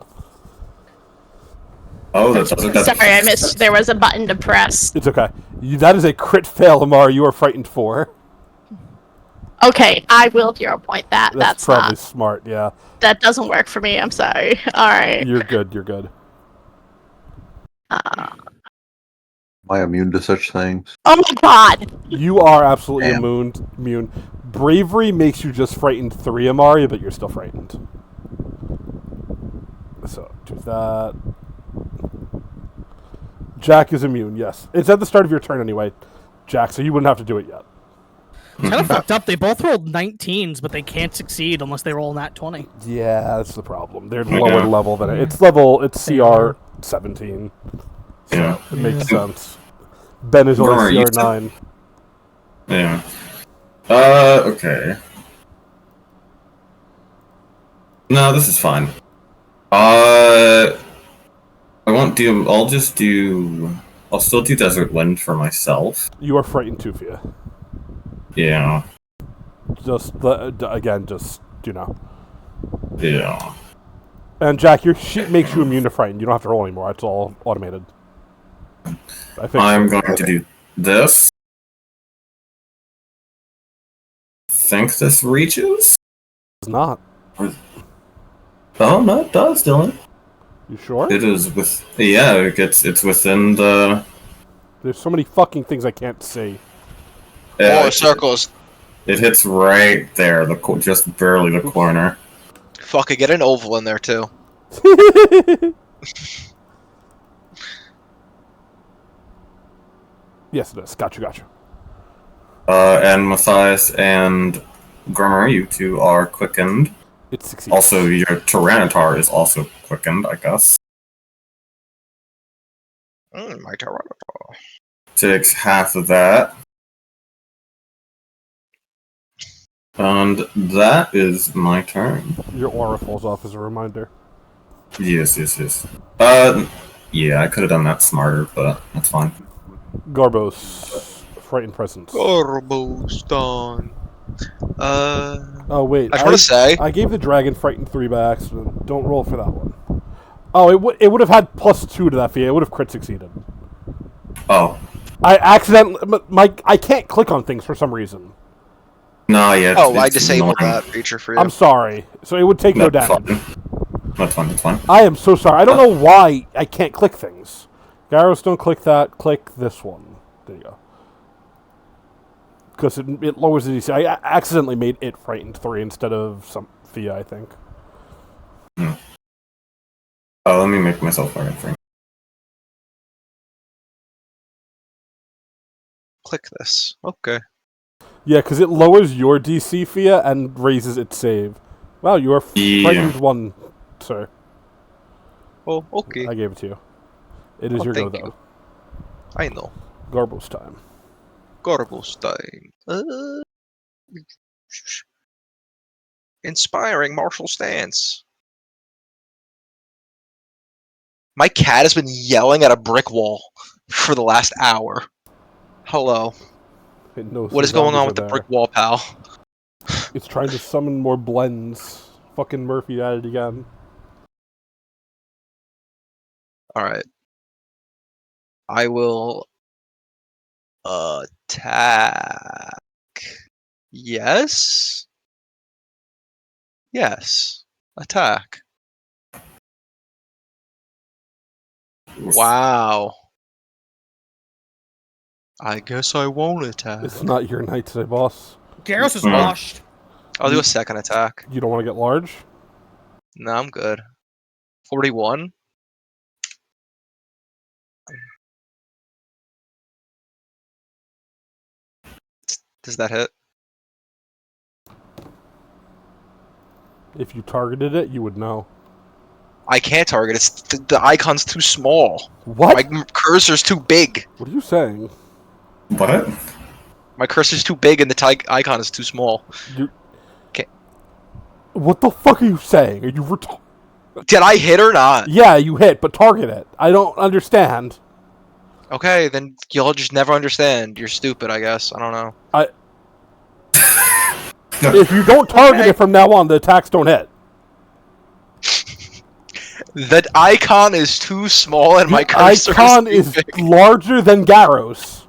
Oh, that's... Sorry, I missed. There was a button to press. It's okay. That is a crit fail, Amar. You are frightened for. Okay, I will 0 point that. That's probably not smart, yeah. That doesn't work for me. I'm sorry. All right. You're good. Am I immune to such things? Oh my god! You are absolutely immune. Bravery makes you just frightened 3, Amari, but you're still frightened. So, do that. Jack is immune, yes. It's at the start of your turn anyway, Jack, so you wouldn't have to do it yet. It's kind of fucked up. They both rolled 19s, but they can't succeed unless they roll nat 20. Yeah, that's the problem. They're lower level than it. It's CR 17. So Yeah. it makes sense. Ben is only CR 9. Yeah. Okay. No, this is fine. I'll still do Desert Wind for myself. You are frightened, Tufia. Yeah. Yeah. And Jack, your sheet makes you immune to frightened. You don't have to roll anymore. It's all automated. I'm going to do this. Think this reaches? It's not. Oh, no, it does, Dylan. You sure? It is it's within the... There's so many fucking things I can't see. More circles. It hits right there, just barely the corner. Fuck it, get an oval in there too. Yes, it is. Gotcha. And Matthias and Grimmer, you two are quickened. It succeeds. Also, your Tyranitar is also quickened, I guess. My Tyranitar. Takes half of that. And that is my turn. Your aura falls off as a reminder. Yes. Yeah, I could have done that smarter, but that's fine. Garbos, frightened presence. Garbos done. Oh wait, I just want to say. I gave the dragon frightened 3 by accident. Don't roll for that one. Oh, it would have had +2 to that feat. It would have crit succeeded. Oh. I accidentally I can't click on things for some reason. No, yeah. Oh, I disabled that feature for you. I'm sorry. So it would take no damage. That's fine. I am so sorry. I don't know why I can't click things. Gyros, don't click that. Click this one. There you go. Because it lowers the DC. I accidentally made it frightened 3 instead of some Fia, I think. Oh, let me make myself frightened 3. Click this. Okay. Yeah, because it lowers your DC, Fia, and raises its save. Wow, you are frightened 1, sir. Oh, okay. I gave it to you. It is your go, though. You. I know. Garbos time. Garbos time. Inspiring martial stance. My cat has been yelling at a brick wall for the last hour. Hello. What is going on with the brick wall, pal? It's trying to summon more blends. Fucking Murphy at it again. Alright. I will attack. Yes? Yes. Attack. Wow. I guess I won't attack. It's not your night today, boss. Garrus is washed. I'll do a second attack. You don't want to get large? No, I'm good. 41? Does that hit? If you targeted it, you would know. I can't target. It's the icon's too small. What? My cursor's too big. What are you saying? What? My cursor's too big and the icon is too small. What the fuck are you saying? Are you retarded? Did I hit or not? Yeah, you hit, but target it. I don't understand. Okay, then you'll just never understand. You're stupid, I guess. I don't know. If you don't target it from now on, the attacks don't hit. That icon is too small and my cursor icon is larger than Garros.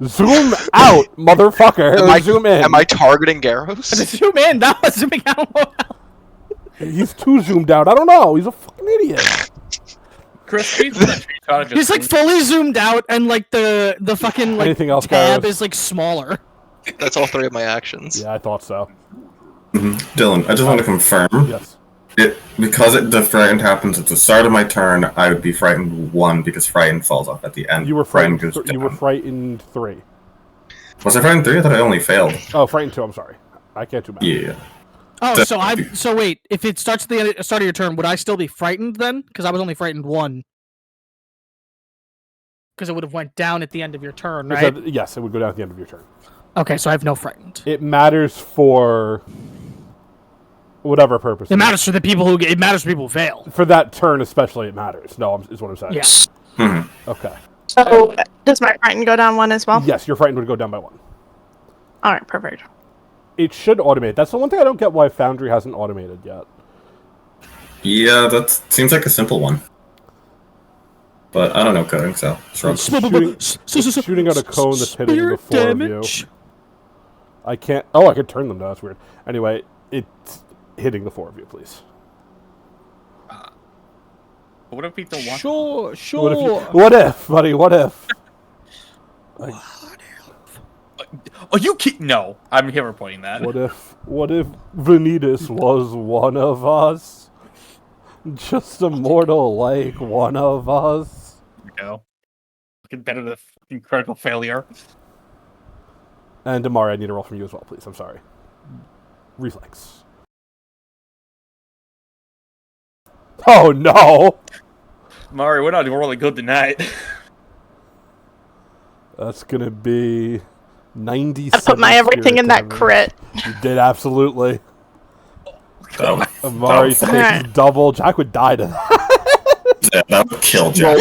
Zoom out, motherfucker. Zoom in. Am I targeting Garros? Zoom in. That was zooming out. He's too zoomed out. I don't know. He's a fucking idiot. Chris, he's like fully zoomed out, and like the fucking like anything else, tab Garros? is like smaller. That's all 3 of my actions. Yeah, I thought so. Dylan, I just want to confirm. Yes. Because the frightened happens at the start of my turn, I would be frightened 1 because frightened falls off at the end. You were frightened. Goes You were down. frightened 3. Was I frightened 3? I thought I only failed. Oh, frightened 2. I'm sorry. I can't do math. Yeah. Oh, so wait. If it starts at the start of your turn, would I still be frightened then? Because I was only frightened 1. Because it would have went down at the end of your turn, right? Yes, it would go down at the end of your turn. Okay, so I have no frightened. It matters for whatever purpose. It matters for the people who it matters for people who fail. For that turn especially, it matters. No, is what I'm saying. Yes. Okay. So does my frightened go down 1 as well? Yes, your frightened would go down by 1. All right, perfect. It should automate. That's the one thing I don't get why Foundry hasn't automated yet. Yeah, that seems like a simple one. But I don't know coding, so sure. Shooting out a cone that's hitting the 4 of you. I can't... Oh, I could turn them down. That's weird. Anyway, it's hitting the 4 of you, please. What if people want? Sure. What if, buddy? What if? Oh, you keep no. I'm never pointing that. What if Vanitas was one of us? Just a mortal like one of us? No. Looking better than incredible failure. And Damari, I need a roll from you as well, please. I'm sorry. Reflex. Oh no! Mario, we're not really good tonight. That's gonna be 97. I put my everything spirit in that damage. crit. You did absolutely. Amari takes Alright. double. Jack would die to that. Yeah, that would kill Jack.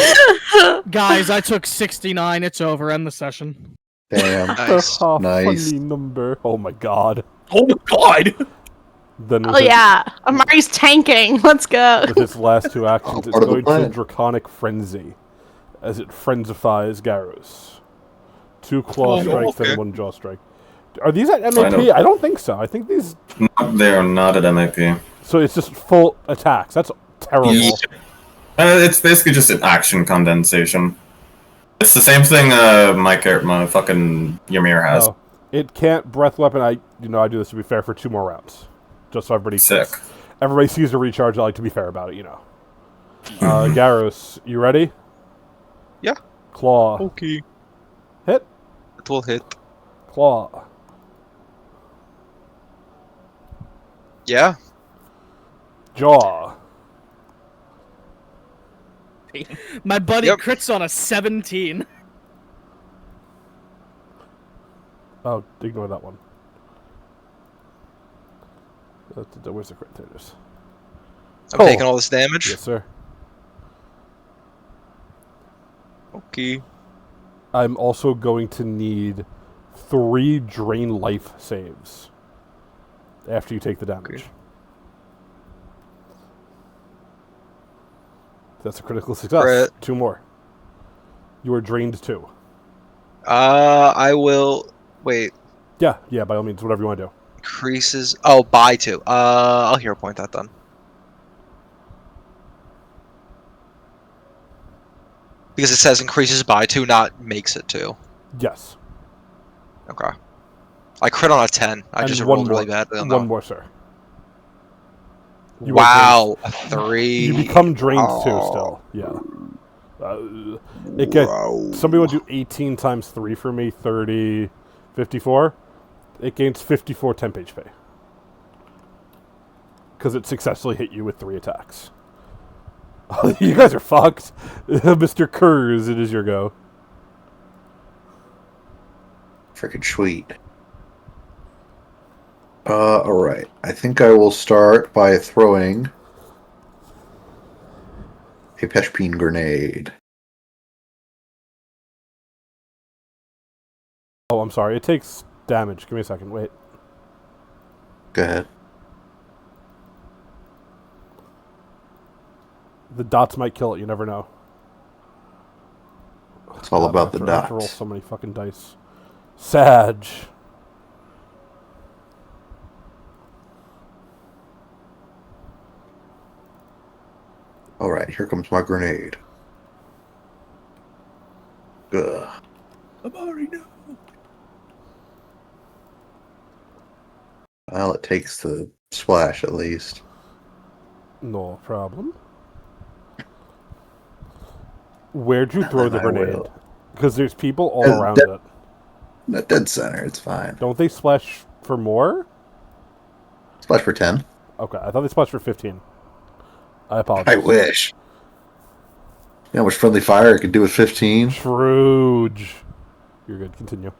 Guys, I took 69. It's over. End the session. Damn. Nice. Half Nice. funny number. Oh my god. Oh my god! Then with Oh yeah, Amari's tanking. Let's go. with its last two actions, it's Part of the going to plan. Draconic Frenzy as it frenzifies Garrus. 2 claw Oh, strikes okay. and 1 jaw strike. Are these at I MAP? know. I don't think so. I think these. No, they are not at MAP. So it's just full attacks. That's terrible. Yeah. It's basically just an action condensation. It's the same thing my fucking Ymir has. Oh, it can't breath weapon. I do this to be fair for 2 more rounds, just so everybody Sick. everybody sees the recharge. I like to be fair about it, Garrus, you ready? Yeah. Claw. Okay. Hit. It will hit. Claw. Yeah. Jaw. My buddy Yep. crits on a 17. Oh, ignore that one. Where's the crit? There it is. I'm taking all this damage. Yes, sir. Okay. I'm also going to need 3 drain life saves after you take the damage. Okay. That's a critical success. Crit. 2 more. You are drained 2. I will wait. Yeah, by all means, whatever you want to do. Increases. Oh, by 2. I'll hero point that then. Because it says increases by 2, not makes it 2. Yes. Okay. I crit on a 10. I And just one rolled more. really badly on One that. more, sir. You are Wow, a 3. You become drained Oh. too, still. Yeah. It get somebody would do 18 times 3 for me, 30, 54. It gains 54 temp HP. Because it successfully hit you with 3 attacks. You guys are fucked. Mr. Kurz, it is your go. Freaking sweet. Alright. I think I will start by throwing a Peshpeen grenade. Oh, I'm sorry. It takes damage. Give me a second. Wait. Go ahead. The dots might kill it. You never know. It's all God, about the I have to roll dots. so many fucking dice. Sag. Alright, here comes my grenade. Ugh. Amari, no. Well, it takes the splash at least. No problem. Where'd you throw the I grenade? will. Because there's people all Uh, around that- it. Not dead center, it's fine. Don't they splash for more? Splash for 10. Okay, I thought they splashed for 15. I apologize. I wish. You know how much friendly fire it could do with 15? Scrooge. You're good. Continue.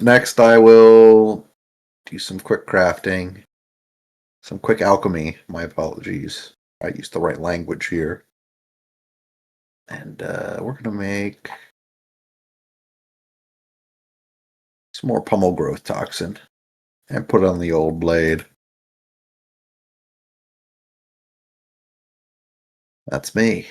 Next I will do some quick crafting. Some quick alchemy. My apologies. I used the right language here. And we're going to make some more pummel growth toxin. And put it on the old blade. That's me.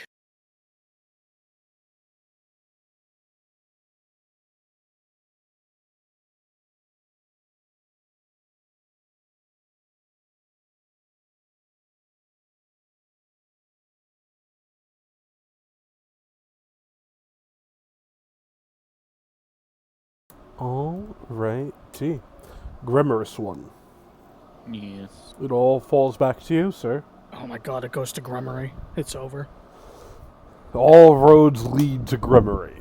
Alrighty. Grimmerous one. Yes. It all falls back to you, sir. Oh my god, it goes to Grummery. It's over. All roads lead to Grimmery.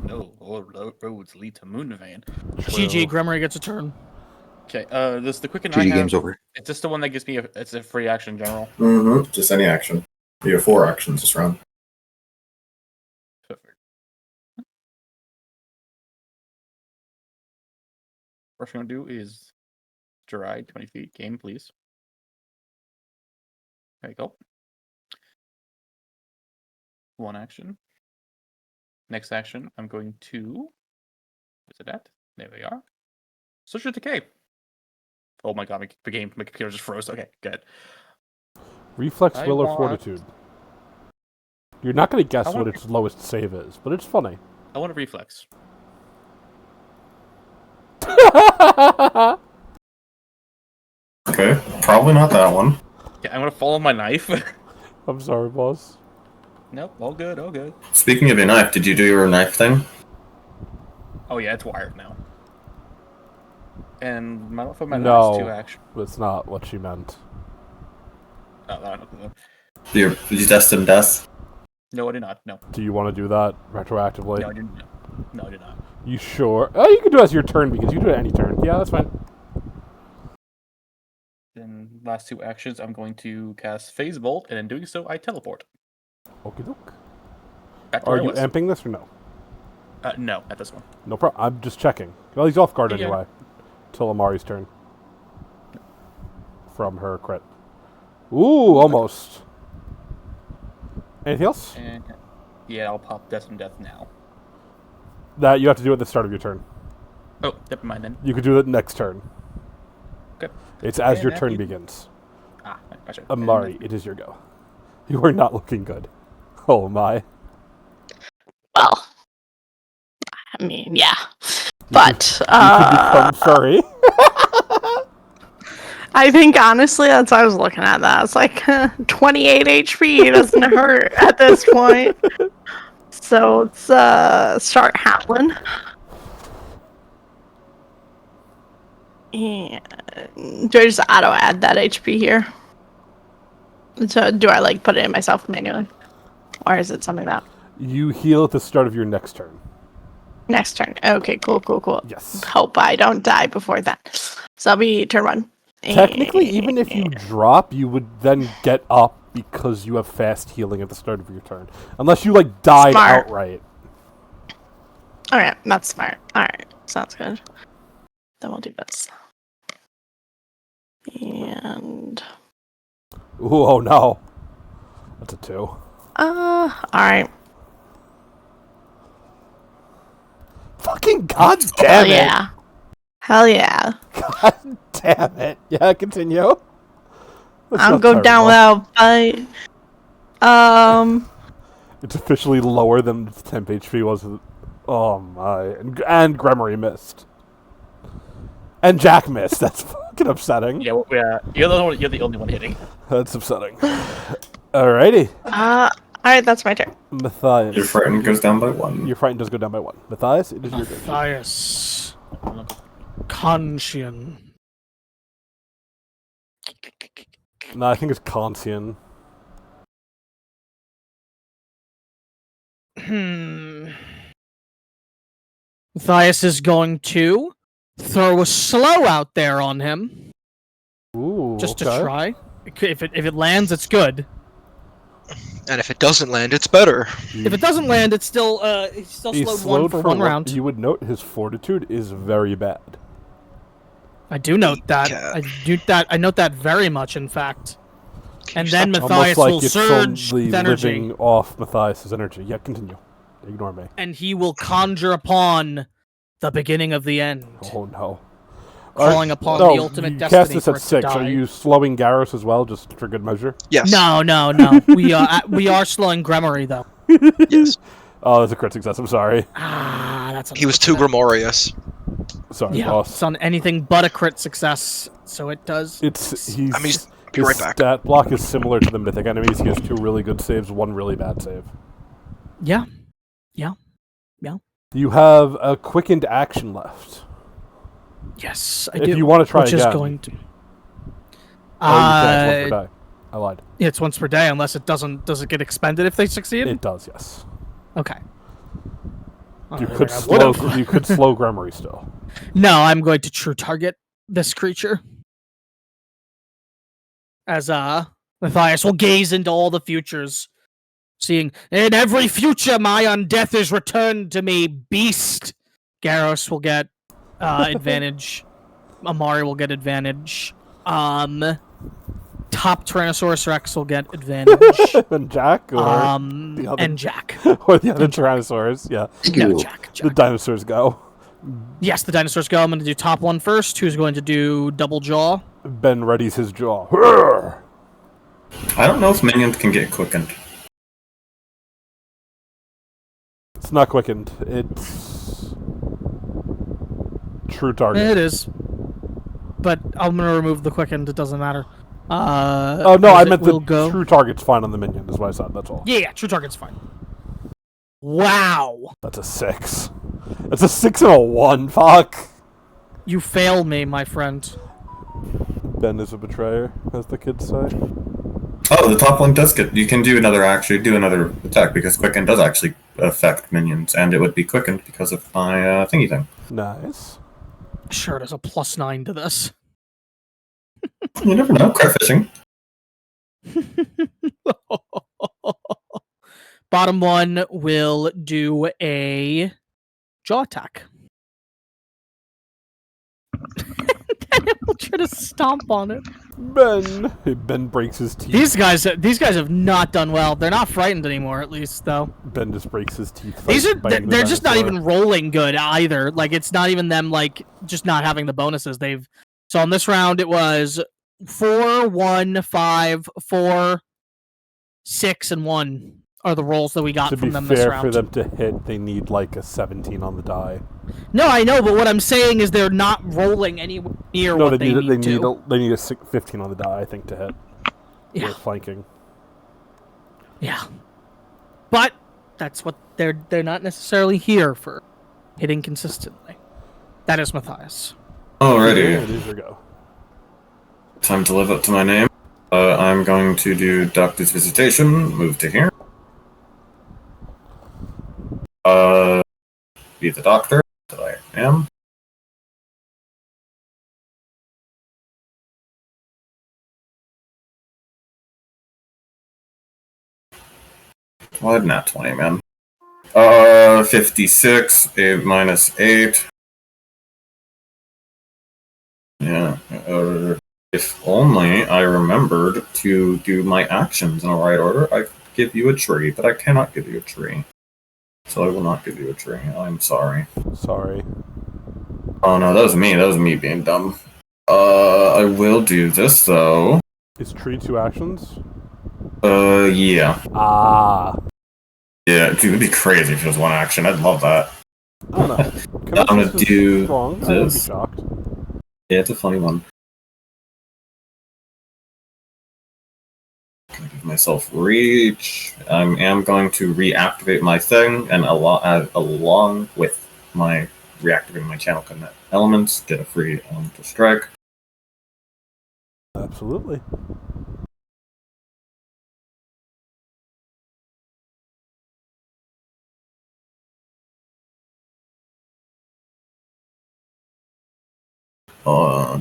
No, all roads lead to Moonvan. GG, Grummery gets a turn. Okay, this the quicken I GG have. game's over. It's just the one that gives me it's a free action general. Mm-hmm. Just any action. You have 4 actions this round. Perfect. First thing I'm gonna do is stride 20 feet. Game, please. There you go. 1 action. Next action, I'm going to. Is it that? There we are. Social decay. Oh my god, my computer just froze. Okay, good. Reflex, I will, or want- fortitude. You're not going to guess I what want- its lowest save is, but it's funny. I want a reflex. Okay, probably not that one. Okay, I'm gonna follow my knife. I'm sorry, boss. Nope, all good, all good. Speaking of your knife, did you do your knife thing? Oh yeah, it's wired now. And for my No. last 2 action. That's not what she meant. Oh, I don't know. Did you destined death? No, I did not. No, Do you want to do that retroactively? no, I didn't. No, I did not. You sure? Oh, you can do it as your turn because you can do it any turn. Yeah, that's fine. Then last 2 actions, I'm going to cast Phase Bolt, and in doing so, I teleport. Okie doke. Back to Are where I you was. amping this or no? No, at this one. No problem. I'm just checking. Well, he's off guard Yeah. anyway. Till Amari's turn. From her crit. Ooh, almost. Anything else? And yeah, I'll pop Death and Death now. That you have to do at the start of your turn. Oh, never mind then. You could do it next turn. Okay. It's as And your that turn means- begins. Ah, gotcha. Amari, it is your go. You are not looking good. Oh my. Well, I mean, yeah, but You could become furry. I think honestly, that's why I was looking at that. It's like 28 HP doesn't hurt at this point. So let's start howling. And do I just auto add that HP here? So do I like put it in myself manually, or is it something that You heal at the start of your next turn. next turn? Okay, cool. Yes. Hope I don't die before that. So I'll be turn 1. Technically, even if you drop, you would then get up because you have fast healing at the start of your turn. Unless you, like, died Smart. outright. Alright, that's smart. Alright, sounds good. Then we'll do this. And Ooh, oh no. That's a 2. alright. Fucking goddamn Hell it! yeah. Hell yeah. God damn it. Yeah, continue. That's I'll not go down terrible. without fight. It's officially lower than its temp HP was. Oh my. And Gremory missed. And Jack missed. That's fucking upsetting. Yeah, well, yeah. You're the only one hitting. That's upsetting. Alrighty. Alright, that's my turn. Matthias. Your frighten goes down by 1. Your frighten does go down by 1. Matthias, it is your turn. Matthias. Conscian. No, I think it's Conscian. Matthias is going to throw a slow out there on him, Ooh, just okay. to try. If it lands, it's good. And if it doesn't land, it's better. If it doesn't land, it's still he's still He's slowed 1 for 1 round. You would note his fortitude is very bad. I do note that. Yeah. I note that very much, in fact. Can And you then stop Matthias Almost like will it's surge only with energy, living off Matthias's energy. Yeah, continue. Ignore me. and he will conjure upon the beginning of the end, Oh no. calling upon No, the ultimate you destiny cast this for at it to 6. Are die. you slowing Garrus as well, just for good measure? Yes. No. we are slowing Gremory though. Yes. Oh, that's a crit success. I'm sorry. That's He was too unfortunate. gregarious. Sorry, Yeah, boss. it's on anything but a crit success, so it does. He's. I mean, be his right back. stat block is similar to the mythic enemies. He has 2 really good saves, 1 really bad save. Yeah. You have a quickened action left. Yes, I If do. you want to try which again. is going to. Oh, you can't. It's once per day. I lied. It's once per day, unless it doesn't. Does it get expended if they succeed? It does, yes. Okay. You Oh, could I slow. would've. You could slow Gremory still. No, I'm going to true target this creature. As Matthias will gaze into all the futures, seeing in every future my undeath is returned to me. Beast. Garros will get advantage. Amari will get advantage. Top Tyrannosaurus Rex will get advantage. And Jack, or the other, and Jack. or the other Tyrannosaurus. Yeah, No, Jack. the dinosaurs go. Yes, the dinosaurs go. I'm going to do top one first. Who's going to do double jaw? Ben readies his jaw. I don't know if minions can get quickened. It's not quickened. It's true target. It is. But I'm going to remove the quickened. It doesn't matter. Oh no, I meant the go. true target's fine on the minion. Is what I said. That's all. Yeah, true target's fine. Wow. That's a 6. That's a 6 and a 1. Fuck. You failed me, my friend. Ben is a betrayer, as the kids say. Oh, the top one does get. You can do another attack because quicken does actually affect minions, and it would be quickened because of my thingy thing. Nice. Sure, there's a +9 to this. You never know. Cry fishing. Bottom one will do a jaw attack. Then it will try to stomp on it. Ben breaks his teeth. These guys have not done well. They're not frightened anymore, at least though. Ben just breaks his teeth. They're just not even rolling good either. Like it's not even them like just not having the bonuses. So on this round it was 4, 1, 5, 4, 6, and 1 are the rolls that we got from them this round. To be fair, for them to hit, they need like a 17 on the die. No, I know, but what I'm saying is they're not rolling anywhere near what they need to. They need a 15 on the die, I think, to hit. Yeah. With flanking. Yeah. But that's what they're not necessarily here for, hitting consistently. That is Matthias. Alrighty. It is your go. Time to live up to my name. I'm going to do Doctor's Visitation, move to here. Be the doctor that I am. What? Nat 20, man. 56, 8 minus 8. Yeah, if only I remembered to do my actions in the right order, I could give you a tree, but I cannot give you a tree. So I will not give you a tree. I'm sorry. Sorry. Oh no, that was me. That was me being dumb. I will do this, though. Is tree 2 actions? Yeah. Ah. Yeah, dude, it'd be crazy if it was one action. I'd love that. I don't know. I'm gonna do wrong. I would be this. shocked. Yeah, it's a funny one. Give myself reach. I am going to reactivate my thing, and along with my reactivating my channel connect elements, get a free elemental strike. Absolutely.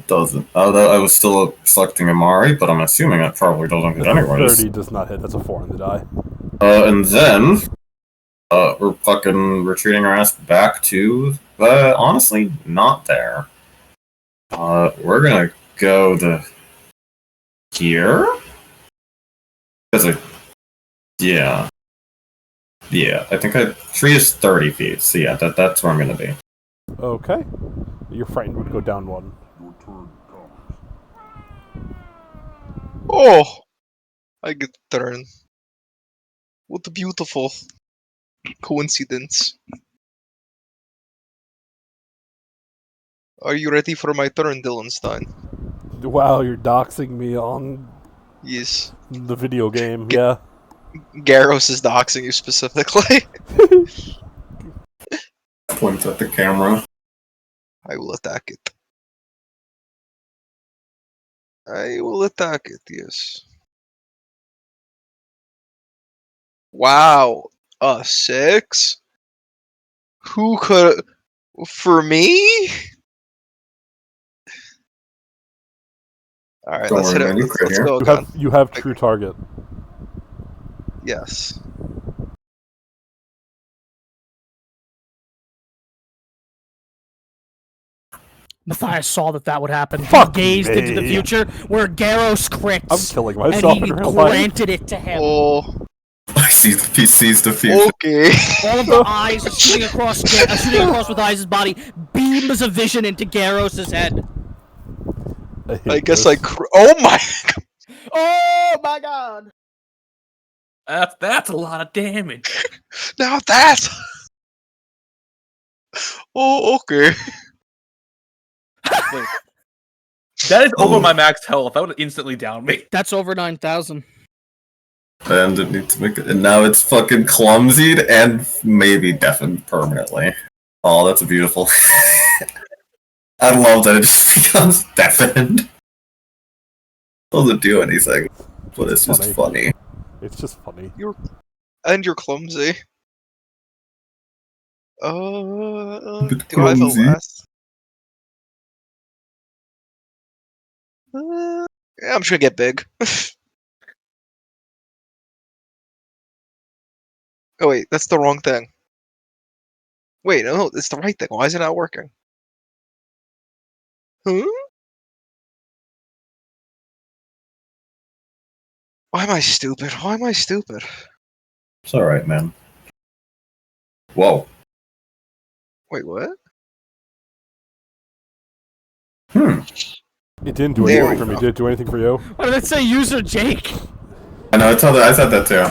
Doesn't. I was still selecting Amari, but I'm assuming that probably doesn't hit anyways. 30 does not hit. That's a 4 on the die. And then we're fucking retreating our ass back to honestly not there. We're gonna go to here. Yeah. I think tree is 30 feet. So yeah, that's where I'm gonna be. Okay. Your frightened would go down 1. Oh, I get the turn. What a beautiful coincidence. Are you ready for my turn, Dylanstein? Wow, you're doxing me on Yes. the video game. Yeah. Garros is doxing you specifically. point at the camera. I will attack it. I will attack it, yes. Wow. A 6? Who could... For me? Alright, Don't let's worry, hit man, it. you Let's, crit let's here. go You again. have true target. Yes. Matthias saw that would happen. Fuck He gazed into the me. future where Garros crits. I'm killing and myself he in real life. granted it to him. Oh, I see the sees the future. okay. All of the eyes are shooting across Matthias' body, beams of vision into Garros' head. I guess I oh my... Oh my god! That's a lot of damage. Now that's... Oh, okay. Wait. That is over Oh. my max health. That would instantly down me. That's over 9,000. And it needs to make it, and now it's fucking clumsied and maybe deafened permanently. Oh, that's beautiful. I love that it just becomes deafened. Doesn't do anything, but it's just funny. It's just funny. And you're clumsy. Bit Do I have a clumsy. last? Yeah, I'm just gonna get big. Oh wait, that's the wrong thing. Wait, no, it's the right thing. Why is it not working? Huh? Why am I stupid? Why am I stupid? It's alright, man. Whoa. Wait, what? It didn't do There anything we for me. go. Did it do anything for you? What did it say? User Jake? I know, I said that too.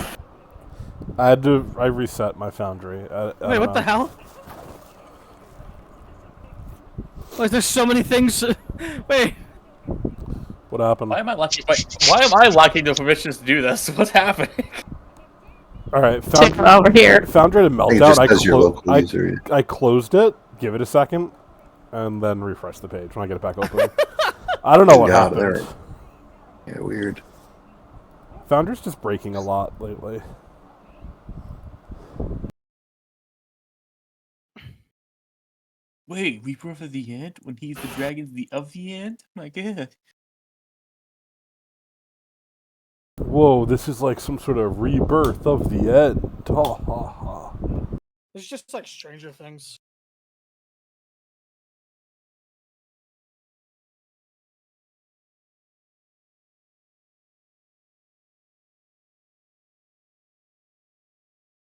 I reset my foundry. Wait, what the hell? Like, there's so many things. Wait. What happened? Why am I lacking? Why am I lacking the permissions to do this? What's happening? Alright, Take it over here. Foundry had a I think it meltdown. just says your local user. I closed it, give it a second, and then refresh the page when I get it back open. I don't know what God, happened. there. Yeah, weird. Foundry's just breaking a lot lately. Wait, Rebirth of the End? When he's the dragon's of the end? My god. Whoa, this is like some sort of rebirth of the end. Ha ha ha. It's just like Stranger Things.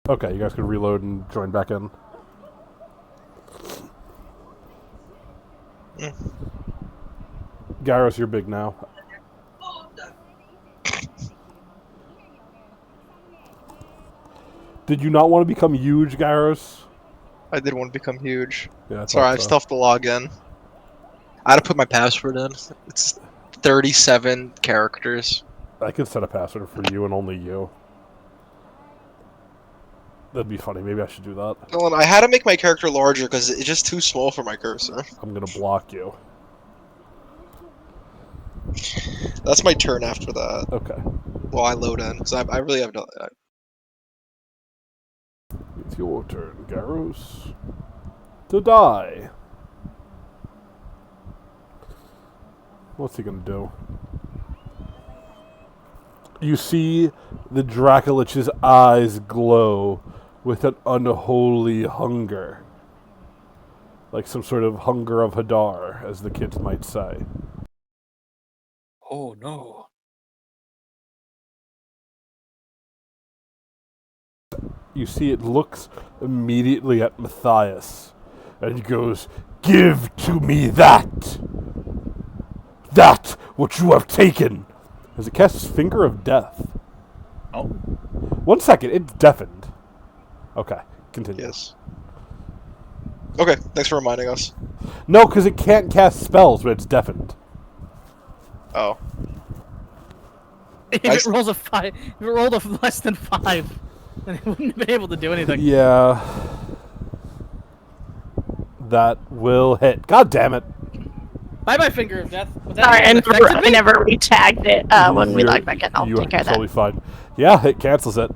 Okay, you guys can reload and join back in. Garros, you're big now. Did you not want to become huge, Garros? I did want to become huge. Yeah, I Sorry, I thought still have to log in. I had to put my password in. It's 37 characters. I could set a password for you and only you. That'd be funny. Maybe I should do that. Dylan, I had to make my character larger because it's just too small for my cursor. I'm gonna block you. That's my turn after that. Okay. Well, I load in because I really have no. It's your turn, Garros. To die. What's he gonna do? You see the Dracolich's eyes glow with an unholy hunger. Like some sort of hunger of Hadar, as the kids might say. Oh no. You see it looks immediately at Matthias and goes, "Give to me that! That which you have taken!" As it casts Finger of Death. Oh. 1 second, it's deafened. Okay, continue. Yes. Okay, thanks for reminding us. No, because it can't cast spells, but it's deafened. Oh. If it rolls a 5, if it rolled a less than 5, then it wouldn't have been able to do anything. Yeah. That will hit. God damn it. Bye bye, Finger of Death. Was that Sorry, even effective? I never retagged it when we log back in. I'll You are take care of that. totally fine. Yeah, it cancels it.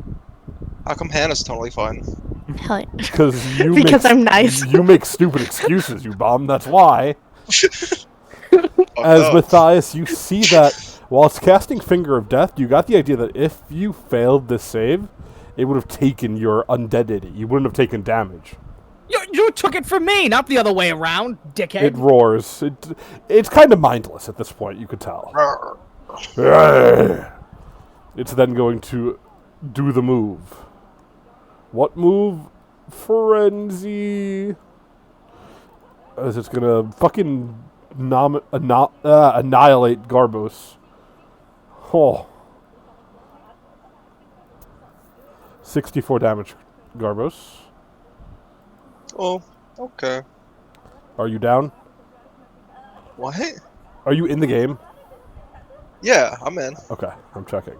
How come Hannah's totally fine? Hell yeah. Because you Because make, I'm nice. You make stupid excuses, you bum. That's why. Fuck As up. Matthias, you see that while it's casting Finger of Death, you got the idea that if you failed this save, it would have taken your undeadity. You wouldn't have taken damage. You took it from me, not the other way around, dickhead. It roars. It's kind of mindless at this point, you could tell. It's then going to do the move. What move? Frenzy. As it's gonna fucking annihilate Garbos. Oh. 64 damage, Garbos. Oh, okay. Are you down? What? Are you in the game? Yeah, I'm in. Okay, I'm checking.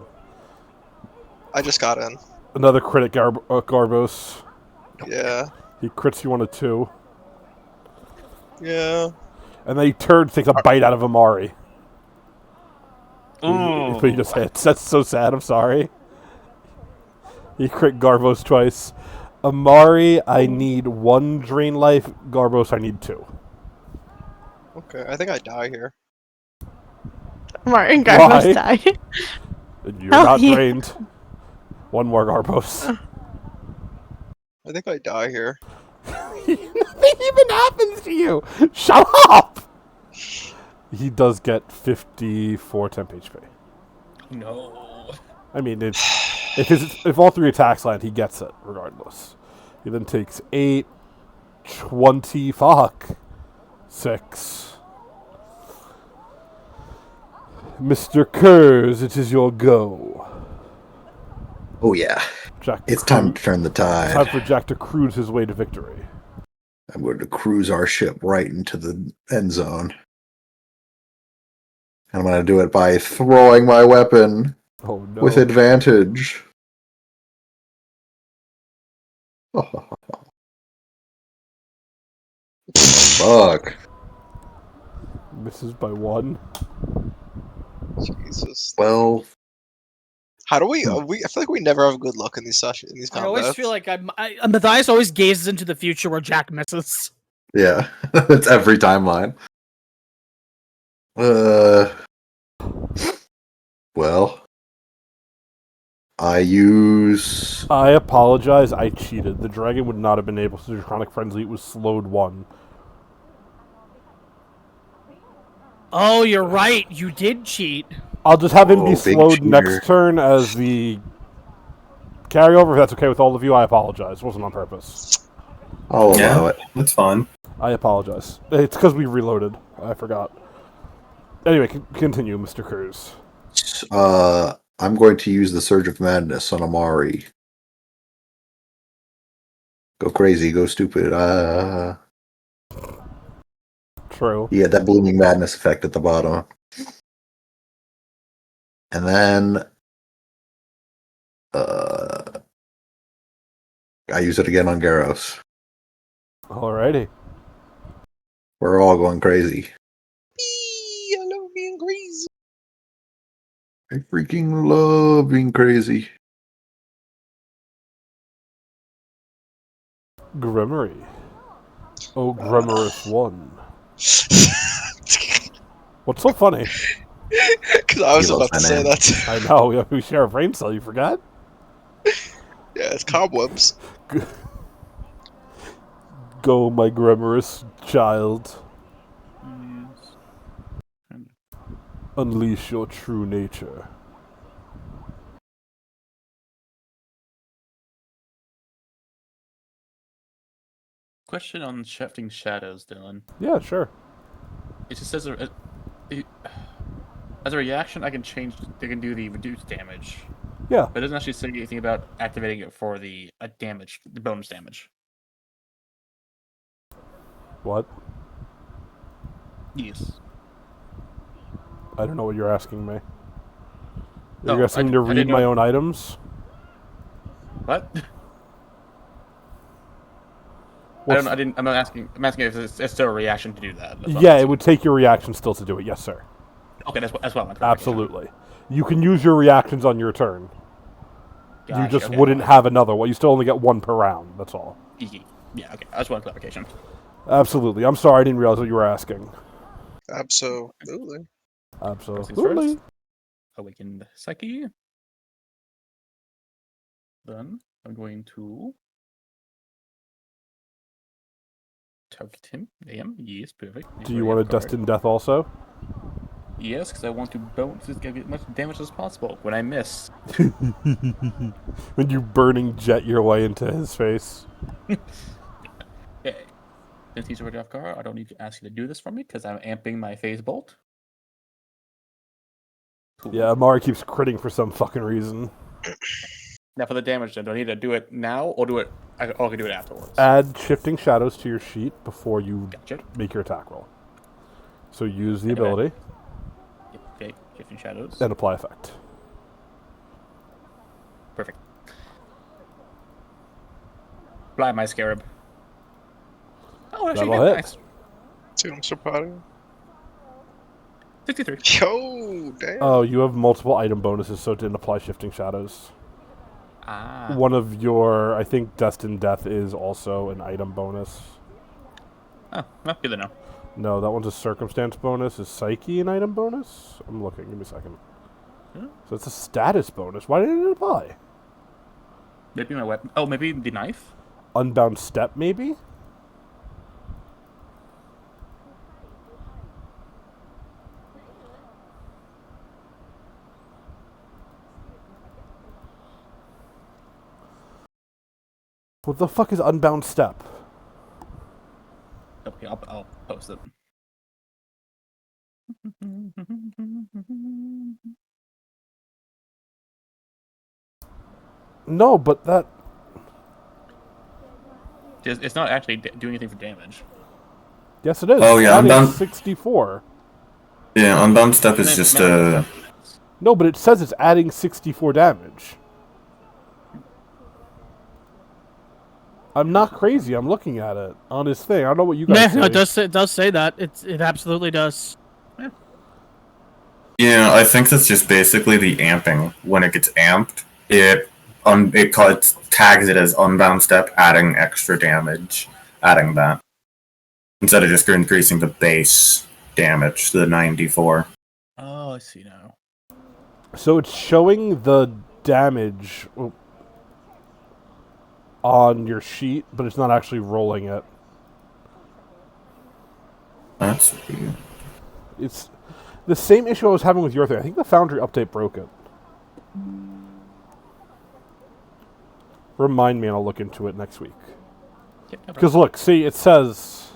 I just got in. Another critic, Garbos. Yeah. He crits you on a 2. Yeah. And then he turns, takes a bite out of Amari. Ooh. But he just hits. That's so sad, I'm sorry. He crit Garbos twice. Amari, I need 1 drain life. Garbos, I need 2. Okay, I think I die here. Martin Why? Garfos died. And you're Oh, not yeah. drained. 1 more Garbos. I think I die here. Nothing even happens to you. Shut up. He does get 54 temp HP. No. I mean, if all 3 attacks land, he gets it regardless. He then takes 8, 20. Fuck. 6. Mr. Kurz, it is your go. Oh yeah, Jack it's time to turn the Time tide. for Jack to cruise his way to victory. I'm going to cruise our ship right into the end zone. And I'm going to do it by throwing my weapon Oh no. with advantage. Fuck. Misses by 1. Jesus. Well, How do we? I feel like we never have good luck in these sessions. In these I combats. always feel like Matthias always gazes into the future where Jack misses. yeah, it's every timeline. Well, I use. I apologize, I cheated. The dragon would not have been able to do Chronic Frenzy. It was slowed 1. Oh, you're right. You did cheat. I'll just have him be Big slowed cheater. next turn as the carryover. If that's okay with all of you, I apologize. It wasn't on purpose. I'll allow Yeah, it. that's fine. I apologize. It's because we reloaded. I forgot. Anyway, continue, Mr. Cruz. I'm going to use the Surge of Madness on Amari. Go crazy, go stupid. True. Yeah, that Blooming Madness effect at the bottom. And then I use it again on Garros. Alrighty. We're all going crazy. I love being crazy. I freaking love being crazy. Grimory. Oh, Grimorous 1. What's so funny? Because I was He loves about to that say name. that. Too. I know, we share a brain cell, you forgot? Yeah, it's cobwebs. Go, my Grimorous child. Unleash your true nature. Question on shifting shadows, Dylan. Yeah, sure. It just says as a reaction, I can do the reduced damage, Yeah. but it doesn't actually say anything about activating it for the the bonus damage. What? Yes. I don't know what you're asking me. Oh, You're asking me to I read didn't my know- own items? What? I'm not asking. I'm asking if it's still a reaction to do that. Yeah, it would take your reaction still to do it. Yes, sir. Okay, that's what I meant. Absolutely. You can use your reactions on your turn. Gotcha, You just okay. wouldn't have another one. You still only get one per round. That's all. Yeah, okay. I just want clarification. Absolutely. I'm sorry, I didn't realize what you were asking. Absolutely. Absolutely. Awakened Psyche. Then I'm going to target him. AM. Yes, perfect. Do you want to Destined Death also? Yes, because I want to bonus get as much damage as possible when I miss. When you burning jet your way into his face. Okay. Since he's already off guard, I don't need to ask you to do this for me because I'm amping my phase bolt. Cool. Yeah, Amari keeps critting for some fucking reason. Now for the damage, then, do I need to do it now or do it? I can do it afterwards. Add Shifting Shadows to your sheet before you Gotcha. make your attack roll. So use the ability Okay, Shifting Shadows. and apply effect. Perfect. Fly, my scarab. Oh, actually, That'll hit. nice. Dude, I'm so proud of you. 63. Yo, damn. Oh, you have multiple item bonuses, so it didn't apply Shifting Shadows. Ah. One of your, I think, Destined Death is also an item bonus. Oh, well, good to know. No, that one's a circumstance bonus. Is Psyche an item bonus? I'm looking. Give me a second. So it's a status bonus. Why didn't it apply? Maybe my weapon. Oh, maybe the knife? Unbound Step, maybe? What the fuck is Unbound Step? Okay, I'll post it. No, but that... It's not actually doing anything for damage. Yes, it is. Oh, yeah, Adding Unbound- 64. Yeah, Unbound Step is just No, but it says it's adding 64 damage. I'm not crazy. I'm looking at it on his thing. I don't know what you guys No, say. it does say that. It absolutely does. Yeah, I think that's just basically the amping. When it gets amped, it tags it as Unbound Step, adding extra damage, adding that. Instead of just increasing the base damage to the 94. Oh, I see now. So it's showing the damage on your sheet, but it's not actually rolling it. That's weird. It's the same issue I was having with your thing. I think the Foundry update broke it. Remind me and I'll look into it next week. Because look, see, it says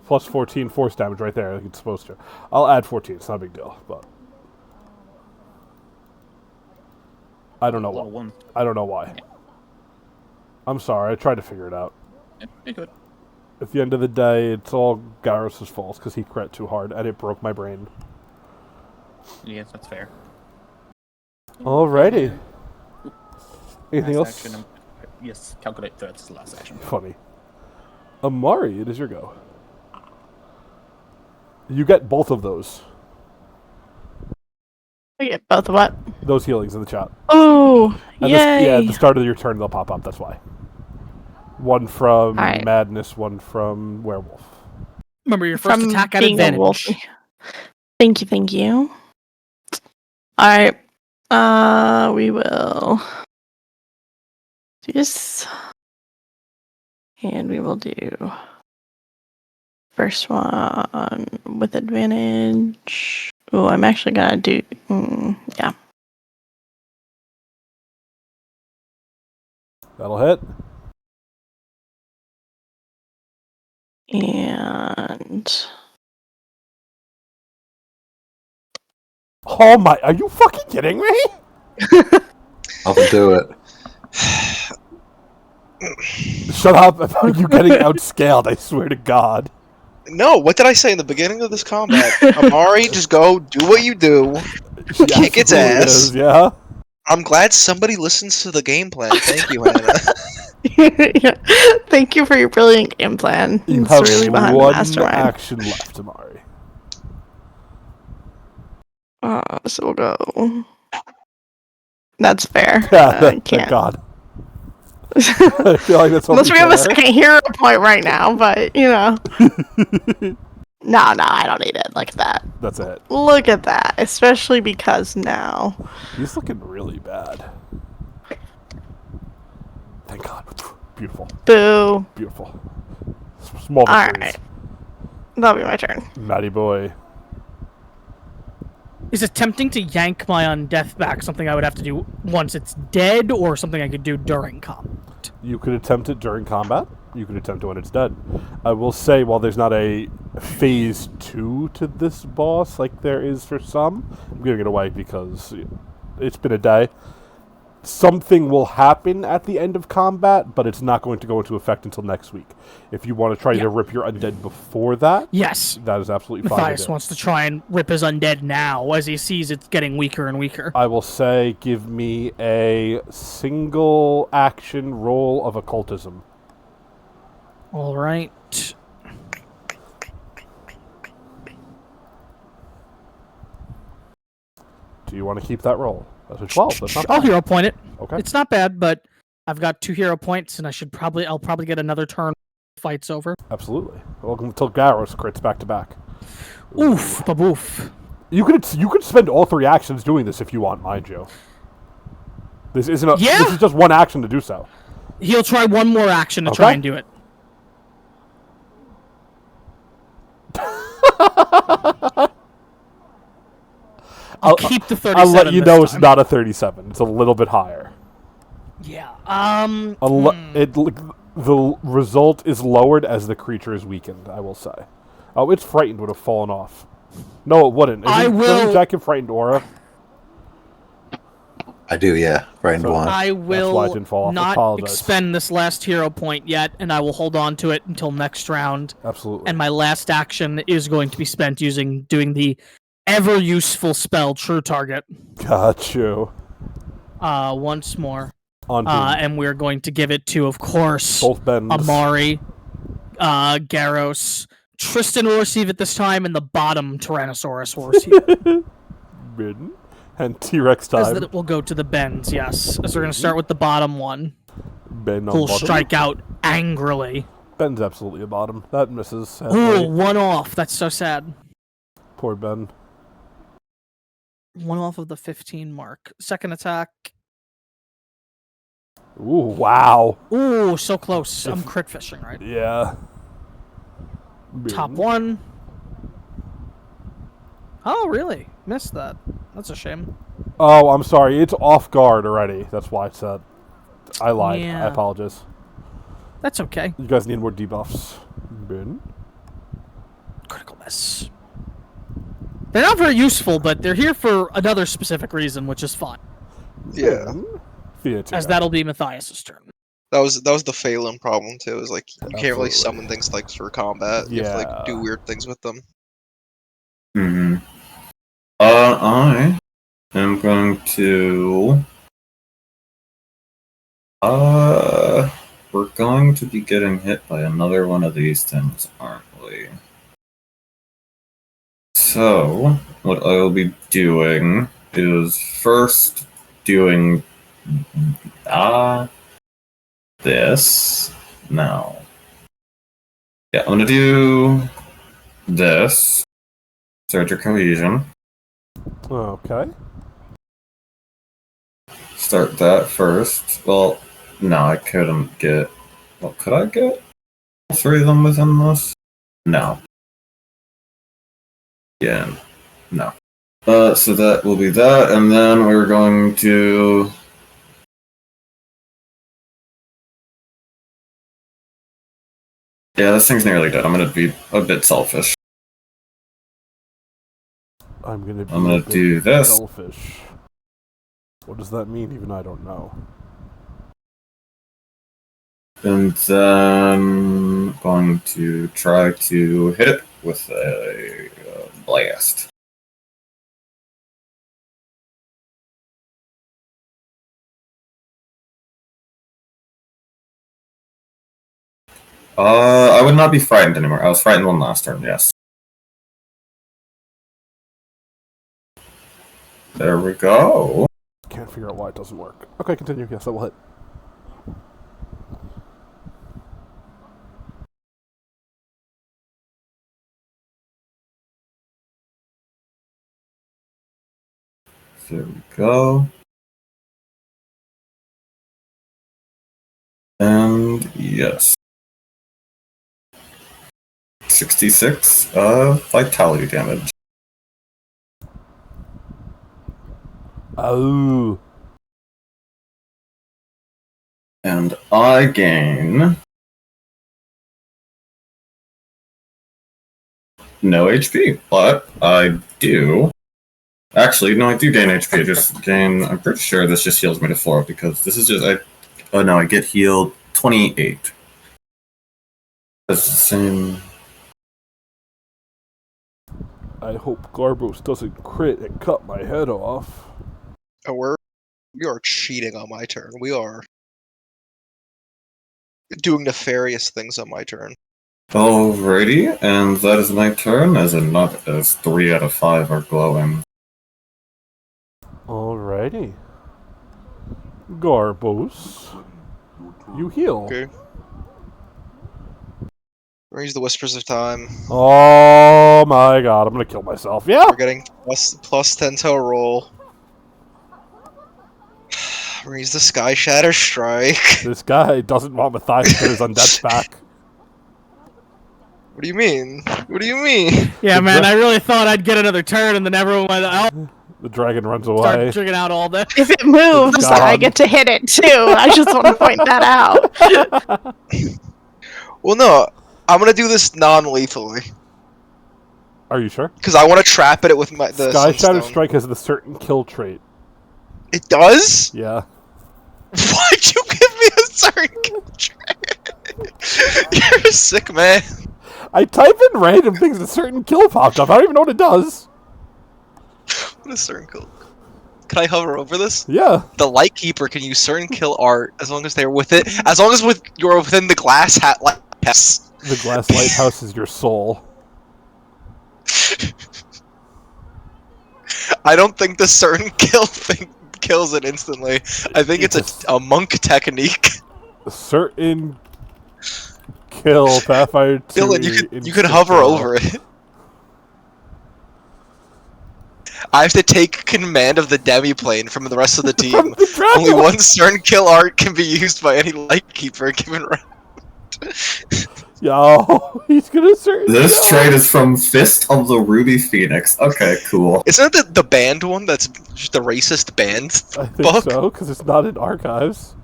plus 14 force damage right there, like it's supposed to. I'll add 14, it's not a big deal, but I don't know why. I don't know why. I'm sorry, I tried to figure it out. You're good. At the end of the day, it's all Gyros' fault because he crit too hard and it broke my brain. Yes, that's fair. Alrighty. Anything Last else? action, yes, calculate threats is the last action. Funny. Amari, it is your go. You get both of those. I get both of what? Those healings in the chat. Oh, And yay! yeah, at the start of your turn, they'll pop up. That's why. One from Alright. Madness, one from Werewolf. Remember your first From attack at being a advantage. wolf. Thank you. Alright. We will do this. And we will do first one with advantage. Oh, I'm actually gonna do yeah. That'll hit. And Oh my, are you fucking kidding me? I'll do it. Shut up about you getting outscaled, I swear to God. No, what did I say in the beginning of this combat? Amari, just go do what you do. She Kick its absolutely ass. is, yeah? I'm glad somebody listens to the game plan. Thank you, Hannah. Yeah. Thank you for your brilliant game plan. You It's have really behind the one mastermind. action left, Amari. So we'll go. That's fair. Thank Can't. God. I feel like that's only Unless we have a fair. second hero point right now, but No, I don't need it. Look at that. That's it. Look at that. Especially because now. He's looking really bad. Thank God. Beautiful. Boo. Beautiful. Small victories. Alright. That'll be my turn. Matty boy. Is attempting to yank my undeath back something I would have to do once it's dead, or something I could do during combat? You could attempt it during combat. You could attempt it when it's dead. I will say, while there's not a phase 2 to this boss like there is for some, I'm giving it away because it's been a day. Something will happen at the end of combat, but it's not going to go into effect until next week. If you want to try to rip your undead before that, Yes. that is absolutely fine. Matthias wants to try and rip his undead now as he sees it's getting weaker and weaker. I will say, give me a single action roll of occultism. All right. Do you want to keep that roll? That's a 12. That's not I'll bad. hero point it. Okay. It's not bad, but I've got 2 hero points, and I'll probably get another turn. Fight's over. Absolutely. Welcome to Garros crits back to back. Oof, baboof. You could spend all 3 actions doing this if you want, mind you. This isn't a. Yeah. This is just one action to do so. He'll try one more action to try and do it. I'll keep the 37. I'll let you this know it's time. not a 37. It's a little bit higher. Yeah. The result is lowered as the creature is weakened, I will say. Oh, its frightened would have fallen off. No, it wouldn't. Doesn't Jack have frightened aura? I do, yeah. Frightened So- one. I why it didn't fall will off. not Apologize. expend this last hero point yet, and I will hold on to it until next round. Absolutely. And my last action is going to be spent doing the ever useful spell True Target Got you. once more. On to And we're going to give it to, of course, both bends. Amari, Garros. Tristan will receive it this time, and the bottom Tyrannosaurus will receive it. Bidden. And T-Rex As time. that it will go to the bends, yes. As we're going to start with the bottom one, Ben on who'll bottom. strike out angrily. Ben's absolutely a bottom. That misses. Ooh, 1 off. That's so sad. Poor Ben. 1 off of the 15 mark. Second attack. Ooh, wow. Ooh, so close. I'm crit fishing, right? Yeah. Top 1. Oh, really? Missed that. That's a shame. Oh, I'm sorry. It's off guard already. That's why I said. I lied. Yeah. I apologize. That's okay. You guys need more debuffs. Ben? Critical miss. They're not very useful, but they're here for another specific reason, which is fun. Yeah. Ben? Feed it to As you. that'll be Matthias's turn. That was the Phelan problem too. Is like you can't really Absolutely. summon things like for combat. You have to like do Yeah. weird things with them. Hmm. I am going to. We're going to be getting hit by another one of these things, aren't we? So, what I will be doing is first doing this. No. Yeah, I'm gonna do this. Search your cohesion. Okay. Start that first. Well, no, I couldn't get. Well, could I get all 3 of them within this? No. Yeah, no. So that will be that, and then we're going to. Yeah, this thing's nearly dead. I'm gonna be a bit selfish. I'm gonna I'm gonna do this. Selfish. What does that mean? Even I don't know. And then going to try to hit it with a blast. I would not be frightened anymore. I was frightened one last turn, yes. There we go. Can't figure out why it doesn't work. Okay, continue. Yes, that will hit. There we go. And yes. 66 vitality damage. Oh. And I gain no HP, but I do. Actually, no, I do gain HP. I just gain. I'm pretty sure this just heals me to 4 because this is just. Oh no, I get healed 28. That's the same. I hope Garbos doesn't crit and cut my head off. Oh, we are cheating on my turn. We are doing nefarious things on my turn. Alrighty, and that is my turn, as 3 out of 5 are glowing. Alrighty. Garbos, you heal. Okay. Raise the Whispers of Time. Oh my god, I'm gonna kill myself. Yeah! We're getting plus 10 to a roll. Raise the Sky Shatter Strike. This guy doesn't want Matthias to get his undead back. What do you mean? What do you mean? Yeah, man, I really thought I'd get another turn, and then everyone went, oh, The dragon runs start away. drinking out all day. If it moves, It's I gone. get to hit it too. I just want to point that out. Well, no. I'm gonna do this non-lethally. Are you sure? Because I want to trap it with the Sky Shatter Sunstone. Strike has the certain kill trait. It does? Yeah. Why'd you give me a certain kill trait? You're a sick man. I type in random things, a certain kill popped up. I don't even know what it does. What a certain kill. Can I hover over this? Yeah. The Lightkeeper can use certain kill art as long as they're with it. As long as you're within the glass hat lighthouse. The glass lighthouse is your soul. I don't think the certain kill thing kills it instantly. I think it's a monk technique. A certain kill Pathfinder 2. Dylan, you could hover over it. I have to take command of the demi-plane from the rest of the team. From the dragon. Only one certain kill art can be used by any Lightkeeper given round. Yo, he's gonna certain This kill. trait is from Fist of the Ruby Phoenix. Okay, cool. Isn't it the banned one that's just the racist banned I think book? so, because it's not in archives.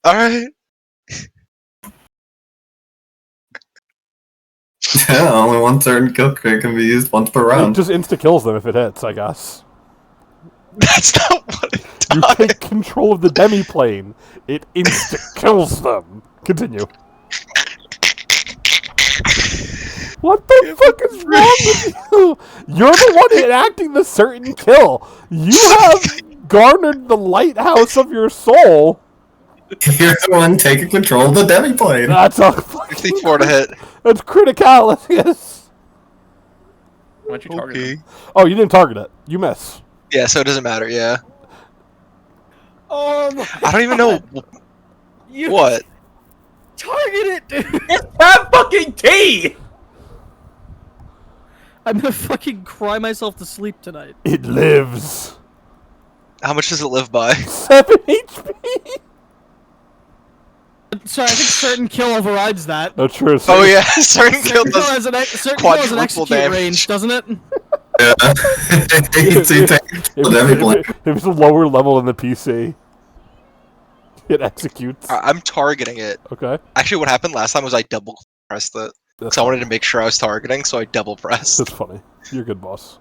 Alright. Yeah, only one certain kill trait can be used once per It round. just insta-kills them if it hits, I guess. That's not what it You does. take control of the demi-plane. It insta-kills them. Continue. What the fuck is wrong with you? You're the one enacting the certain kill. You have garnered the lighthouse of your soul. You're the one taking control of the demi-plane. That's a fucking 54 to hit. That's criticality. Why'd you target Okay. him? Oh, you didn't target it. You miss. Yeah, so it doesn't matter, yeah. Oh my I don't even know You what. target it, dude! Have fucking tea! I'm gonna fucking cry myself to sleep tonight. It lives. How much does it live by? 7 HP. Sorry, I think certain kill overrides that. No, true. Oh yeah, certain kill Certain kill does. has an, certain kill has an quadruple execute damage. range, doesn't it? Yeah. So you take control of the demi-plane. If it's a lower level in the PC, it executes. I'm targeting it. Okay. Actually, what happened last time was I double pressed it. That's So I wanted funny. to make sure I was targeting, so I double pressed. That's funny. You're a good boss.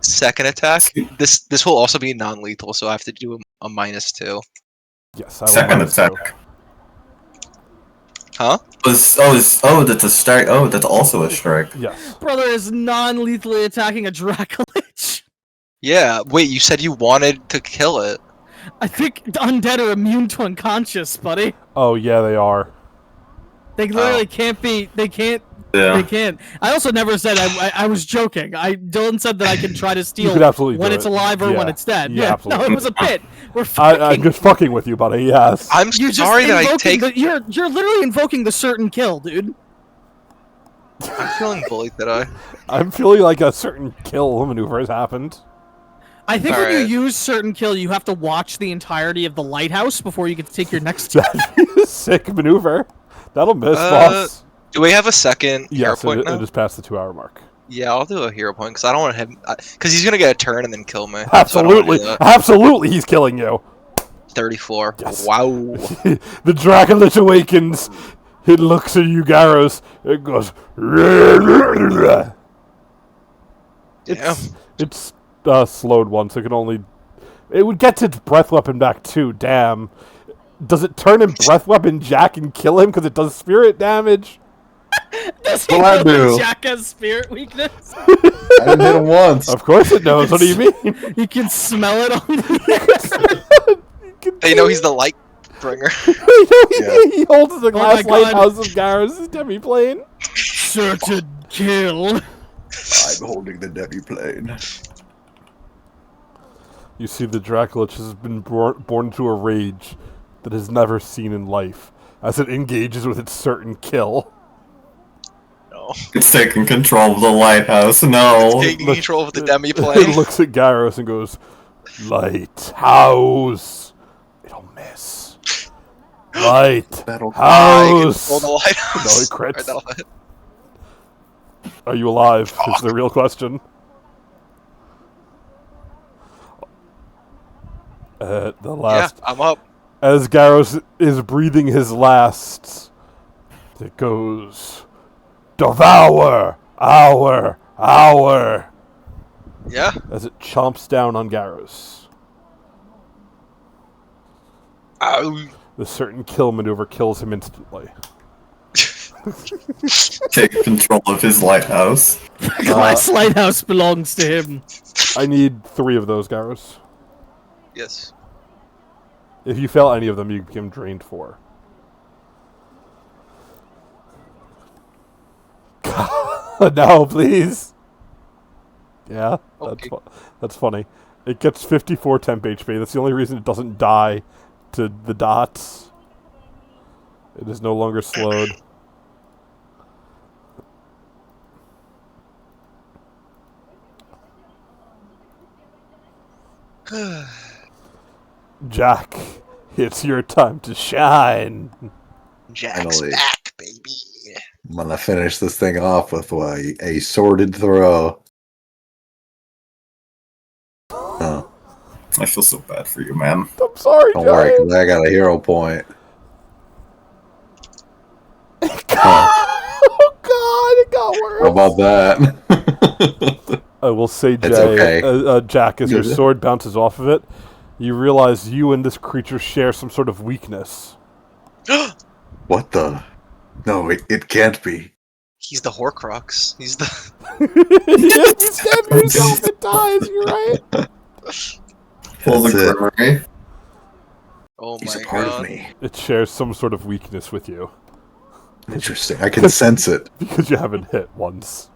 Second attack. This will also be non-lethal, so I have to do a -2. Yes, I will Second minus two. attack. Huh? That's a strike. Oh, that's also a strike. Yes. Brother is non-lethally attacking a Dracolich. Yeah. Wait, you said you wanted to kill it. I think undead are immune to unconscious, buddy. Oh yeah, they are. They literally can't be. They can't. Yeah. They can't. I also never said I was joking. Dylan said that I can try to steal could absolutely when do it's it. alive or when Yeah. it's dead. Yeah, No, absolutely. it was a bit. We're fucking. I'm just fucking with you, buddy. Yes. I'm You're just sorry that I invoking take. you're literally invoking the certain kill, dude. I'm feeling bullied today. I'm feeling like a certain kill maneuver has happened. I think All when right. you use certain kill, you have to watch the entirety of the lighthouse before you can take your next. That'd be a sick maneuver. That'll miss, boss. Do we have a second hero Yes, point it now? just passed the 2-hour mark. Yeah, I'll do a hero point because I don't want him. Because he's gonna get a turn and then kill me. so I don't wanna Absolutely, do that. absolutely, he's killing you. 34. Yes. Wow. The Dracolich awakens. It looks at you, Garros. It goes. It's slowed one, so it can only. It would get its breath weapon back too. Damn. Does it turn in breath weapon Jack and kill him because it does spirit damage? Does he What I know do? that Jack has spirit weakness? I didn't hit him once. Of course it knows. What do you mean? You can smell it on the air. They know he's the light bringer. He holds the glass my God. lighthouse of Garros' demi-plane. Certain kill. I'm holding the Debbie plane. You see the Dracolich has been born into a rage that is never seen in life as it engages with its certain kill. No. It's taking control of the lighthouse. No. Taking Look- control of the demi It plane. looks at Garros and goes, Lighthouse. It'll miss. That'll Lighthouse. Control the lighthouse. No, he crits. Alright, that'll hit. Are you alive? Is the real question. The Yeah, last. I'm up. As Garros is breathing his last, it goes, Devour! Hour! Yeah. As it chomps down on Garros. Ow. The certain kill maneuver kills him instantly. Take control of his lighthouse. The glass lighthouse belongs to him. I need 3 of those, Garros. Yes. If you fail any of them, you become drained 4. No, please. Yeah, Okay. that's funny. It gets 54 temp HP. That's the only reason it doesn't die to the dots. It is no longer slowed. Jack, it's your time to shine. Jack's Finally. back, baby. I'm gonna finish this thing off with a sworded throw. Oh, I feel so bad for you, man. I'm sorry, don't worry, Giant. 'cause I got a hero point. Oh God, it got worse. How about that? I will say, Jay, It's okay. Jack, as your Yeah. sword bounces off of it, you realize you and this creature share some sort of weakness. What the? No, it can't be. He's the Horcrux. He's the. You stabbed yourself at times, you're right. Pull the That's it. Grimmery. Oh He's my a part god. of me. It shares some sort of weakness with you, Interesting. I can sense it. because you haven't hit once.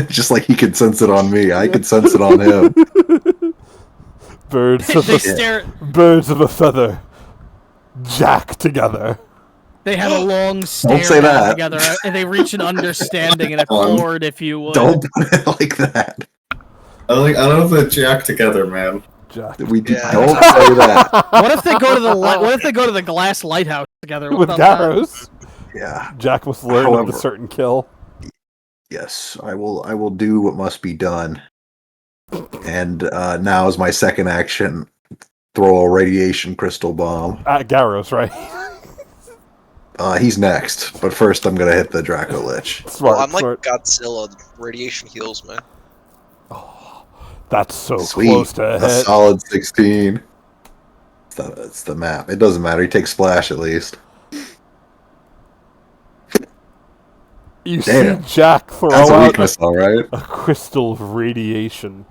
Just like he can sense it on me, I can sense it on him. Birds of They a, stare. birds of a feather, Jack together. They have a long stare say down that. together, and they reach an understanding and a chord, if you would. Don't put it like that. I don't know if Jack together, man. Jack. Yeah. Don't say that. What if they go to the What if they go to the glass lighthouse together? What With about that? Garros. Yeah. Jack must learn of However- the certain kill. Yes, I will do what must be done. And now is my second action. Throw a radiation crystal bomb. At Garros, right? He's next, but first I'm gonna hit the Draco Lich. Smart, Well, I'm like smart. Godzilla. Radiation heals me. That's so Sweet, close to a a hit. solid 16. It's the map. It doesn't matter. He takes splash at least. You Damn. see Jack throw That's a out weakness, all right. a crystal of radiation.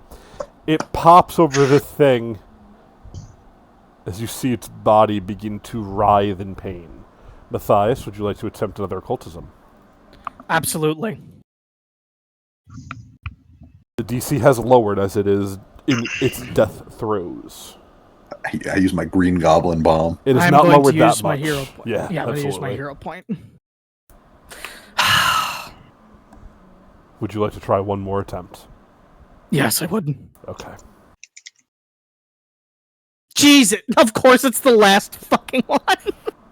It pops over the thing as you see its body begin to writhe in pain. Matthias, would you like to attempt another occultism? Absolutely. The DC has lowered as it is in its death throes. I use my green goblin bomb. It is I'm not going lowered to that use my much. hero point. Yeah, I'm going to use my absolutely. hero point. Would you like to try one more attempt? Yes, I would. Okay. Jeez, of course it's the last fucking one.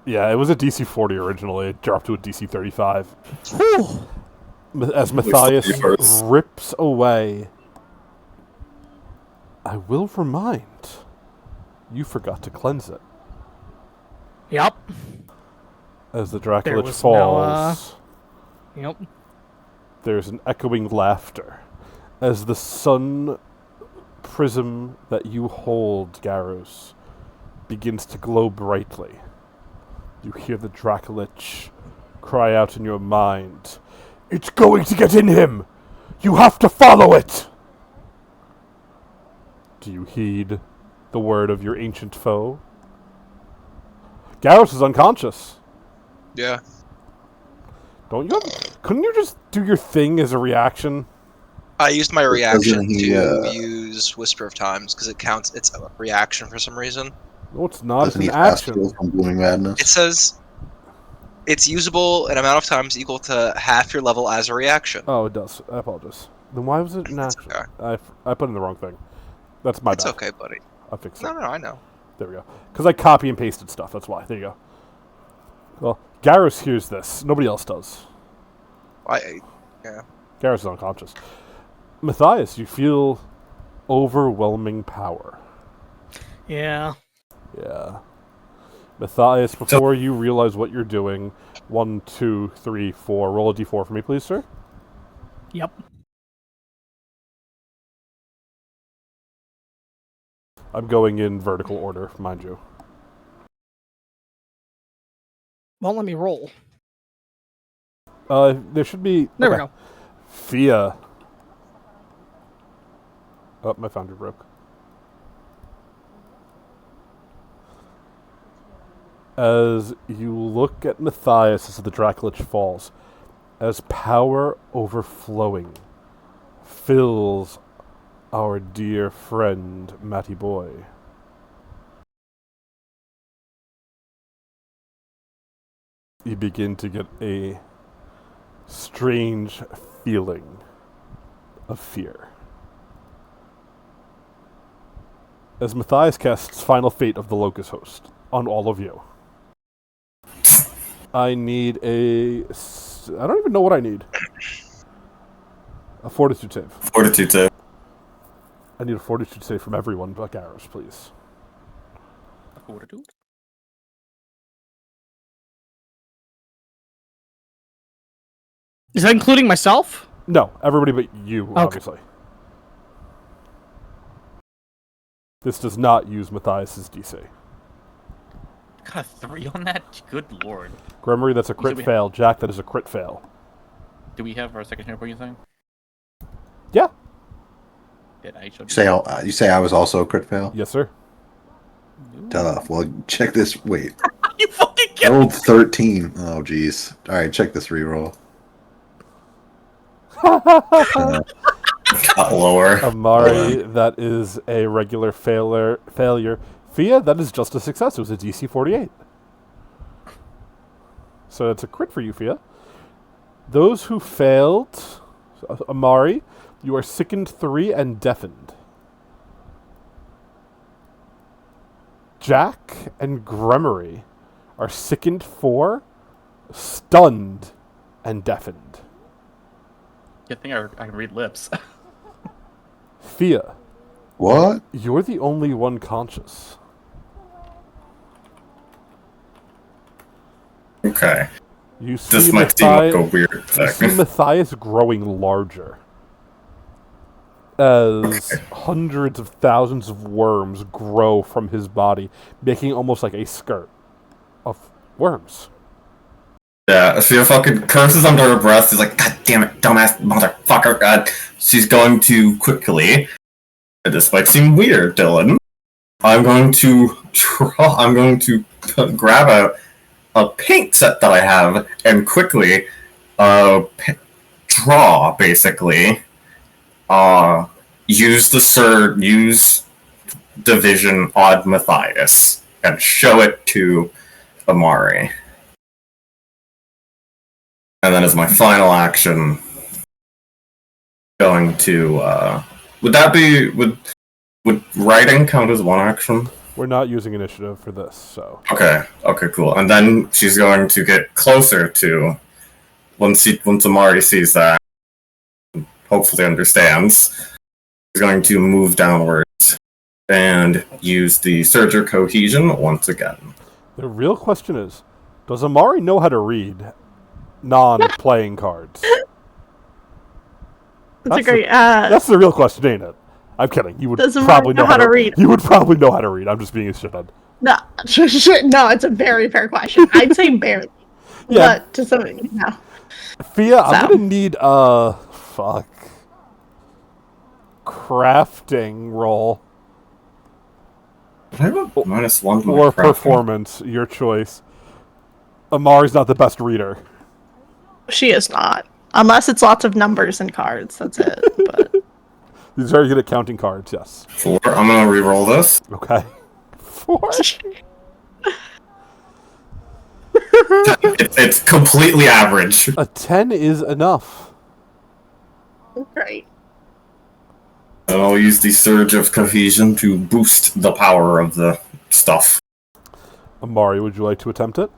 Yeah, it was a DC 40 originally. It dropped to a DC 35. Whew. As Matthias Looks like yours. rips away. I will remind, you forgot to cleanse it. Yep. As the There Draculich was falls, Yep. there's an echoing laughter. As the sun prism that you hold, Garros, begins to glow brightly. You hear the Draculich cry out in your mind, "It's going to get in him! You have to follow it!" Do you heed the word of your ancient foe? Garros is unconscious. Yeah. Couldn't you just do your thing as a reaction? I used my reaction he, to use Whisper of Times because it counts. It's a reaction for some reason. No, it's not. It's Doesn't an he fast action. heal from Blooming Madness? It says it's usable an amount of times equal to half your level as a reaction. Oh, it does. I apologize. Then why was it an It's action? okay. I put in the wrong thing. That's my It's bad. okay, buddy. I'll fix it. No, I know. There we go. Because I copy and pasted stuff. That's why. There you go. Well, Garros hears this. Nobody else does. Yeah. Garros is unconscious. Matthias, you feel overwhelming power. Yeah. Yeah. Matthias, before you realize what you're doing, 1, 2, 3, 4. Roll a d4 for me, please, sir. Yep. I'm going in vertical order, mind you. Won't let me roll. There should be... There we okay. go. Fia. Oh, my foundry broke. As you look at Matthias as the Draculich falls, as power overflowing fills our dear friend Matty Boy. You begin to get a strange feeling of fear. As Matthias casts Final Fate of the Locust Host on all of you. I need I don't even know what I need. A Fortitude save. Fortitude save. I need a Fortitude save from everyone but Garros, please. Fortitude? Is that including myself? No, everybody but you, Okay. obviously. This does not use Matthias's DC. Got a 3 on that? Good lord. Gremory, that's a said crit we- fail. Jack, that is a crit fail. Do we have our second hero point thing? Yeah. Did I show You say I was also a crit fail? Yes, sir. Tough. Well, check this. Wait. You fucking I killed rolled 13. Oh, jeez. All right, check this reroll. Got lower. Amari, that is a regular failure. Fia, that is just a success. It was a DC 48. So it's a crit for you, Fia. Those who failed, Amari, you are sickened 3 and deafened. Jack and Gremory are sickened 4, stunned, and deafened. Good thing I can read lips. Fia, What? you're the only one conscious. Okay. You see This might seem like a Matthias, weird you see thing. Matthias growing larger as hundreds of thousands of worms grow from his body, making almost like a skirt of worms. Yeah, she fucking curses under her breath. She's like, "God damn it, dumbass motherfucker!" God, she's going to quickly. This might seem weird, Dylan, I'm going to draw. I'm going to grab a paint set that I have and quickly draw, basically. Use Division Odd Matthias and show it to Amari. And then as my final action, going to would writing count as one action? We're not using initiative for this, so. Okay, cool. And then she's going to get closer to once Amari sees that, hopefully understands, she's going to move downwards and use the Surge of Cohesion once again. The real question is, does Amari know how to read non-playing cards? That's a great. That's the real question, ain't it? I'm kidding. You would Does Amari probably know how to read? You would probably know how to read. I'm just being a shithead. No, no, it's a very fair question. I'd say barely. Yeah. But to some extent, no. Fia, I'm gonna need crafting roll I have a -1 to my or crafting. performance, your choice. Amari's not the best reader. She is not. Unless it's lots of numbers and cards. That's it. But He's very good at counting cards. Yes. 4. I'm gonna re-roll this. Okay. 4. It's completely average. A 10 is enough. great. And I'll use the Surge of Cohesion to boost the power of the stuff. Amari, would you like to attempt it?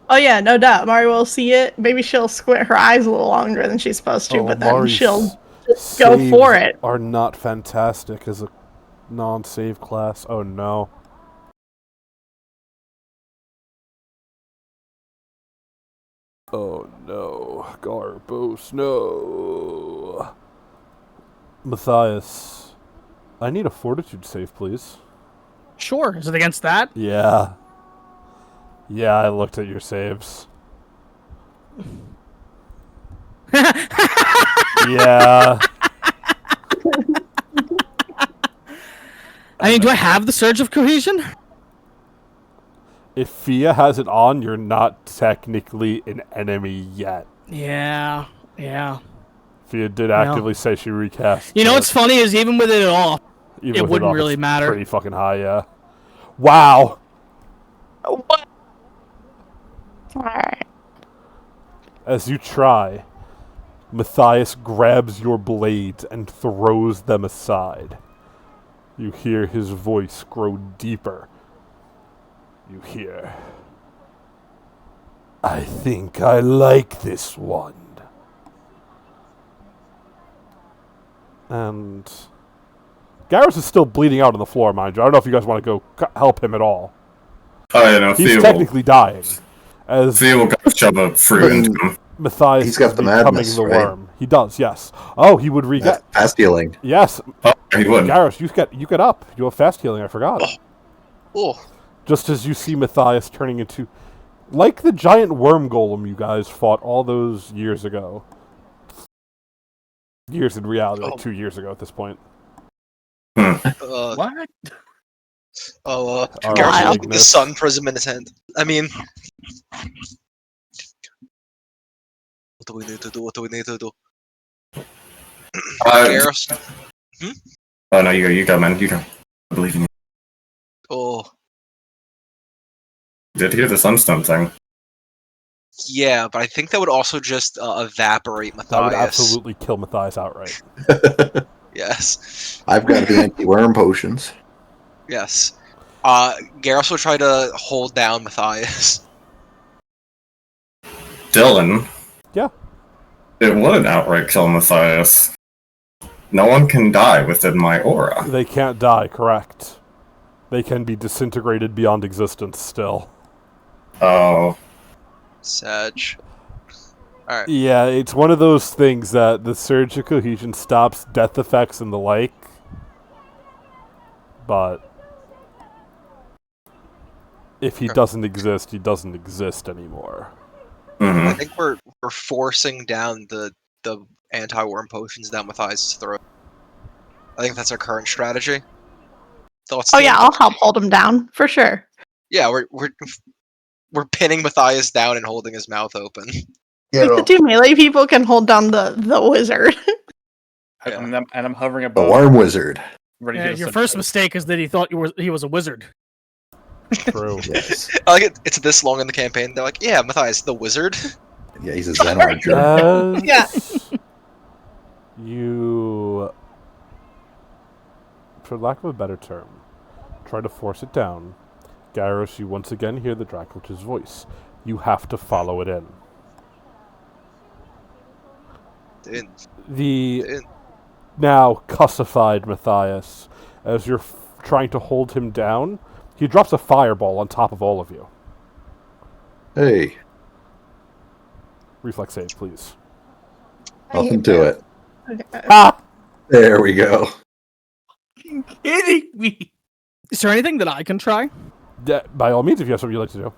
Oh yeah, no doubt. Mari will see it. Maybe she'll squint her eyes a little longer than she's supposed to, but then Amari's she'll just go saves for it. Are not fantastic as a non-save class. Oh no. Oh no. Garbos, no. Matthias, I need a fortitude save, please. Sure. Is it against that? Yeah. Yeah, I looked at your saves. Yeah. I mean, do I have the Surge of Cohesion? If Fia has it on, you're not technically an enemy yet. Yeah. Fia did actively say she recast. You know what's funny is even with it off, Even it with wouldn't off, really it's matter. Pretty fucking high, yeah. Wow. What? Alright. As you try, Matthias grabs your blades and throws them aside. You hear his voice grow deeper. You hear, I think I like this one. And Garrus is still bleeding out on the floor, mind you. I don't know if you guys want to go help him at all. Oh, yeah, no, He's Theo technically dying. As will go shove a fruit into him. Matthias He's got is the becoming madness, the right? worm. He does, yes. Oh, he would That's fast healing. Yes, Oh, he would. Garrus, you get up. You have fast healing, I forgot. Oh, Just as you see Matthias turning into... Like the giant worm golem you guys fought all those years ago. Years in reality, like 2 years ago at this point. what? What? Our Garrus holding the Magnus. sun prism in his hand. I mean, what do we need to do? What do we need to do? Garrus. Oh, no, you go, man. You go. I believe in you. Oh, Did hear the sunstone thing. yeah, but I think that would also just evaporate That Matthias. would absolutely kill Matthias outright. Yes. I've got the anti-worm potions. Yes. Garrus will try to hold down Matthias. Dylan. Yeah. It wouldn't outright kill Matthias. No one can die within my aura. They can't die, correct. They can be disintegrated beyond existence still. Oh. Sag. Alright. Yeah, it's one of those things that the Surge of Cohesion stops death effects and the like. But if he doesn't exist, he doesn't exist anymore. I Mm-hmm. think we're forcing down the anti-worm potions down Matthias' throat. I think that's our current strategy. Thoughts? Oh team? yeah, I'll help hold him down for sure. Yeah, we're pinning Matthias down and holding his mouth open. Like the two melee people can hold down the wizard. Yeah. I'm hovering The above. worm wizard. Ready Yeah, to your send- first mistake is that he thought he was a wizard. True. Yes. I like it. It's this long in the campaign. They're like, yeah, Matthias, the wizard. Yeah, he's a Zen archer. As Yeah. you, for lack of a better term, try to force it down, Gyros, you once again hear the Dracolich's voice. You have to follow it in. The Didn't. now cussified Matthias, as you're trying to hold him down, he drops a fireball on top of all of you. Hey, Reflex save, please. nothing to it. Okay. Ah! There we go. Kidding me? Is there anything that I can try? By all means, if you have something you'd like to do.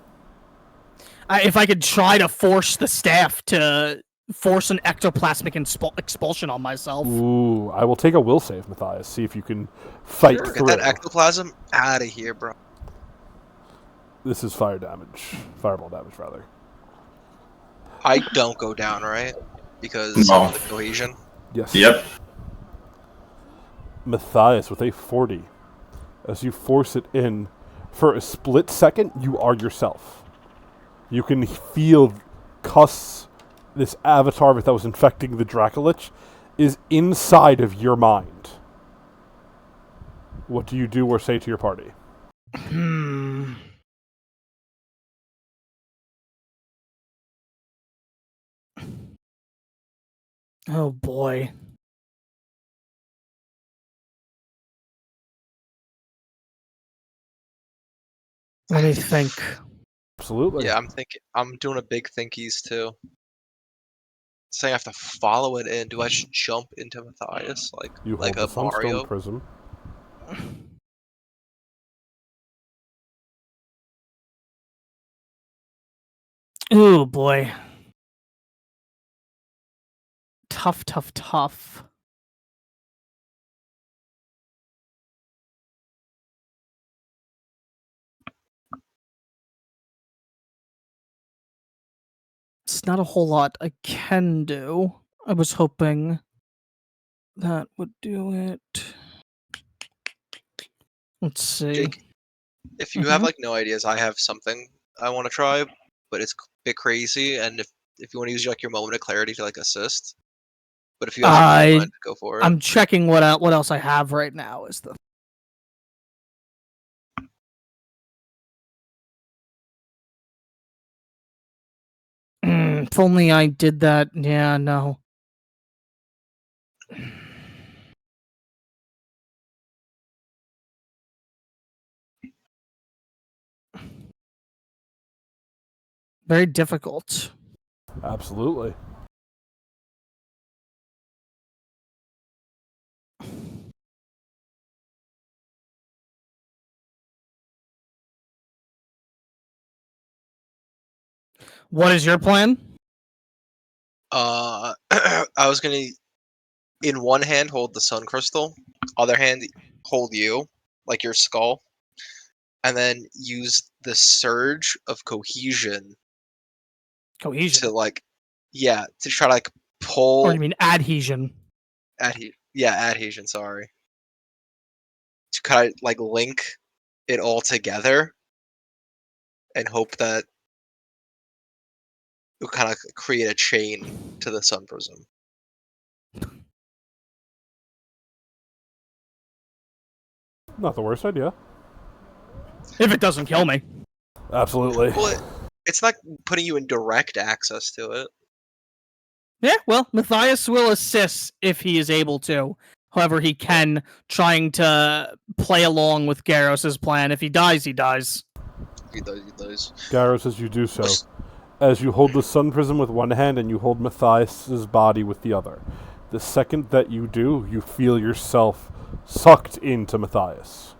If I could try to force the staff to force an ectoplasmic expulsion on myself. Ooh, I will take a will save, Matthias. See if you can fight Get through. that ectoplasm out of here, bro. This is fire damage. Fireball damage, rather. I don't go down, right? Because No. of the cohesion. Yes. Yep. Matthias with a 40. As you force it in, for a split second, you are yourself. You can feel Cuss, this avatar that was infecting the Dracolich, is inside of your mind. What do you do or say to your party? Hmm. Oh boy. Let me think. Absolutely. Yeah, I'm doing a big thinkies too. Saying I have to follow it in. Do I just jump into Matthias You like hold a the Sunstone Mario? Prism. Oh boy. Tough, tough, tough. It's not a whole lot I can do. I was hoping that would do it. Let's see. Jake, if you have Mhm. like no ideas, I have something I want to try, but it's a bit crazy. And if you want to use like your moment of clarity to like assist, but if you have something in mind, go for it. I'm checking what else I have right now is the if only I did that. Yeah, no. Very difficult. Absolutely. What is your plan? I was gonna, in one hand, hold the sun crystal, other hand, hold you, like your skull, and then use the surge of cohesion Cohesion. to like, yeah, to try to like pull. Or you mean adhesion? Adhesion. Sorry. To kind of like link it all together, and hope that it'll kind of create a chain to the sun prism. Not the worst idea. If it doesn't kill me. Absolutely. Well, it's not putting you in direct access to it. Yeah, well, Matthias will assist if he is able to. However, he can, trying to play along with Garros' plan. If he dies, he dies. He does. Garros, as you do so, as you hold the sun prism with one hand and you hold Matthias' body with the other, the second that you do, you feel yourself sucked into Matthias.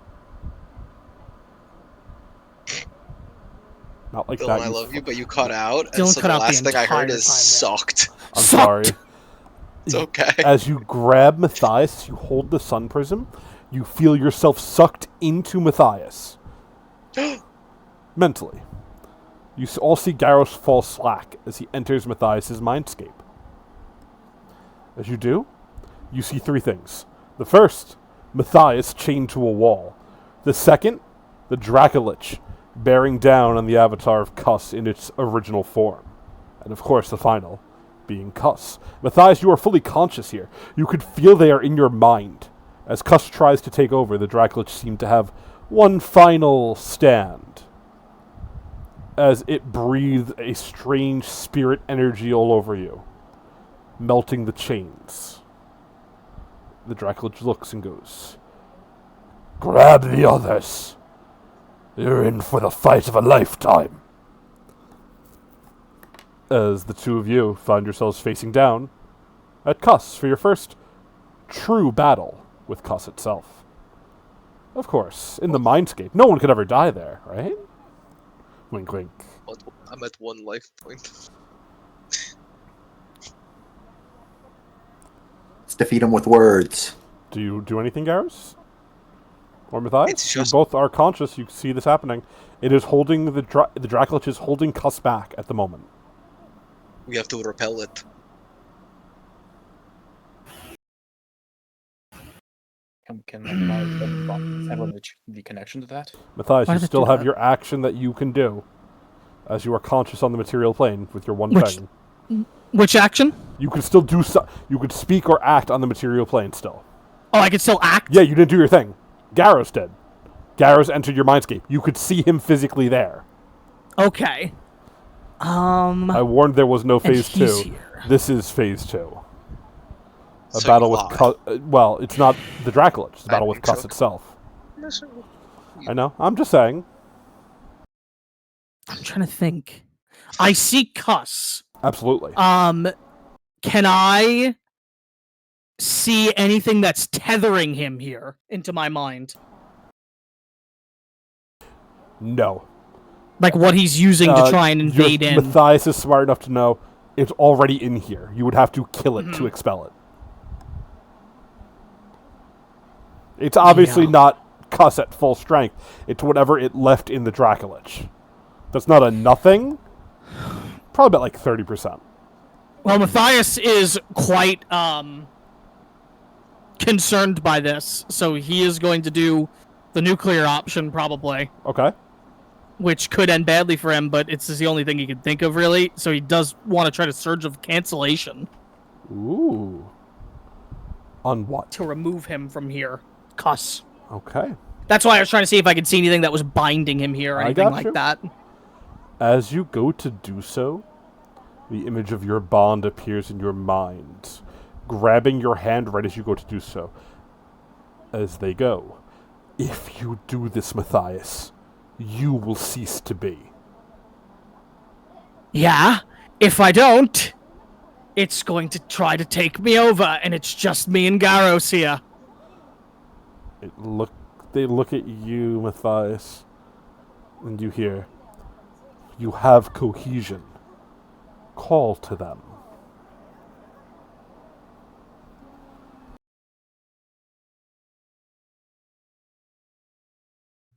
Not like Dylan, that. I love you, but you cut out, and Dylan so cut the out the last thing I heard entire is time, yeah. sucked. I'm Sucked. sorry. It's okay. As you grab Matthias, you hold the sun prism. You feel yourself sucked into Matthias. Mentally. You all see Garros fall slack as he enters Matthias' mindscape. As you do, you see three things. The first, Matthias chained to a wall. The second, the Dracolich bearing down on the avatar of Cuss in its original form. And of course the final, being Cuss. Matthias, you are fully conscious here. You could feel they are in your mind. As Cuss tries to take over, the Dracolich seem to have one final stand. As it breathes a strange spirit energy all over you, melting the chains. The Dracolich looks and goes, "Grab the others. You're in for the fight of a lifetime." As the two of you find yourselves facing down at Cuss for your first true battle with Cuss itself. Of course, in the mindscape, no one could ever die there, right? Wink, wink. I'm at 1 life point. Let's defeat him with words. Do you do anything, Garros? Or Matthias? It's You just- both are conscious. You see this happening. It is holding the Dracolich is holding Cuss back at the moment. We have to repel it. Can have the connection to that? Matthias, Why you does it still do have that? your action that you can do, as you are conscious on the material plane with your one Which- thing. Which action? You could still do you could speak or act on the material plane still. Oh, I can still act? Yeah, you didn't do your thing. Garros did. Garros entered your mindscape. You could see him physically there. Okay. I warned there was no and phase he's 2. here. This is phase 2. A So battle you with lied. Cuss. Well, it's not the Dracolich. It's a I battle with think Cuss so. itself. I know. I'm just saying. I'm trying to think. I see Cuss. Absolutely. Can I see anything that's tethering him here into my mind? No. Like what he's using to try and invade in. Matthias is smart enough to know it's already in here. You would have to kill it to expel it. It's obviously Yeah. not Cuss at full strength. It's whatever it left in the Dracolich. That's not a nothing. Probably about like 30%. Well, Matthias is quite concerned by this, so he is going to do the nuclear option probably, Okay. which could end badly for him, but it's the only thing he can think of really. So he does want to try to surge of cancellation Ooh. On what? to remove him from here. Cuss. Okay. That's why I was trying to see if I could see anything that was binding him here or I anything got like you. that. As you go to do so, the image of your bond appears in your mind, grabbing your hand right as you go to do so. As they go, "If you do this, Matthias, you will cease to be." Yeah, if I don't, it's going to try to take me over, and it's just me and Garros here. They look at you, Matthias, and you hear, "You have cohesion. Call to them."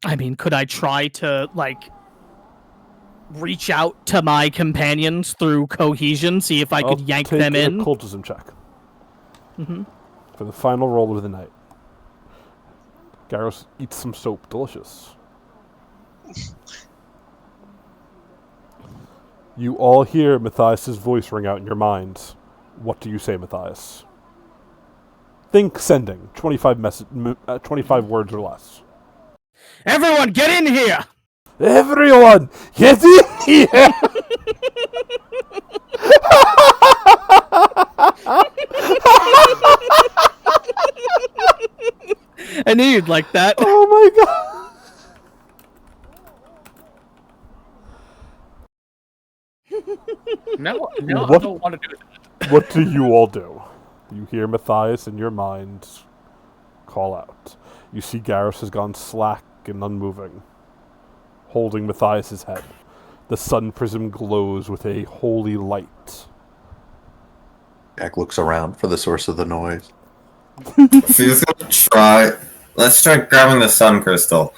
I mean, could I try to, like, reach out to my companions through cohesion, see if I could yank take them in? a cultism check Mm-hmm. for the final roll of the night. Garros eats some soap. Delicious. You all hear Matthias' voice ring out in your minds. What do you say, Matthias? Think sending. 25 words or less. Everyone, get in here! Everyone, get in here! I knew you'd like that. Oh my god! No, I What? don't want to do it. What do you all do? You hear Matthias in your mind call out. You see Garros has gone slack and unmoving, holding Matthias' head. The sun prism glows with a holy light. Jack looks around for the source of the noise. She's gonna try Let's try grabbing the sun crystal.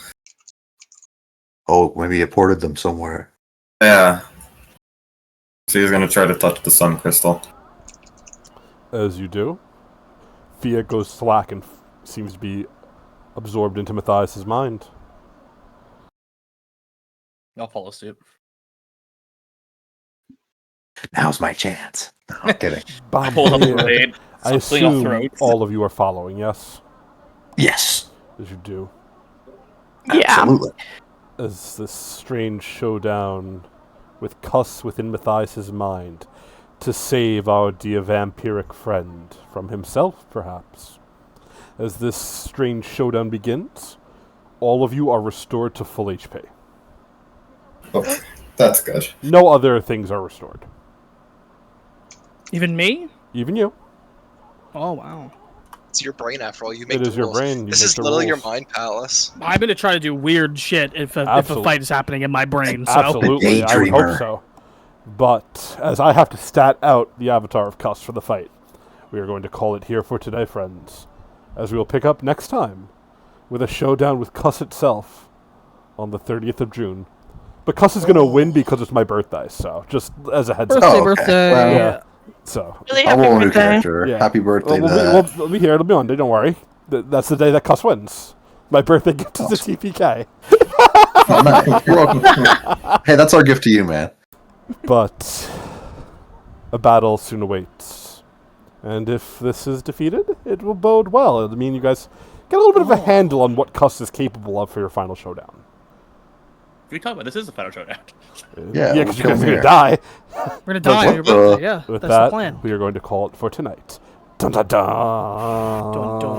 Oh, maybe it ported them somewhere. Yeah. So he's gonna try to touch the sun crystal. As you do, Fia goes slack and seems to be absorbed into Matthias's mind. I'll follow suit. Now's my chance. No, I'm kidding. Bam, Pull up the yeah. blade. I Something off assume throats. all of you are following, yes? Yes, As you do. Yeah. absolutely. As this strange showdown with Cuss within Matthias's mind to save our dear vampiric friend from himself, perhaps. As this strange showdown begins, all of you are restored to full HP. Oh, that's good. No other things are restored. Even me? Even you. Oh wow. It's your brain after all. You make It the is your rules. brain. You This make is the literally your rules. mind palace. I'm gonna try to do weird shit if a Absolutely. fight is happening in my brain. So Absolutely, I would hope Daydreamer. so. But as I have to stat out the avatar of Cuss for the fight, we are going to call it here for today, friends. As we will pick up next time with a showdown with Cuss itself on the 30th of June. But Cuss is going to win because it's my birthday, so just as a heads up. birthday, Oh, okay. birthday. Well, Yeah. So, Really I'll happy roll a new birthday. character. Yeah. Happy birthday we'll, to we'll be here. It'll be Monday. Don't worry. That's the day that Cuss wins. My birthday gift is a TPK. Oh, nice. You're welcome. Hey, that's our gift to you, man. But a battle soon awaits. And if this is defeated, it will bode well. It'll mean you guys get a little bit of a handle on what Cuss is capable of for your final showdown. What are you talking about? This is the final showdown. Yeah, Yeah, we'll because you kill guys him are going to here. die. We're gonna die on your what the- birthday. Yeah, With that's the that, plan. we are going to call it for tonight. Dun dun dun. Dun, dun.